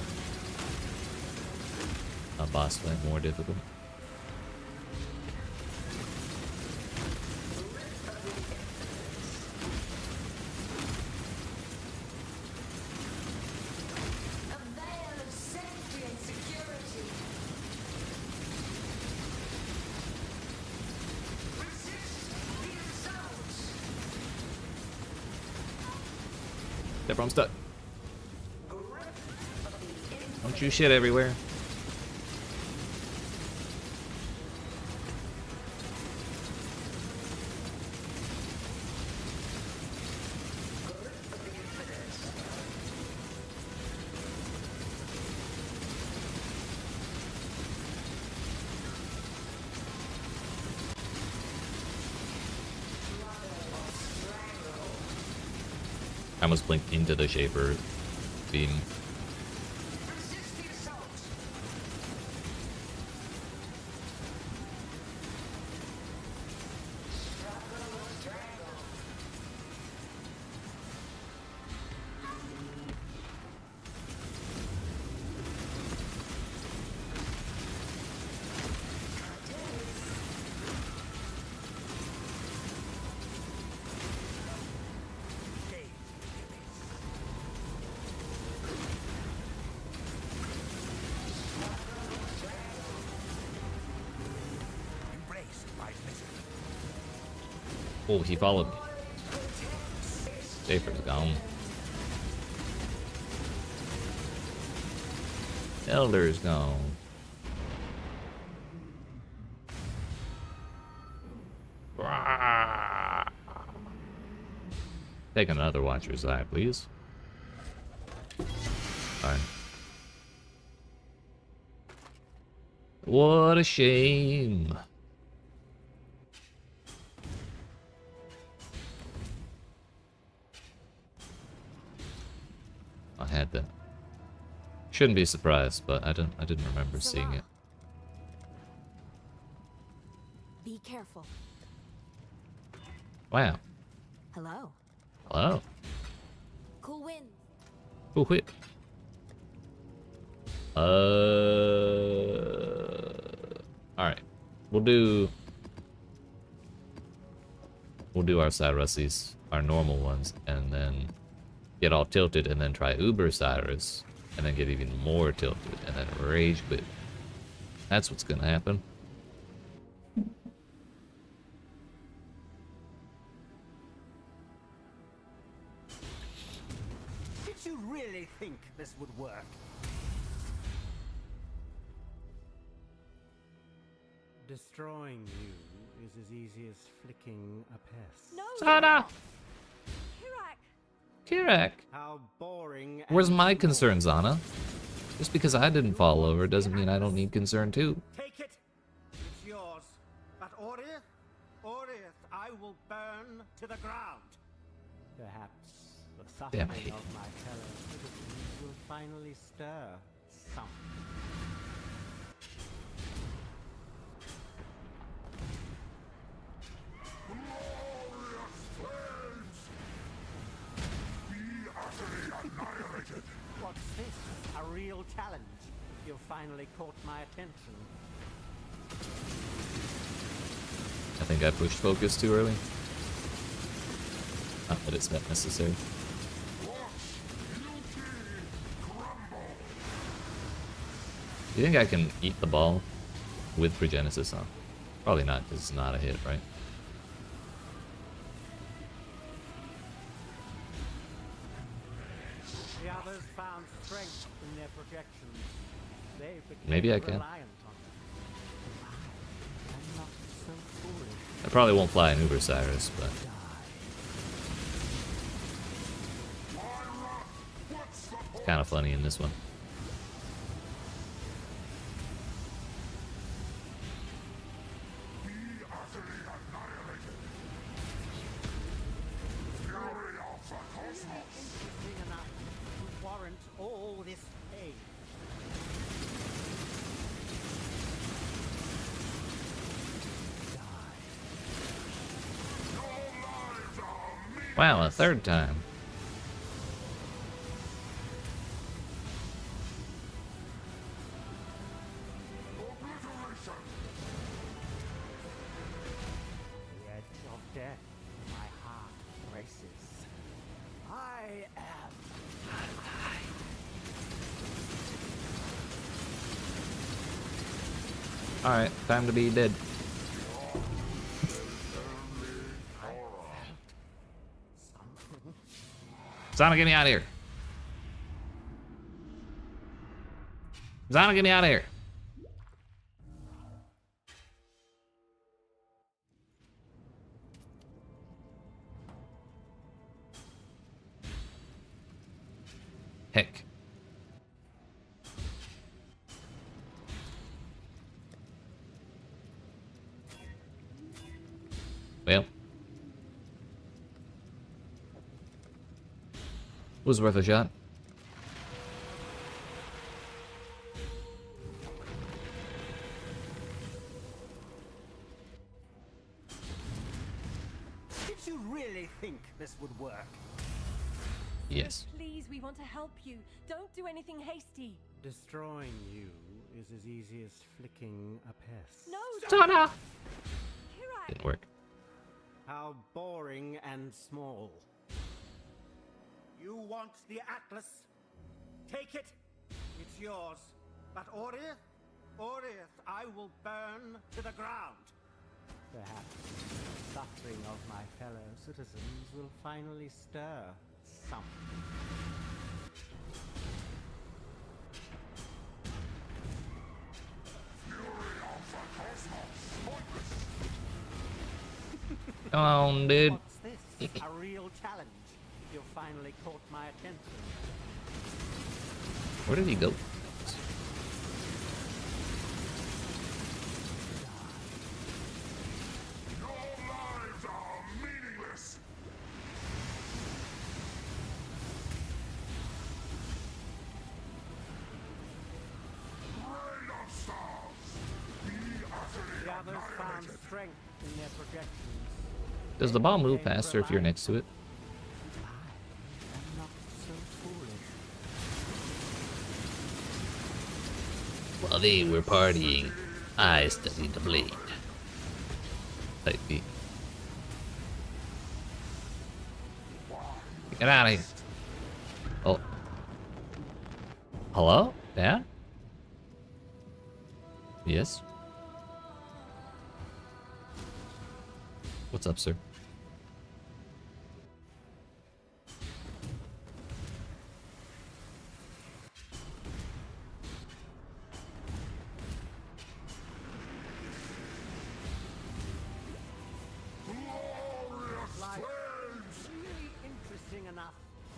boss fight more difficult. A veil of safety and security. Resist the assault. Deborah, I'm stuck. Don't you shit everywhere. I almost blinked into the Shaper beam. Resist the assault. Embraced by misery. Oh, he followed me. Shaper's gone. Elder's gone. Take another Watcher's Eye, please. Fine. What a shame. I had that. Shouldn't be surprised, but I didn't remember seeing it. Be careful. Wow. Hello? Hello. Cool wind. Oh, wait. Alright. We'll do our Cyruses, our normal ones, and then get all tilted, and then try Uber Cyrus, and then get even more tilted, and then rage quit. That's what's gonna happen. Did you really think this would work? Destroying you is as easy as flicking a pest. No! Sana! Kirak! Kirak! How boring. Where's and my small. concern, Zana? Just because I didn't fall over doesn't mean I don't need concern too. Take it. It's yours. But Orith, I will burn to the ground. Perhaps the suffering Damn, I hate of my fellow citizens will finally stir something. What's this? A real challenge? You've finally caught my attention. I think I pushed focus too early. Not that it's that necessary. You think I can eat the ball with Progenesis on? Probably not, because it's not a hit, right? The others found strength in their projections. They became Maybe I can. reliant on them. I'm not so foolish. I probably won't fly an Uber Cyrus, but it's kind of funny in this one. Interesting enough to warrant all this pain. Wow, a third time. The edge of death, my heart races. I am. Alright, time to be dead. Zana, get me out of here. Zana, get me out of here. Heck. Well. Was worth a shot. Did you really think this would work? Yes. Please, we want to help you. Don't do anything hasty. Destroying you is as easy as flicking a pest. No! Zana! Kirak! Didn't work. How boring and small. You want the Atlas? Take it. It's yours. But Orith, I will burn to the ground. Perhaps the suffering of my fellow citizens will finally stir something. Come on, dude. What's this? A real challenge. You've finally caught my attention. Where did he go? Your lives are meaningless. Rain of stars. Be utterly The others found annihilated. strength in their projections. Does the ball move faster if you're next to it? I am not so foolish. While they were partying, I studied the blade. Type B. Get out of here. Oh. Hello? Dad? Yes? What's up, sir? Life really interesting enough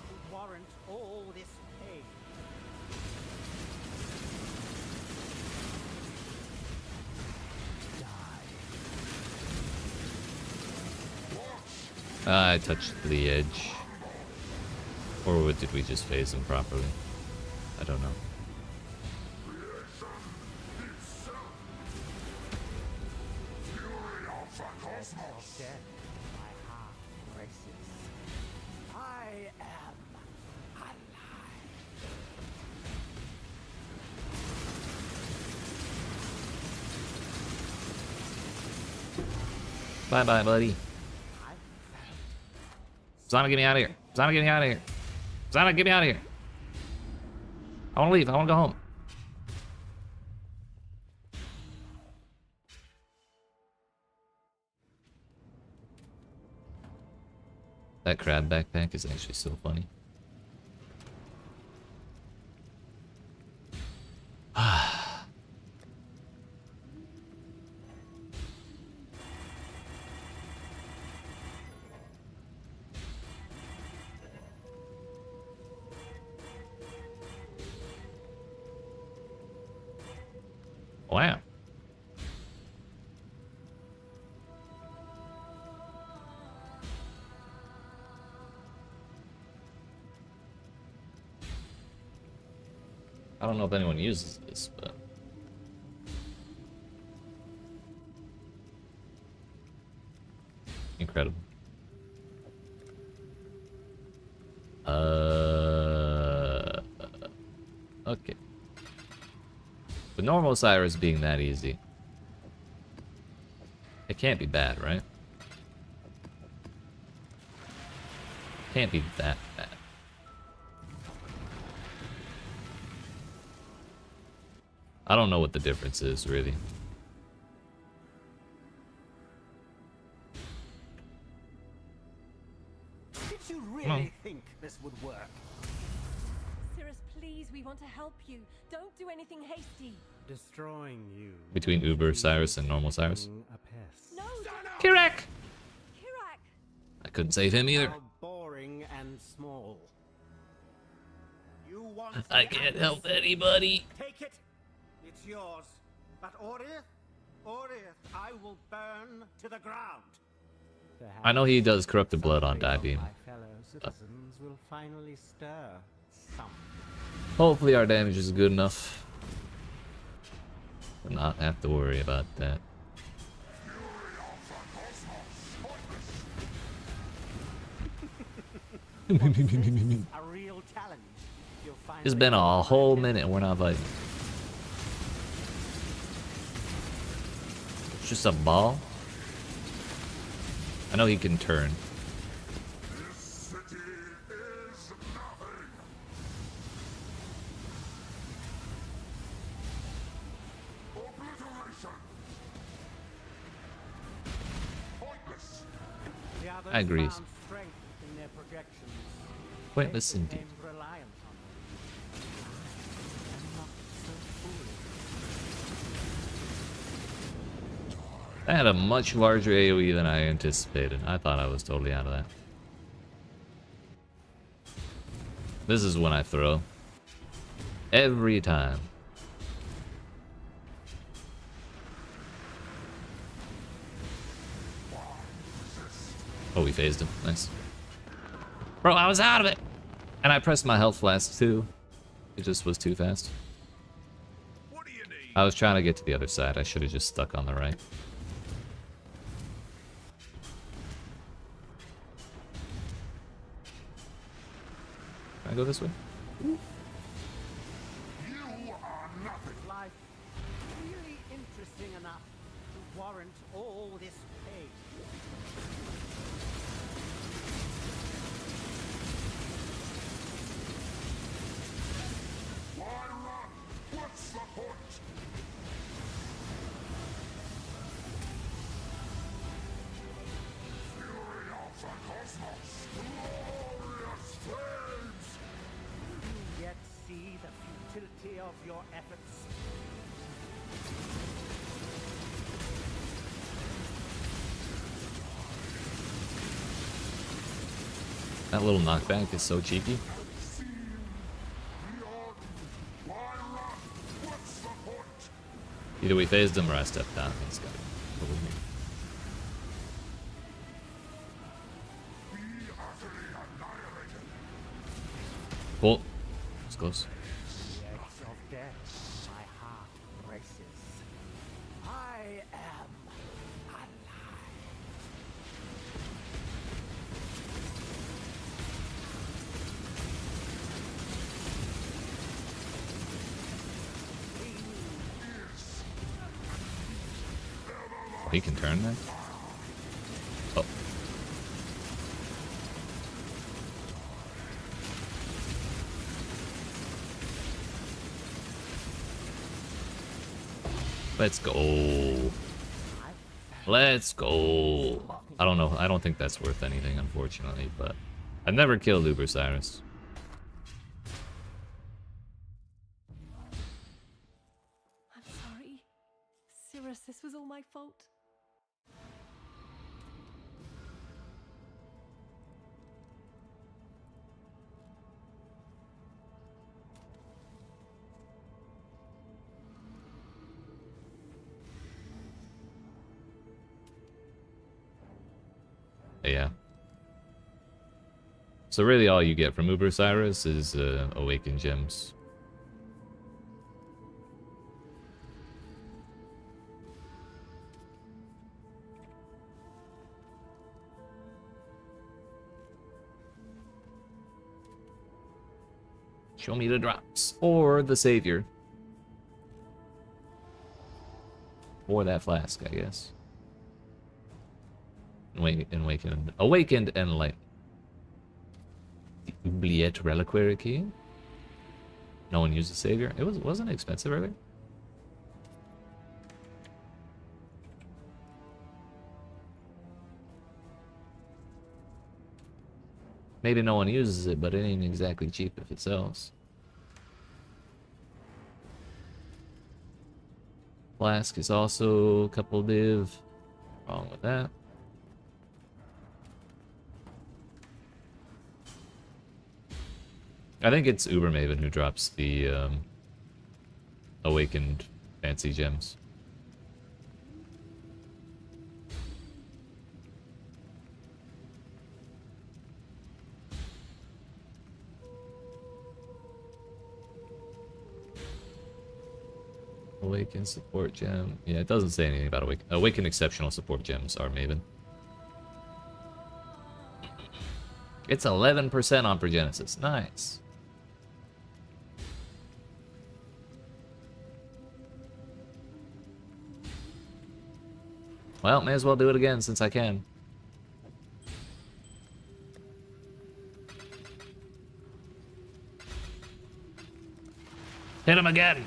to warrant all this pain. I touched the edge. Or did we just phase him properly? I don't know. Death, my heart races. I am alive. Bye bye, buddy. Zana, get me out of here. Zana, get me out of here. Zana, get me out of here. I want to leave. I want to go home. That crab backpack is actually so funny. Wow. I don't know if anyone uses this, but incredible. Okay. With normal Cyrus being that easy, it can't be bad, right? Can't be that bad. I don't know what the difference is, really. Did you really think this would work? Cirrus, please, we want to help you. Don't do anything hasty. Destroying you. Between Uber Cyrus and normal Cyrus. A pest. No, Kirak! Kirak! I couldn't save him either. How boring and small. You want I the can't Atlas? help anybody. Take it. It's yours. But Orith, I will burn to the ground. I know he does corrupted blood on Dibeam. My fellow citizens will finally stir some. Hopefully our damage is good enough to not have to worry about that. A real challenge. You'll It's finally been a get whole my minute and we're not fighting. It's just a ball. I know he can turn. This city is nothing. Obliteration. Pointless. The others I agree. found strength in their projections. Pointless They indeed. became reliant on them. I'm not so foolish. I had a much larger AoE than I anticipated. I thought I was totally out of that. This is when I throw. Every time. Oh, we phased him. Nice. Bro, I was out of it! And I pressed my health flask too. It just was too fast. What do you need? I was trying to get to the other side. I should have just stuck on the right. Can I go this way? You are nothing. Life interesting enough to warrant all this pain. Why run? What's the point? Fury of the cosmos! Glorious flames! You yet see the futility of your efforts? That little knockback is so cheeky. Either we phased him or I stepped down. He's got it. Cool. It's close. The edge of death, my heart races. I am alive. He can turn that? Oh. Let's go. Let's go. I don't know. I don't think that's worth anything, unfortunately, but I've never killed Uber Cyrus. I'm sorry. Cirrus, this was all my fault. Yeah. So really all you get from Uber Cyrus is Awakened Gems. Show me the drops. Or the Savior. Or that flask, I guess. Awakened and Light. The Oubliette Reliquary Key. No one used the Savior. It wasn't expensive earlier. Maybe no one uses it, but it ain't exactly cheap if it sells. Flask is also a couple div. Wrong with that. I think it's Uber Maven who drops the Awakened fancy gems. Awaken support gem. Yeah, it doesn't say anything about Awaken. Awaken exceptional support gems are Maven. It's 11% on Progenesis. Nice. Well, may as well do it again since I can. Hit him again.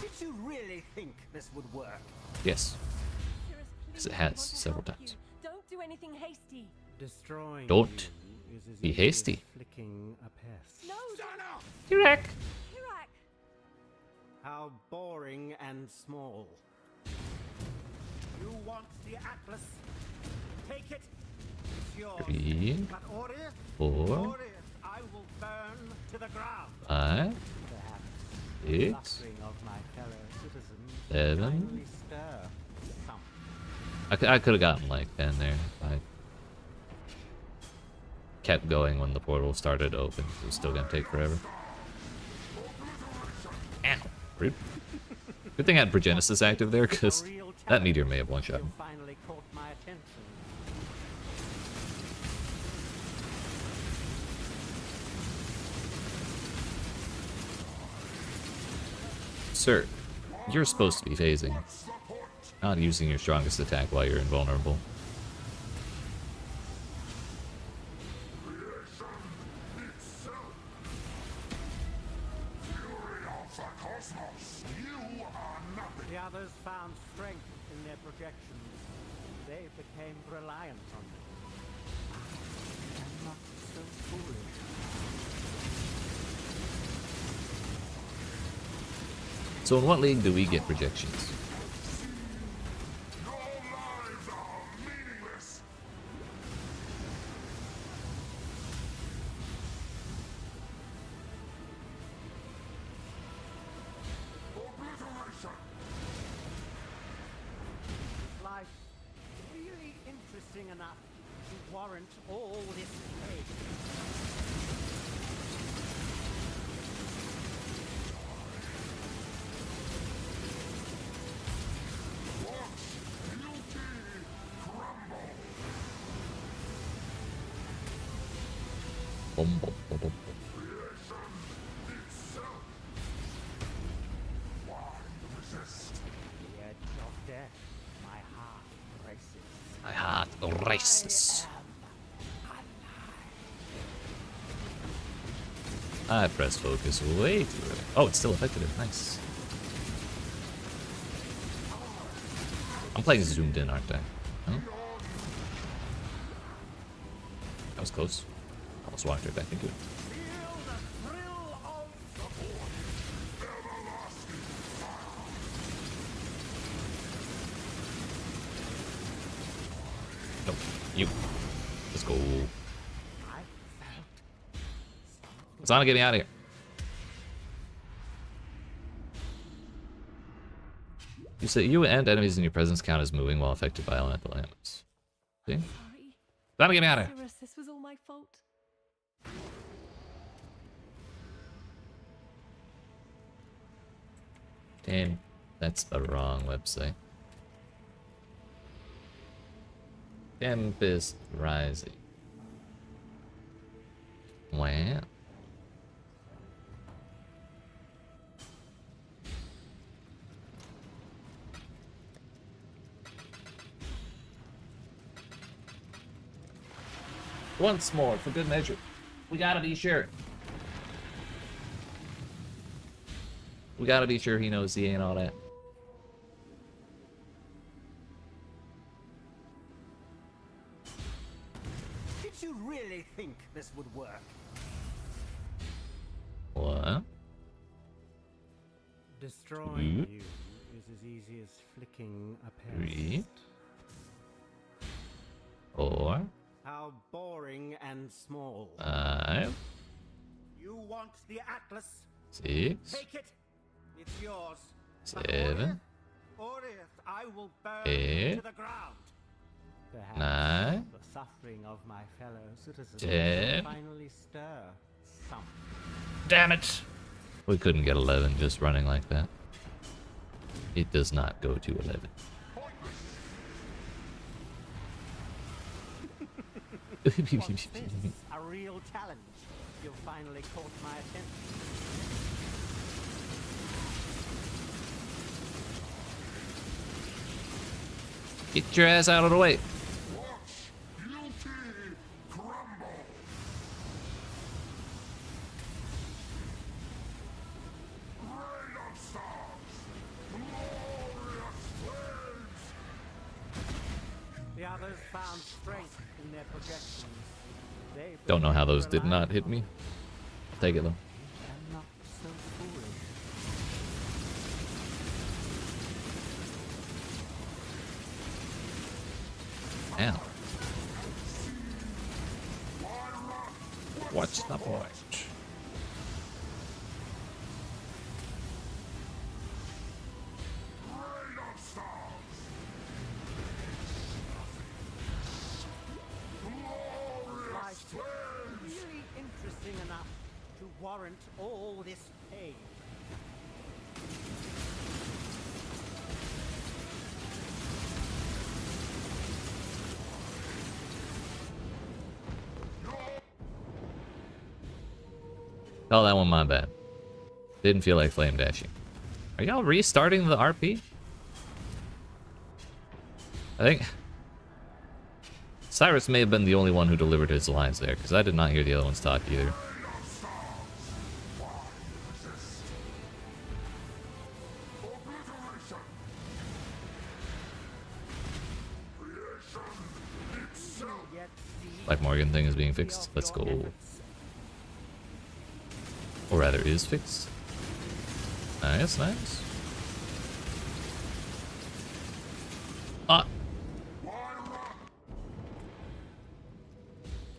Did you really think this would work? Yes. Cirrus, Because it please, I has want to several help times. you. Don't do anything hasty. Destroying Don't you is as be easy hasty. as flicking a pest. No, Iraq. Hirak. How boring and small. You want the Atlas? Take it. It's yours. 3, But order, 4, order, I will burn to the ground. 5, Perhaps 6, clustering of my fellow citizens 7. kindly stir some. I could have gotten like 10 there if I kept going when the portal started to open. It was still gonna take forever. Ow. Rude. Good thing I had Progenesis active there, because that meteor may have one-shot You him. finally caught my attention. Sir, you're supposed to be phasing, not using your strongest attack while you're invulnerable. The others found strength in their projections. They became reliant on them. I'm not so foolish. So in what league do we get projections? Your lives are meaningless. Obliteration. Life really interesting enough to warrant all this pain. Bum, bum, bum, bum. The edge of death, my heart races. My heart races. I pressed focus way too early. Oh, it's still affected it. Nice. I'm playing zoomed in, aren't I? Huh? That was close. Almost walked right back into it. Feel the thrill of Nope. You. Let's go. I felt It's on to get me out of here. You say you and enemies in your presence count as moving while affected by elemental elements. See? Sorry. Time to get me out of here. Cyrus, this was all my fault. Damn, that's the wrong website. Tempest Rising. Wow. Once more, for good measure. We gotta be sure. We gotta be sure he knows he ain't all that. Did you really think this would work? What? Destroying you is as easy as flicking a pair. 3, 4, How boring and small. 5, You want the Atlas? 6, Take it. It's yours. But 7, Orith, I will burn 8, to the ground. Perhaps 9, the suffering of my fellow citizens 10. will finally stir some. Damn it! We couldn't get 11 just running like that. It does not go to 11. Was this a real challenge? You finally caught my attention. Get your ass out of the way. The others found strength in their projections. They Don't know how those did became not hit me. I'll take it though. I'm not so foolish. Damn. What's the point? Life really interesting enough to warrant all this pain. Oh, that one my bad. Didn't feel like flame dashing. Are y'all restarting the RP? I think Cyrus may have been the only one who delivered his lines there, because I did not hear the other ones talk either. Life Morgan thing is being fixed. Let's go. Or rather, is fixed. Nice, nice. Ah.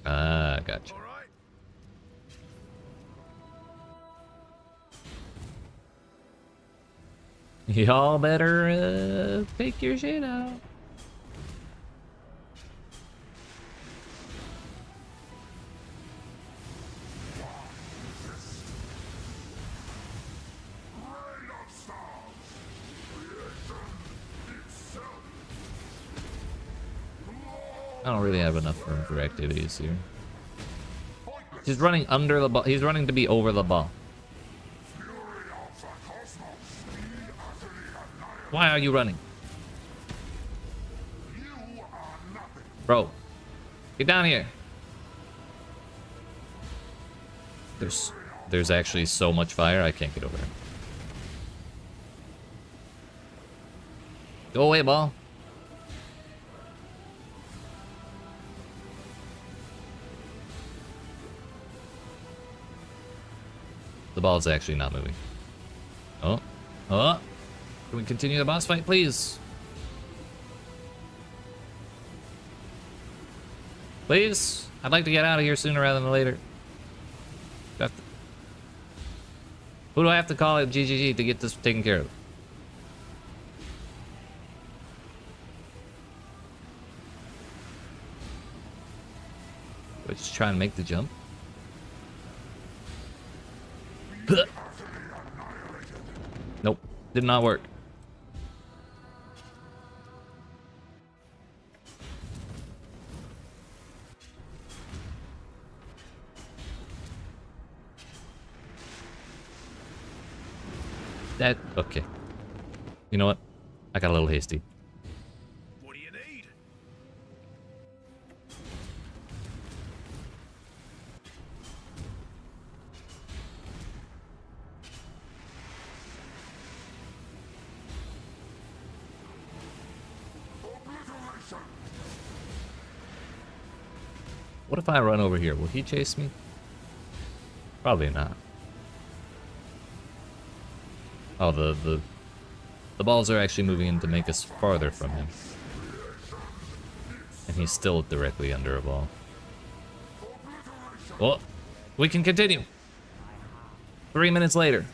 Ah, gotcha. Y'all better take your shit out. I don't really have enough room for activities here. He's running under the ball. He's running to be over the ball. Why are you running? Bro, get down here. There's actually so much fire, I can't get over it. Go away, ball. The ball is actually not moving. Oh. Oh. Can we continue the boss fight, please? Please? I'd like to get out of here sooner rather than later. Who do I have to call at GGG to get this taken care of? We're just trying to make the jump. Nope, did not work. That, okay. You know what? I got a little hasty. What do you need? What if I run over here? Will he chase me? Probably not. Oh, the balls are actually moving in to make us farther from him. And he's still directly under a ball. Well, we can continue. 3 minutes later.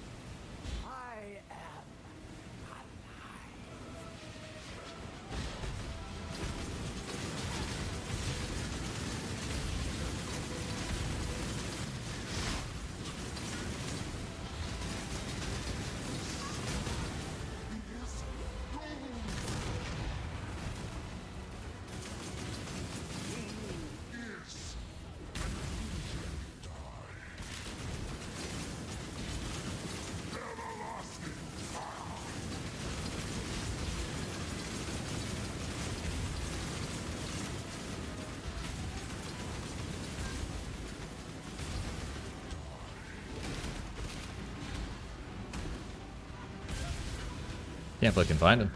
Can't fucking find him.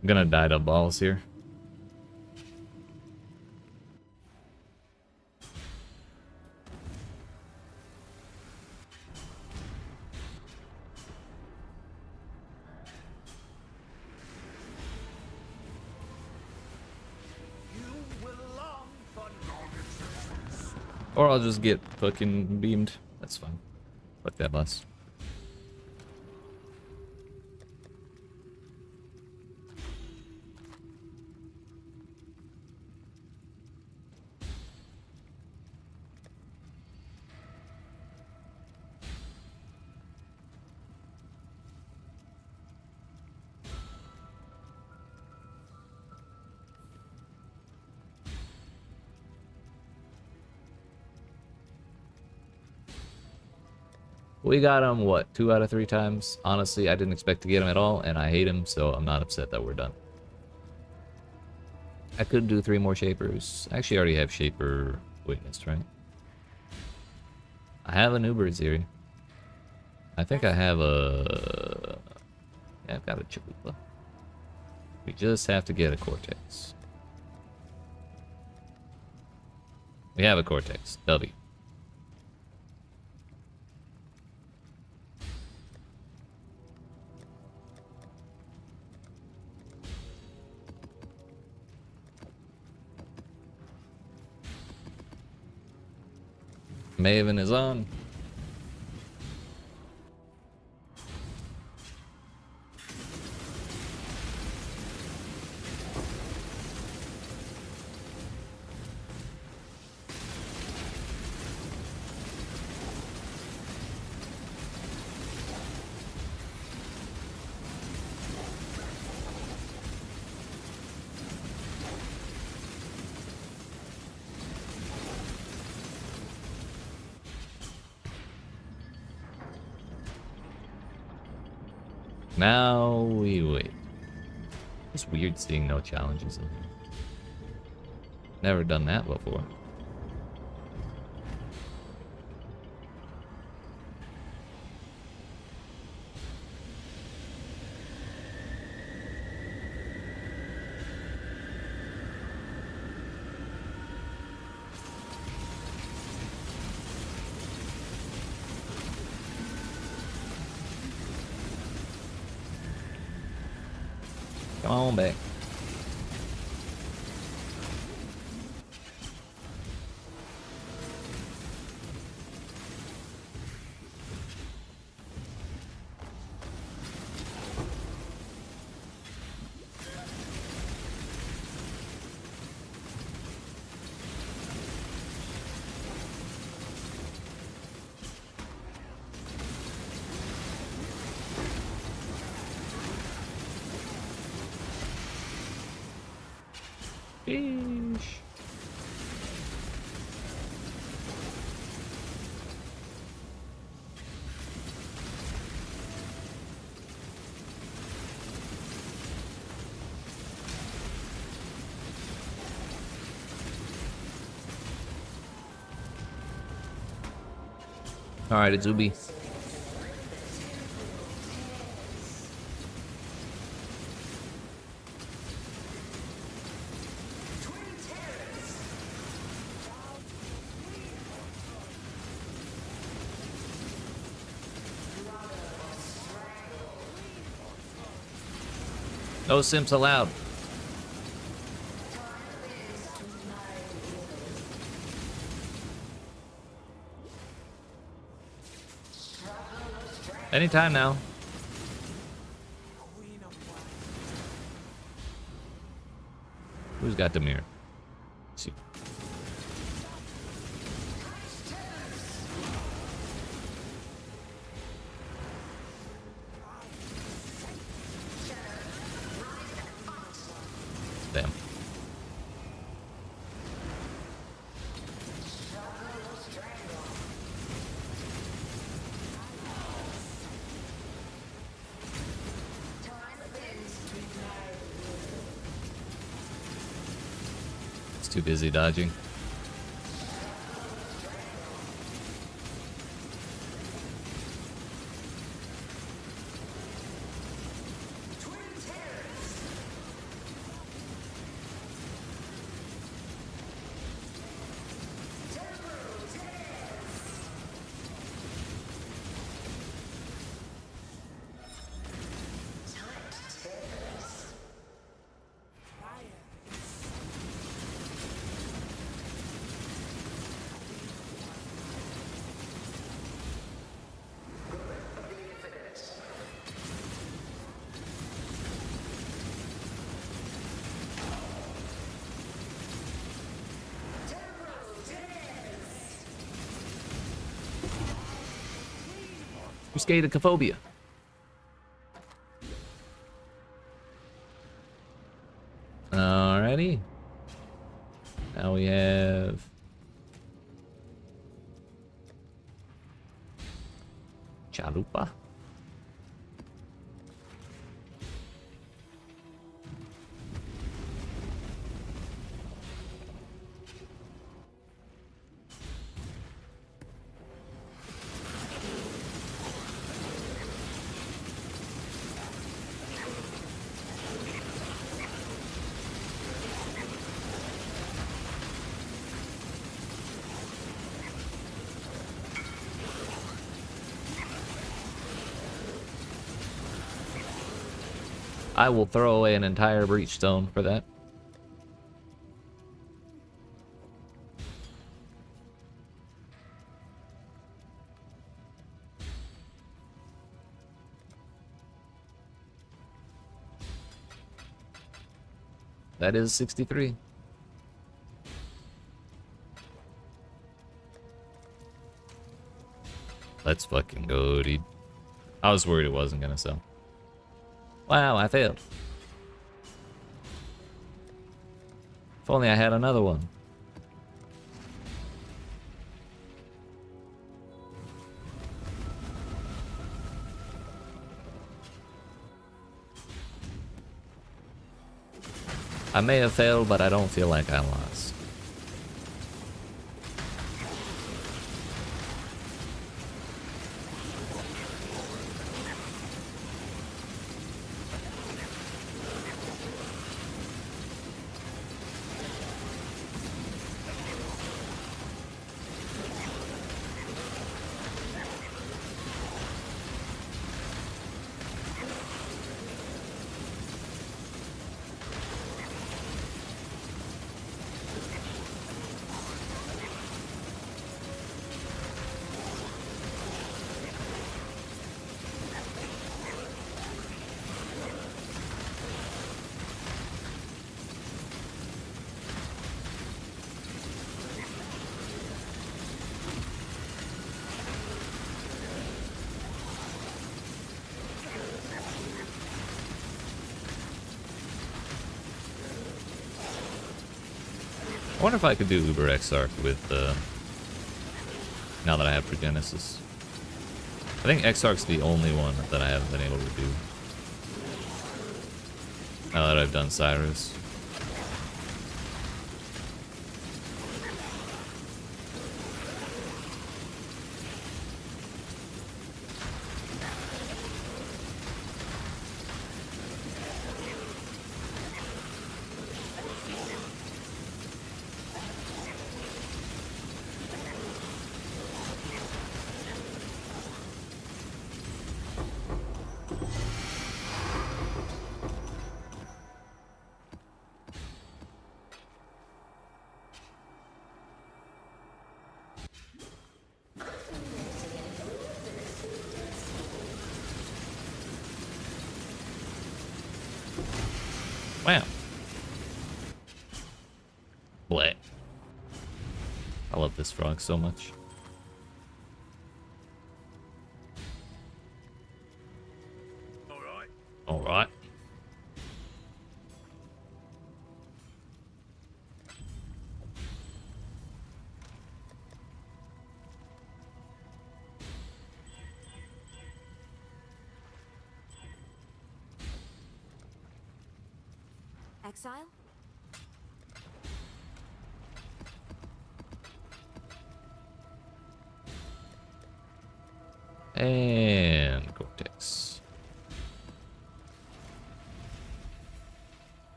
I'm gonna die to balls here. Or I'll just get fucking beamed. That's fine. Fuck that boss. We got him, what, 2 out of 3 times? Honestly, I didn't expect to get him at all, and I hate him, so I'm not upset that we're done. I could do 3 more Shapers. I actually already have Shaper witnessed, right? I have an Uber Ziri. I think I have a... Yeah, I've got a Chalupa. We just have to get a Cortex. We have a Cortex. W. Maven is on. Now we wait. It's weird seeing no challenges in here. Never done that before. Come on back. Sheesh. All right, it's Ubi. No simps allowed. Anytime now. Who's got the mirror? Let's see. Damn. It's too busy dodging. Scatophobia. Alrighty. Now we have Chalupa. I will throw away an entire breach stone for that. That is 63. Let's fucking go, dude. I was worried it wasn't gonna sell. Wow, I failed. If only I had another one. I may have failed, but I don't feel like I lost. I wonder if I could do Uber Exarch with, now that I have Progenesis. I think Exarch's the only one that I haven't been able to do. Now that I've done Cyrus. Wow. Bleh. I love this frog so much. Alright. Exile? And Cortex.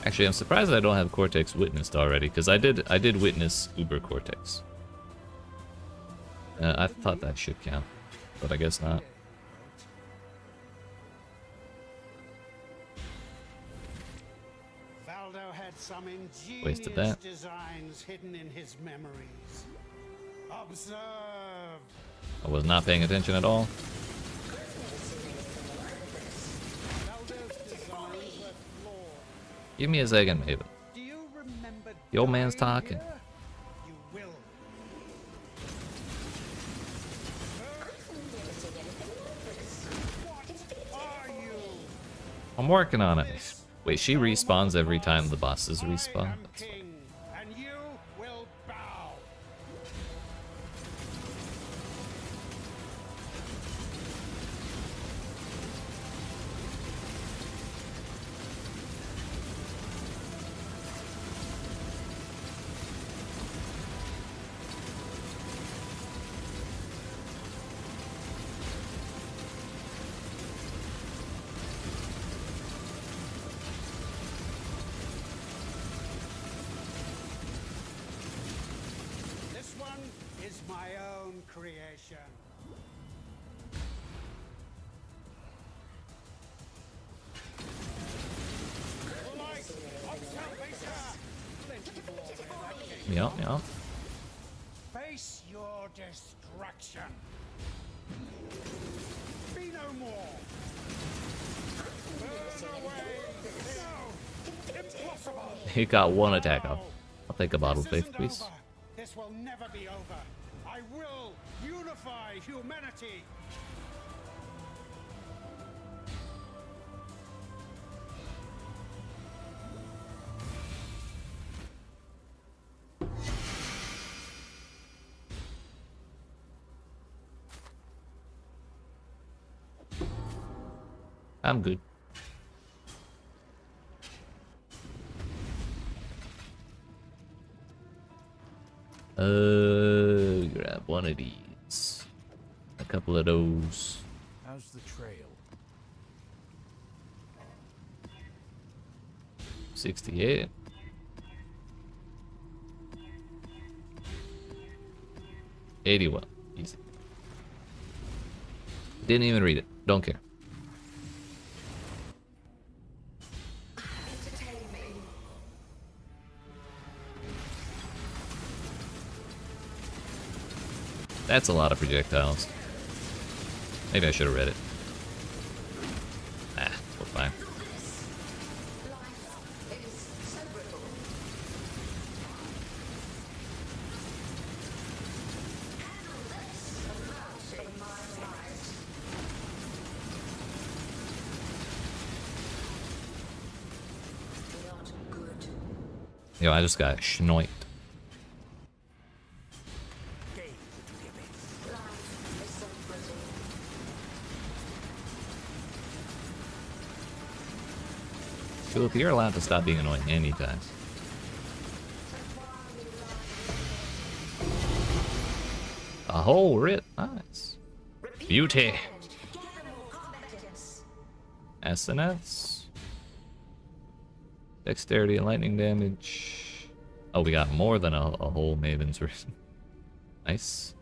Actually, I'm surprised I don't have Cortex witnessed already, because I did witness Uber Cortex. I thought that should count. but I guess not. Valdo had some ingenious Wasted that. designs hidden in his memories. Observe. I was not paying attention at all. Valdo's designs were flawed. Give me a second, Maven. Do you remember The old man's dying talking. here? You will. What are you? I'm working on it. Wait, she respawns every time the bosses I respawn? am king, and you will bow. This one is my own creation. Light of salvation. Plenty more where that came Yeah, yeah. Face your destruction. Be no more. Burn away. No. Impossible. He got one attack off. No. I'll take a bottle This of faith, isn't please. over. This will never be over. I will unify humanity. I'm good. Grab one of these. A couple of those. How's the trail? 68. $81. Easy. Didn't even read it. Don't care. Entertain me. That's a lot of projectiles. Maybe I should have read it. Ah, we're fine. Life is so brittle. Handle this amount of my life. Not good. Yo, I just got schnoiked. Life is so brittle. Philip, you're allowed to stop being annoying anytime. A whole writ. Nice. Beauty. Gather more combatants. SNS. Dexterity and lightning damage. Oh, we got more than a whole Maven's writ. Nice.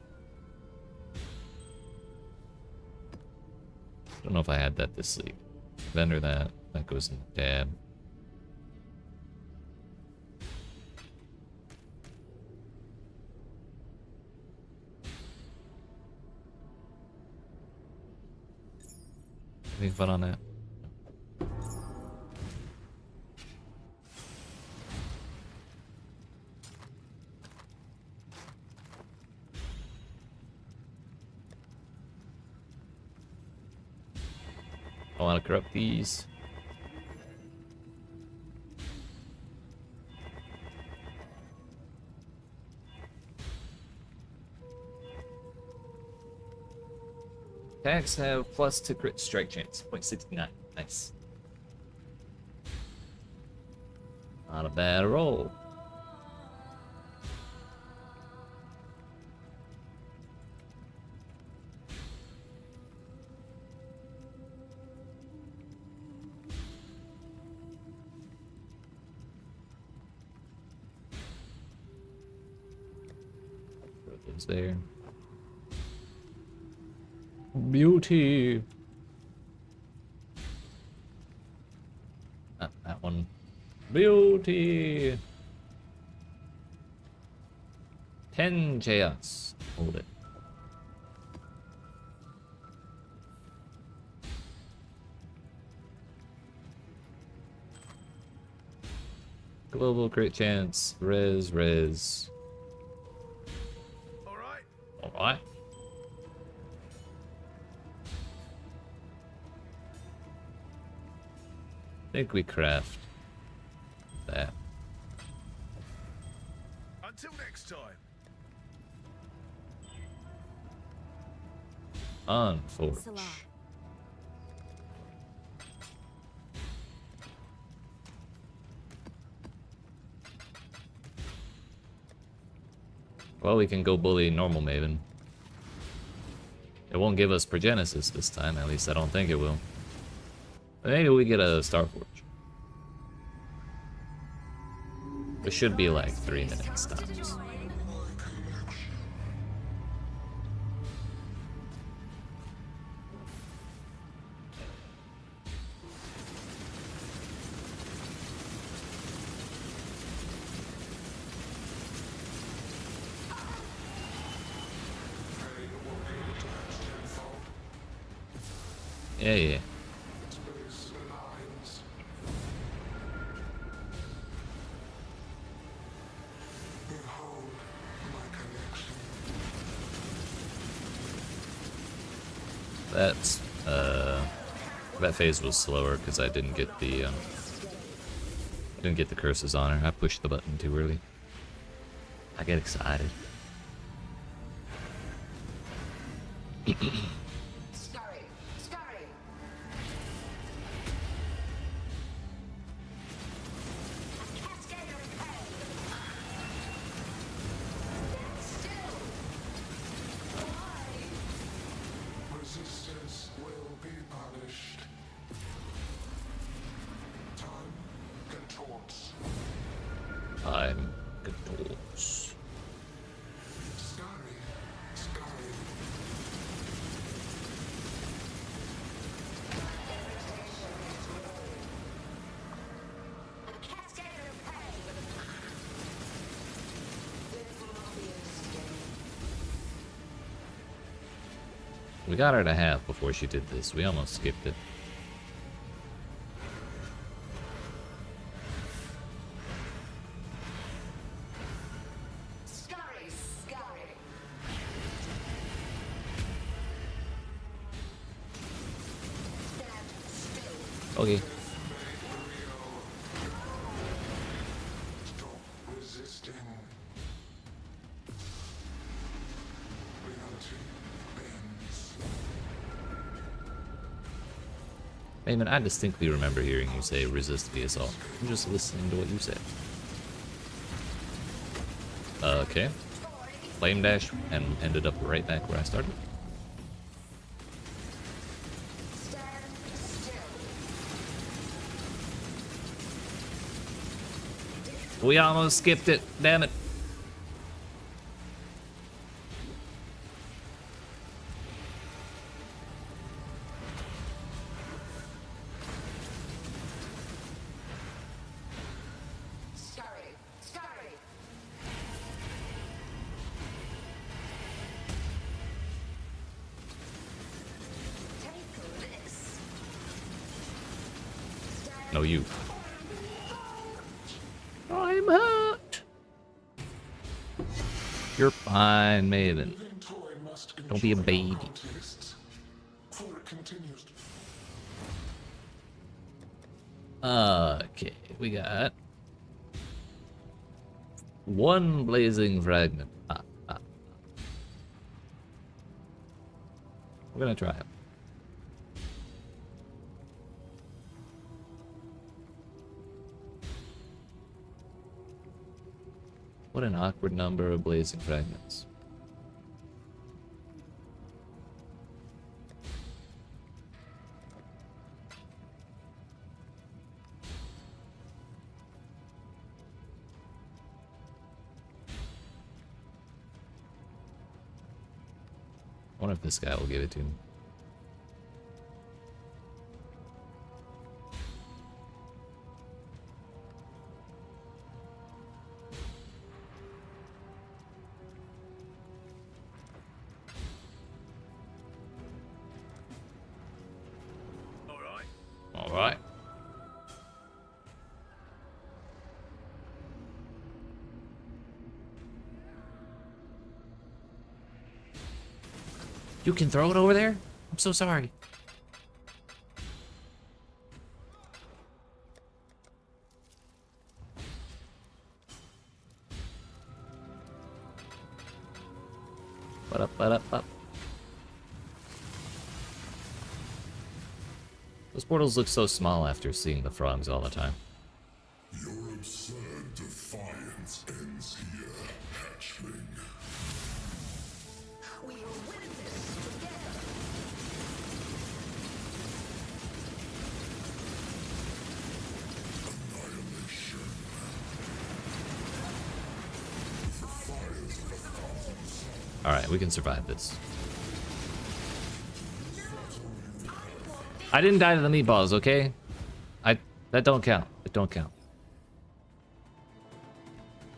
Don't know if I had that this league. Vendor that. That goes in the tab. Anything fun on that? I want to corrupt these. Attacks have plus to crit strike chance, 0.69. Nice. Not a bad roll. Throw those there. Beauty. Not that one. Beauty. 10 chaos. Hold it. Global crit chance. Res. Alright. Alright. I think we craft that. Until next time. Unforge. Salah. Well, we can go bully normal Maven. It won't give us Progenesis this time, at least I don't think it will. But maybe we get a Starforge. It should be like 3-minute stops. Yeah. Space aligns. Behold my connection. That's that phase was slower because I didn't get the curses on her. I pushed the button too early. I get excited. Scurry! Scurry! Cascade of pain! Still! Why? Resistance will be punished. Time contorts. I'm controls. Scurry. Scurry. Cascade of pain! This will not be an escape. We got her to half before she did this. We almost skipped it. Scurry! Scurry! Stand still! Okay. Stop resisting. Reality bends. Maven, I distinctly remember hearing you say resist the assault. I'm just listening to what you said. Okay. Flame dash and ended up right back where I started. Stand still! We almost skipped it. Damn it. Scurry! Scurry! Take this! Stand No, you. I'm hurt. You're fine, Maven. Living toy must Don't be a enjoy baby. contests, for it continues to Okay, we got one blazing fragment. We're gonna try it. What an awkward number of blazing fragments. I wonder if this guy will give it to me. You can throw it over there? I'm so sorry. Ba-da-ba-da-ba. Those portals look so small after seeing the frogs all the time. Your absurd defiance ends here, hatchling. We will win this together. Annihilation. The fires of the cosmos. Alright, we can survive this. I didn't die to the meatballs, okay? That don't count. It don't count.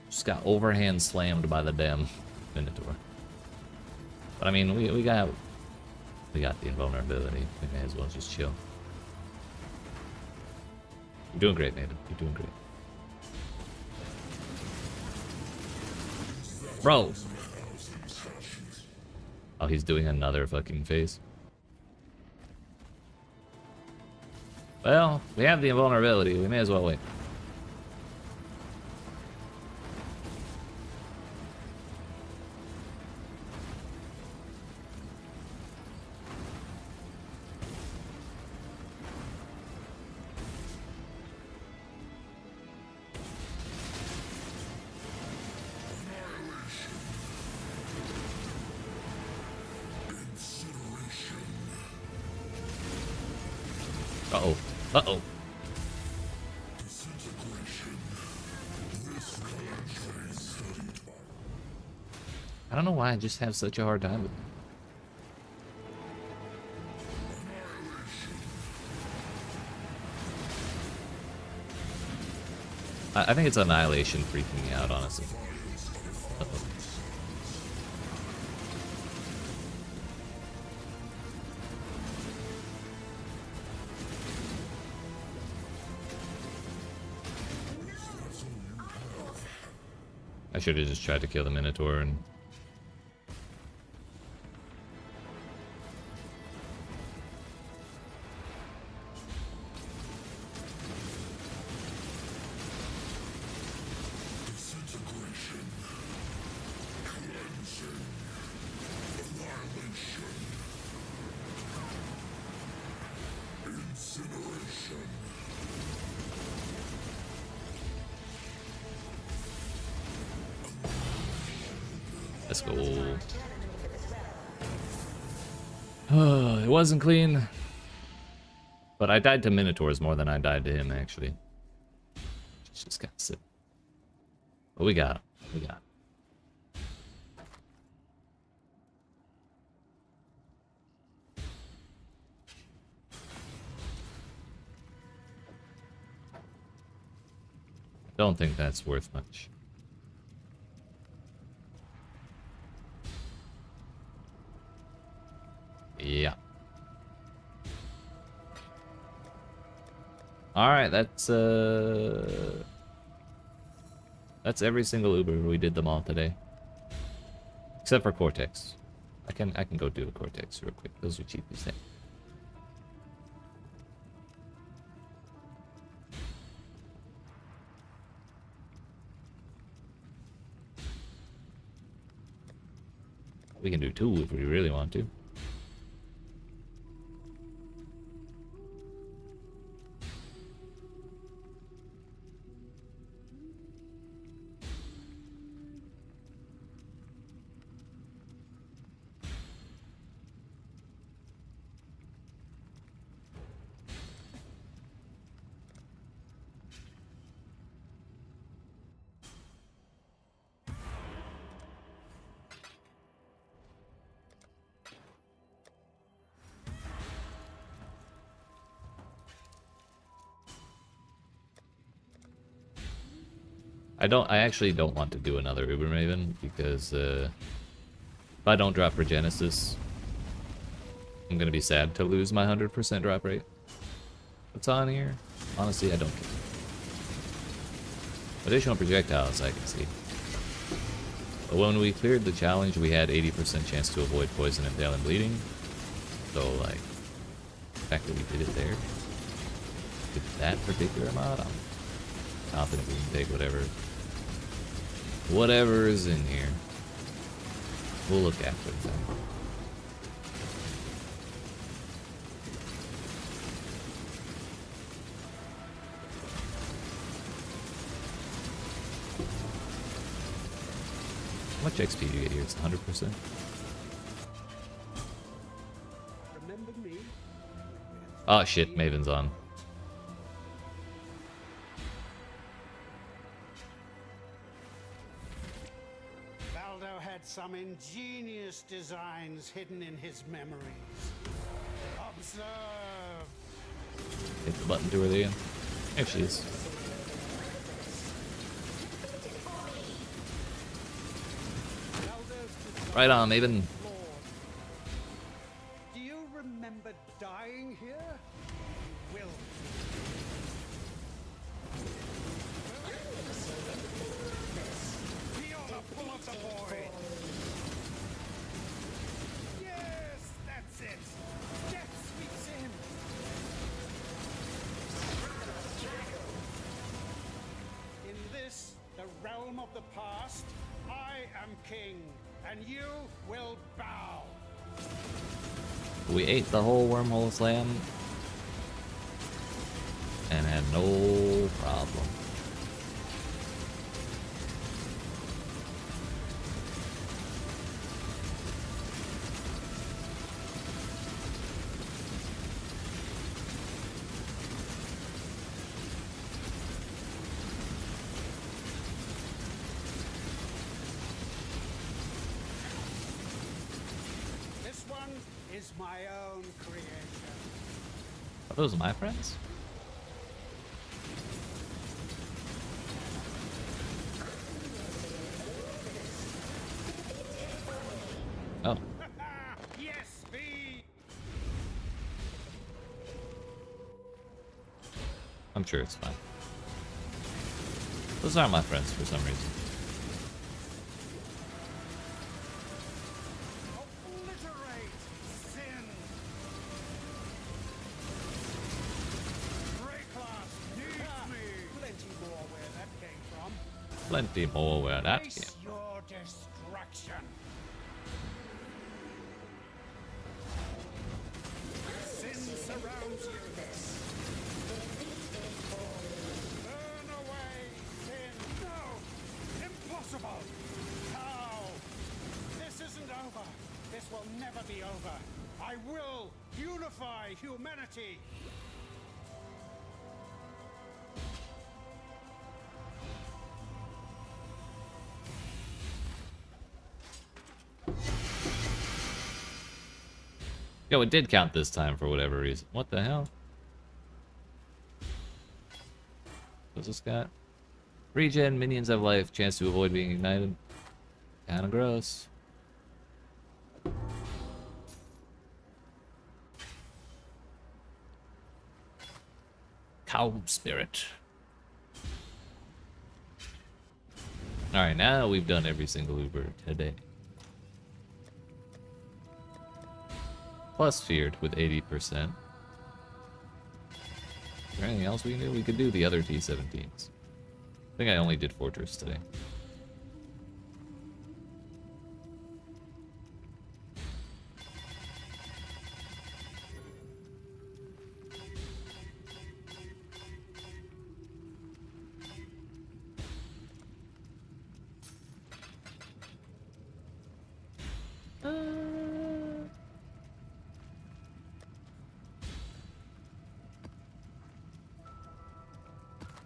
Just got overhand slammed by the damn Minotaur. But I mean, we got the invulnerability. We may as well just chill. You're doing great, Maven. You're doing great. Bro! Oh, he's doing another fucking phase. Well, we have the invulnerability. We may as well wait. Uh-oh. Uh-oh. I don't know why I just have such a hard time with it. I think it's Annihilation freaking me out, honestly. Uh-oh. I should have just tried to kill the Minotaur and... Disintegration. Cleansing. Annihilation. Incineration. Let's go. It wasn't clean. But I died to Minotaurs more than I died to him, actually. Just got sick. But we got him. We got him. Don't think that's worth much. Yeah. Alright, that's every single Uber. We did them all today. Except for Cortex. I can go do a Cortex real quick. Those are cheap as heck. We can do 2 if we really want to. I actually don't want to do another Uber Maven because if I don't drop for Genesis, I'm gonna be sad to lose my 100% drop rate. What's on here? Honestly, I don't care. Additional projectiles I can see. But when we cleared the challenge, we had 80% chance to avoid poison, impale, and bleeding. So, like, the fact that we did it there, with that particular mod, I'm confident we can take whatever is in here. We'll look after it then. How much XP do you get here? It's 100%. Remember me? Oh shit, Maven's on. Baldo had some ingenious designs hidden in his memories. Observe. Hit the button to her there. There she is. Right on, Maven. Do you remember dying here? You will. Feel the pull of the boy. Yes, that's it. Death sweeps in. In this, the realm of the past, I am king, and you will bow. We ate the whole wormhole slam and had no problem. This one is my own creation. Are those my friends? Oh, Yes, be. I'm sure it's fine. Those aren't my friends for some reason. Obliterate sin. Breakclass needs me. Plenty more where that came from. Plenty more where that Face came. your destruction. Sin surrounds you. Burn away, sin. No! Impossible! How? This isn't over. This will never be over. I will unify humanity. Yo, it did count this time for whatever reason. What the hell? What's this got? Regen, minions have life, chance to avoid being ignited. Kinda gross. Cow spirit. Alright, now we've done every single Uber today. Plus feared with 80%. Is there anything else we can do? We could do the other T17s. I think I only did Fortress today.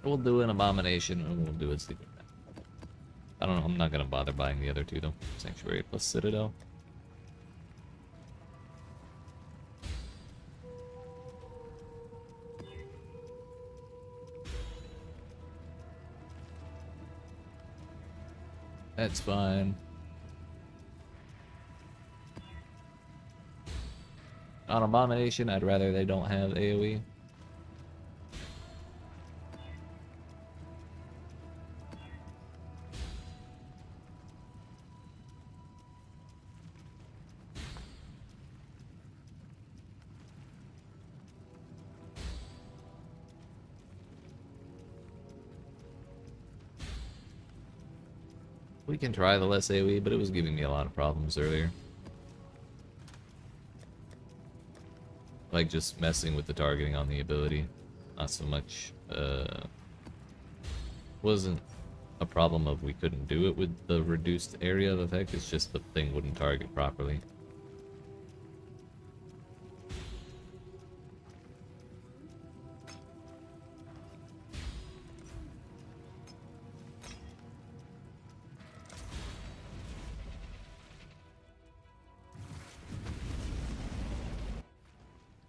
We'll do an Abomination and we'll do a Secret Map. I don't know, I'm not gonna bother buying the other two though. Sanctuary plus Citadel. That's fine. On Abomination, I'd rather they don't have AoE. We can try the less AoE, but it was giving me a lot of problems earlier. Like just messing with the targeting on the ability. Not so much, wasn't a problem of we couldn't do it with the reduced area of effect, it's just the thing wouldn't target properly.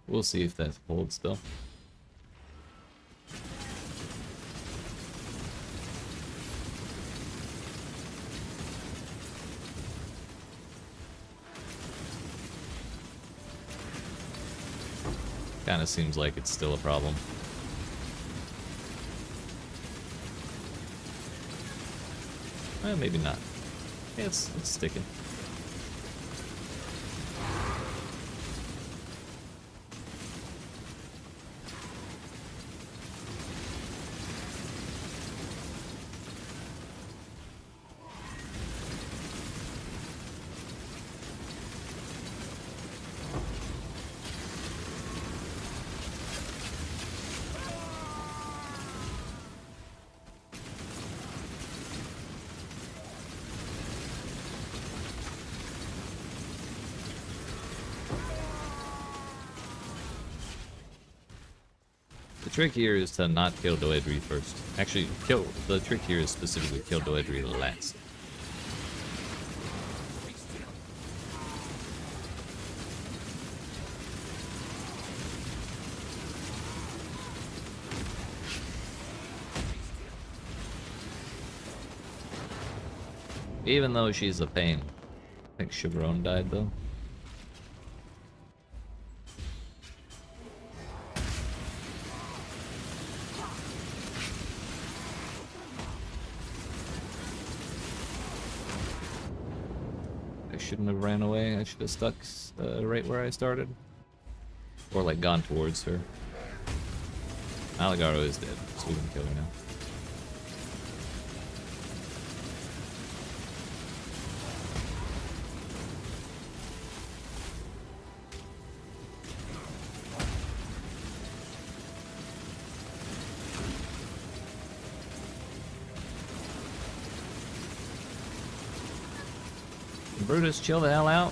We'll see if that holds though. Kinda seems like it's still a problem. Well, maybe not. Yeah, it's sticking. The trick here is to not kill Doedri first. Actually, the trick here is specifically kill Doedri last. Even though she's a pain. I think Chevron died though. Shouldn't have ran away. I should have stuck right where I started. Or like gone towards her. Allegaro is dead, so we can kill her now. Brutus, chill the hell out.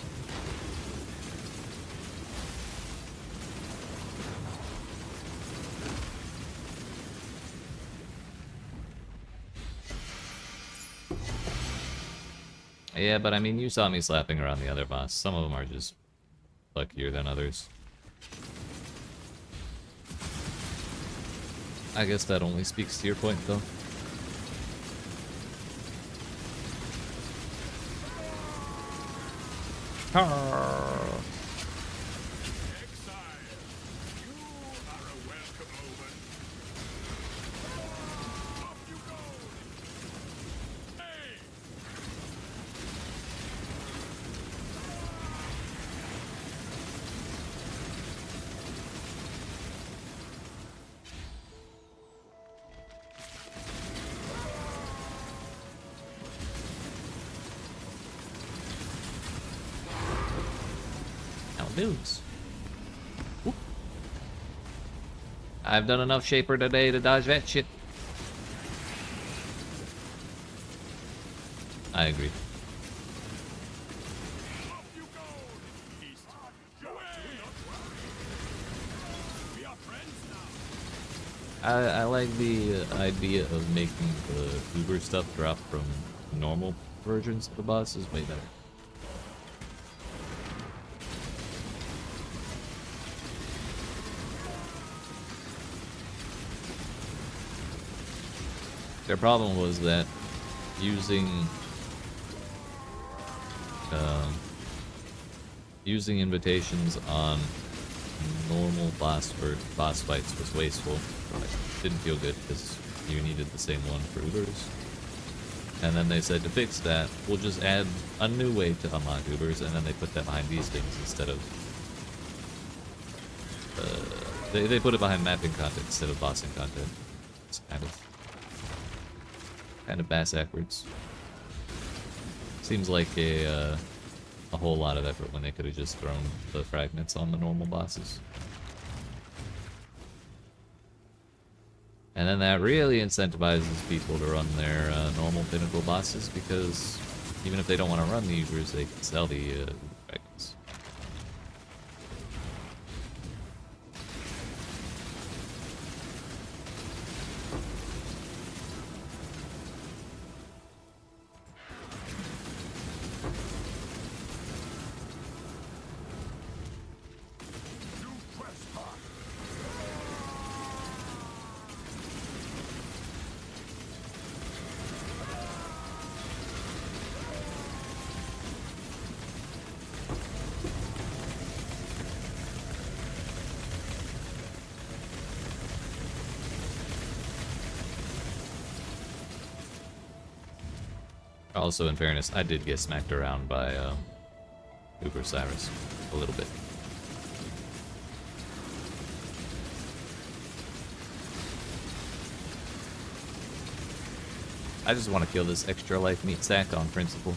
Yeah, but I mean, you saw me slapping around the other boss. Some of them are just luckier than others. I guess that only speaks to your point, though. Dudes. Whoop. I've done enough Shaper today to dodge that shit. I agree. I like the idea of making the Uber stuff drop from normal versions of the bosses way better. Their problem was that using invitations on normal boss fights was wasteful. It didn't feel good because you needed the same one for Ubers. And then they said to fix that, we'll just add a new way to unlock Ubers, and then they put that behind these things instead of they put it behind mapping content instead of bossing content. It's kind of bass backwards. Seems like a whole lot of effort when they could have just thrown the fragments on the normal bosses. And then that really incentivizes people to run their normal pinnacle bosses, because even if they don't want to run the Ubers, they can sell the fragments. Also, in fairness, I did get smacked around by Uber Cyrus a little bit. I just want to kill this extra life meat sack on principle.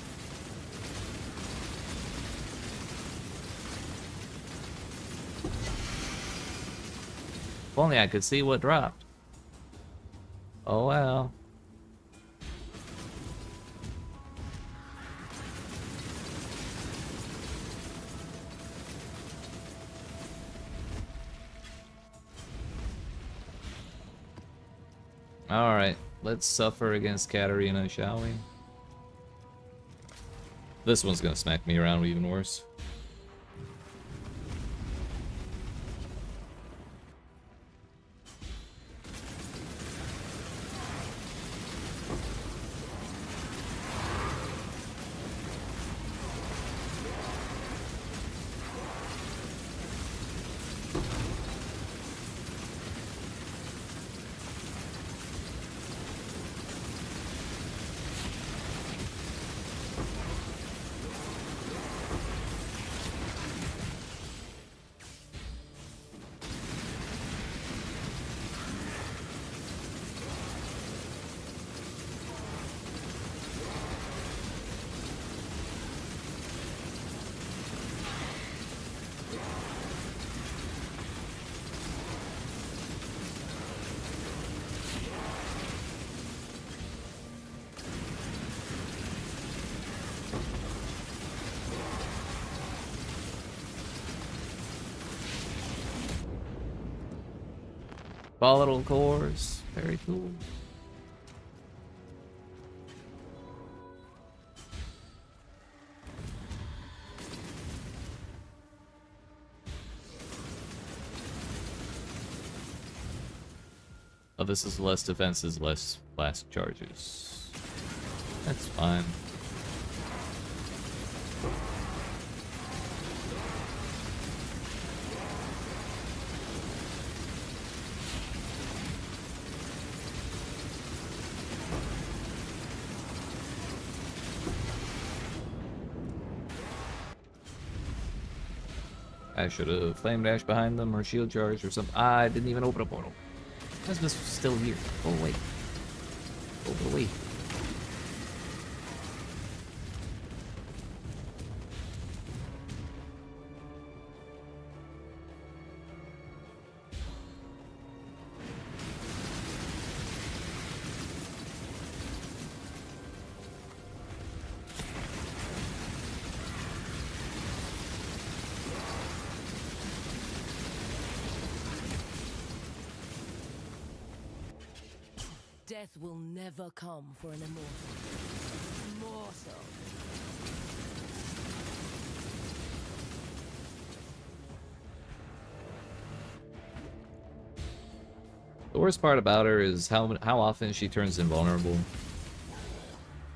If only I could see what dropped. Oh well. Alright, let's suffer against Katarina, shall we? This one's gonna smack me around even worse. Volatile cores, very cool. Oh, this is less defenses, less blast charges. That's fine. I should have flame dash behind them or shield charge or something. I didn't even open a portal. How's this still here? Oh wait. Go away. Death will never come for an immortal. Mortal. The worst part about her is how often she turns invulnerable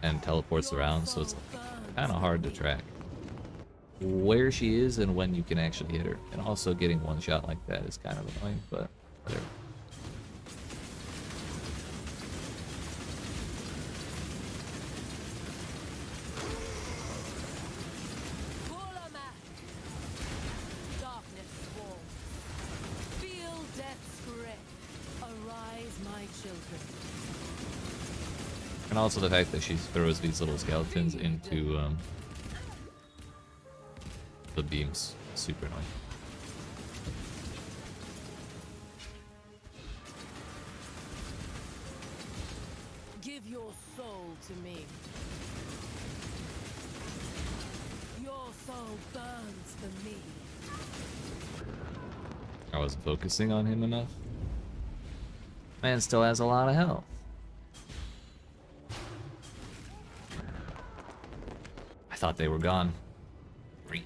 and teleports around, so it's kind of hard to track where she is and when you can actually hit her. And also getting one shot like that is kind of annoying, but whatever. And also the fact that she throws these little skeletons into the beams. Super annoying. Give your soul to me. Your soul burns for me. I wasn't focusing on him enough. Man still has a lot of health. I thought they were gone. Great.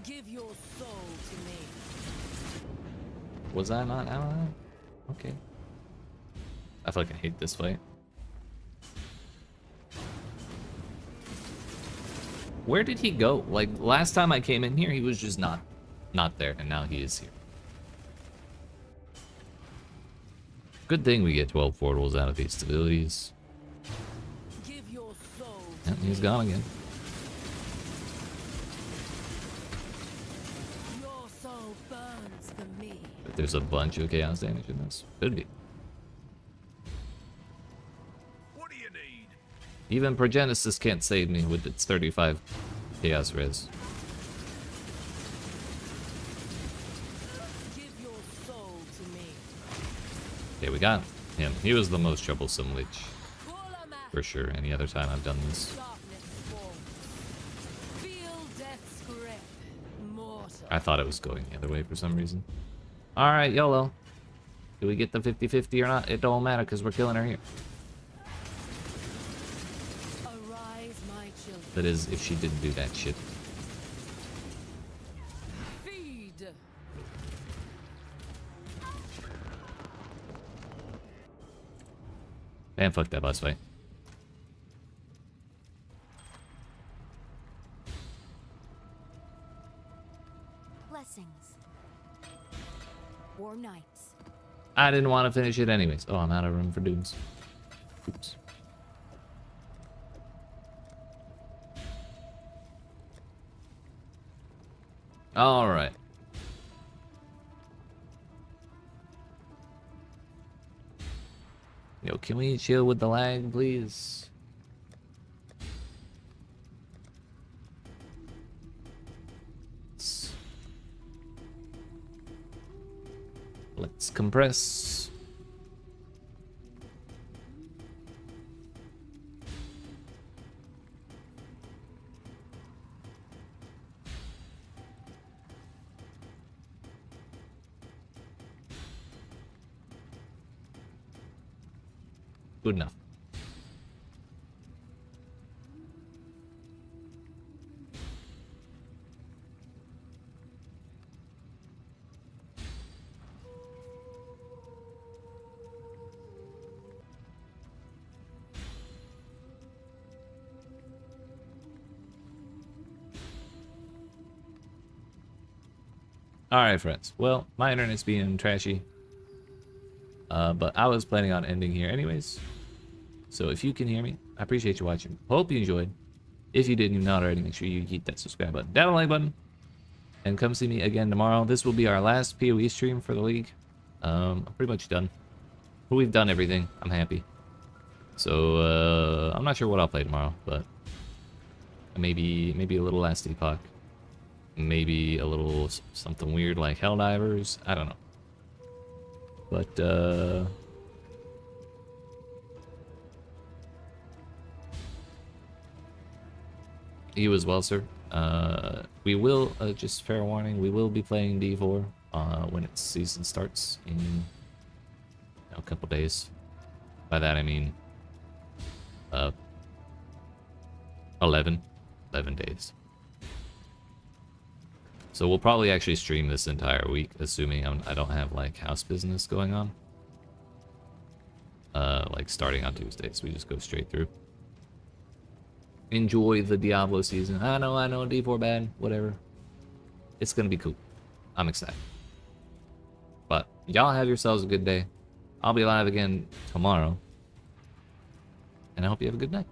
Give your soul to me. Was I not out of that? Okay. I feel like I hate this fight. Where did he go? Like, last time I came in here, he was just not there, and now he is here. Good thing we get 12 portals out of these stabilities. Give your soul. Yep, he's gone again. Your soul burns for me. But there's a bunch of chaos damage in this. Could be. What do you need? Even Progenesis can't save me with its 35 chaos res. Give your soul to me. Okay, we got him. He was the most troublesome lich. For sure, any other time I've done this. Darkness falls. Feel death's grip. Mortal. I thought it was going the other way for some reason. Alright, YOLO. Do we get the 50-50 or not? It don't matter because we're killing her here. Arise, my children. That is, if she didn't do that shit. Feed. Man, fuck that boss fight. Blessings. War nights. I didn't want to finish it anyways. Oh, I'm out of room for dudes. Oops. Alright. Yo, can we chill with the lag, please? Let's compress. Good enough. Alright, friends. Well, my internet's being trashy. But I was planning on ending here anyways. So if you can hear me, I appreciate you watching. Hope you enjoyed. If you didn't, not already, make sure you hit that subscribe button, down the like button, and come see me again tomorrow. This will be our last PoE stream for the league. I'm pretty much done. We've done everything. I'm happy. So I'm not sure what I'll play tomorrow, but maybe a little last epoch. Maybe a little something weird like Helldivers. I don't know. But you as well, sir. We will, just fair warning, we will be playing D4 when its season starts in a couple days. By that I mean 11 days. So we'll probably actually stream this entire week, assuming I don't have like house business going on. Like starting on Tuesdays, we just go straight through. Enjoy the Diablo season. I know, D4 bad, whatever. It's gonna be cool. I'm excited. But y'all have yourselves a good day. I'll be live again tomorrow. And I hope you have a good night.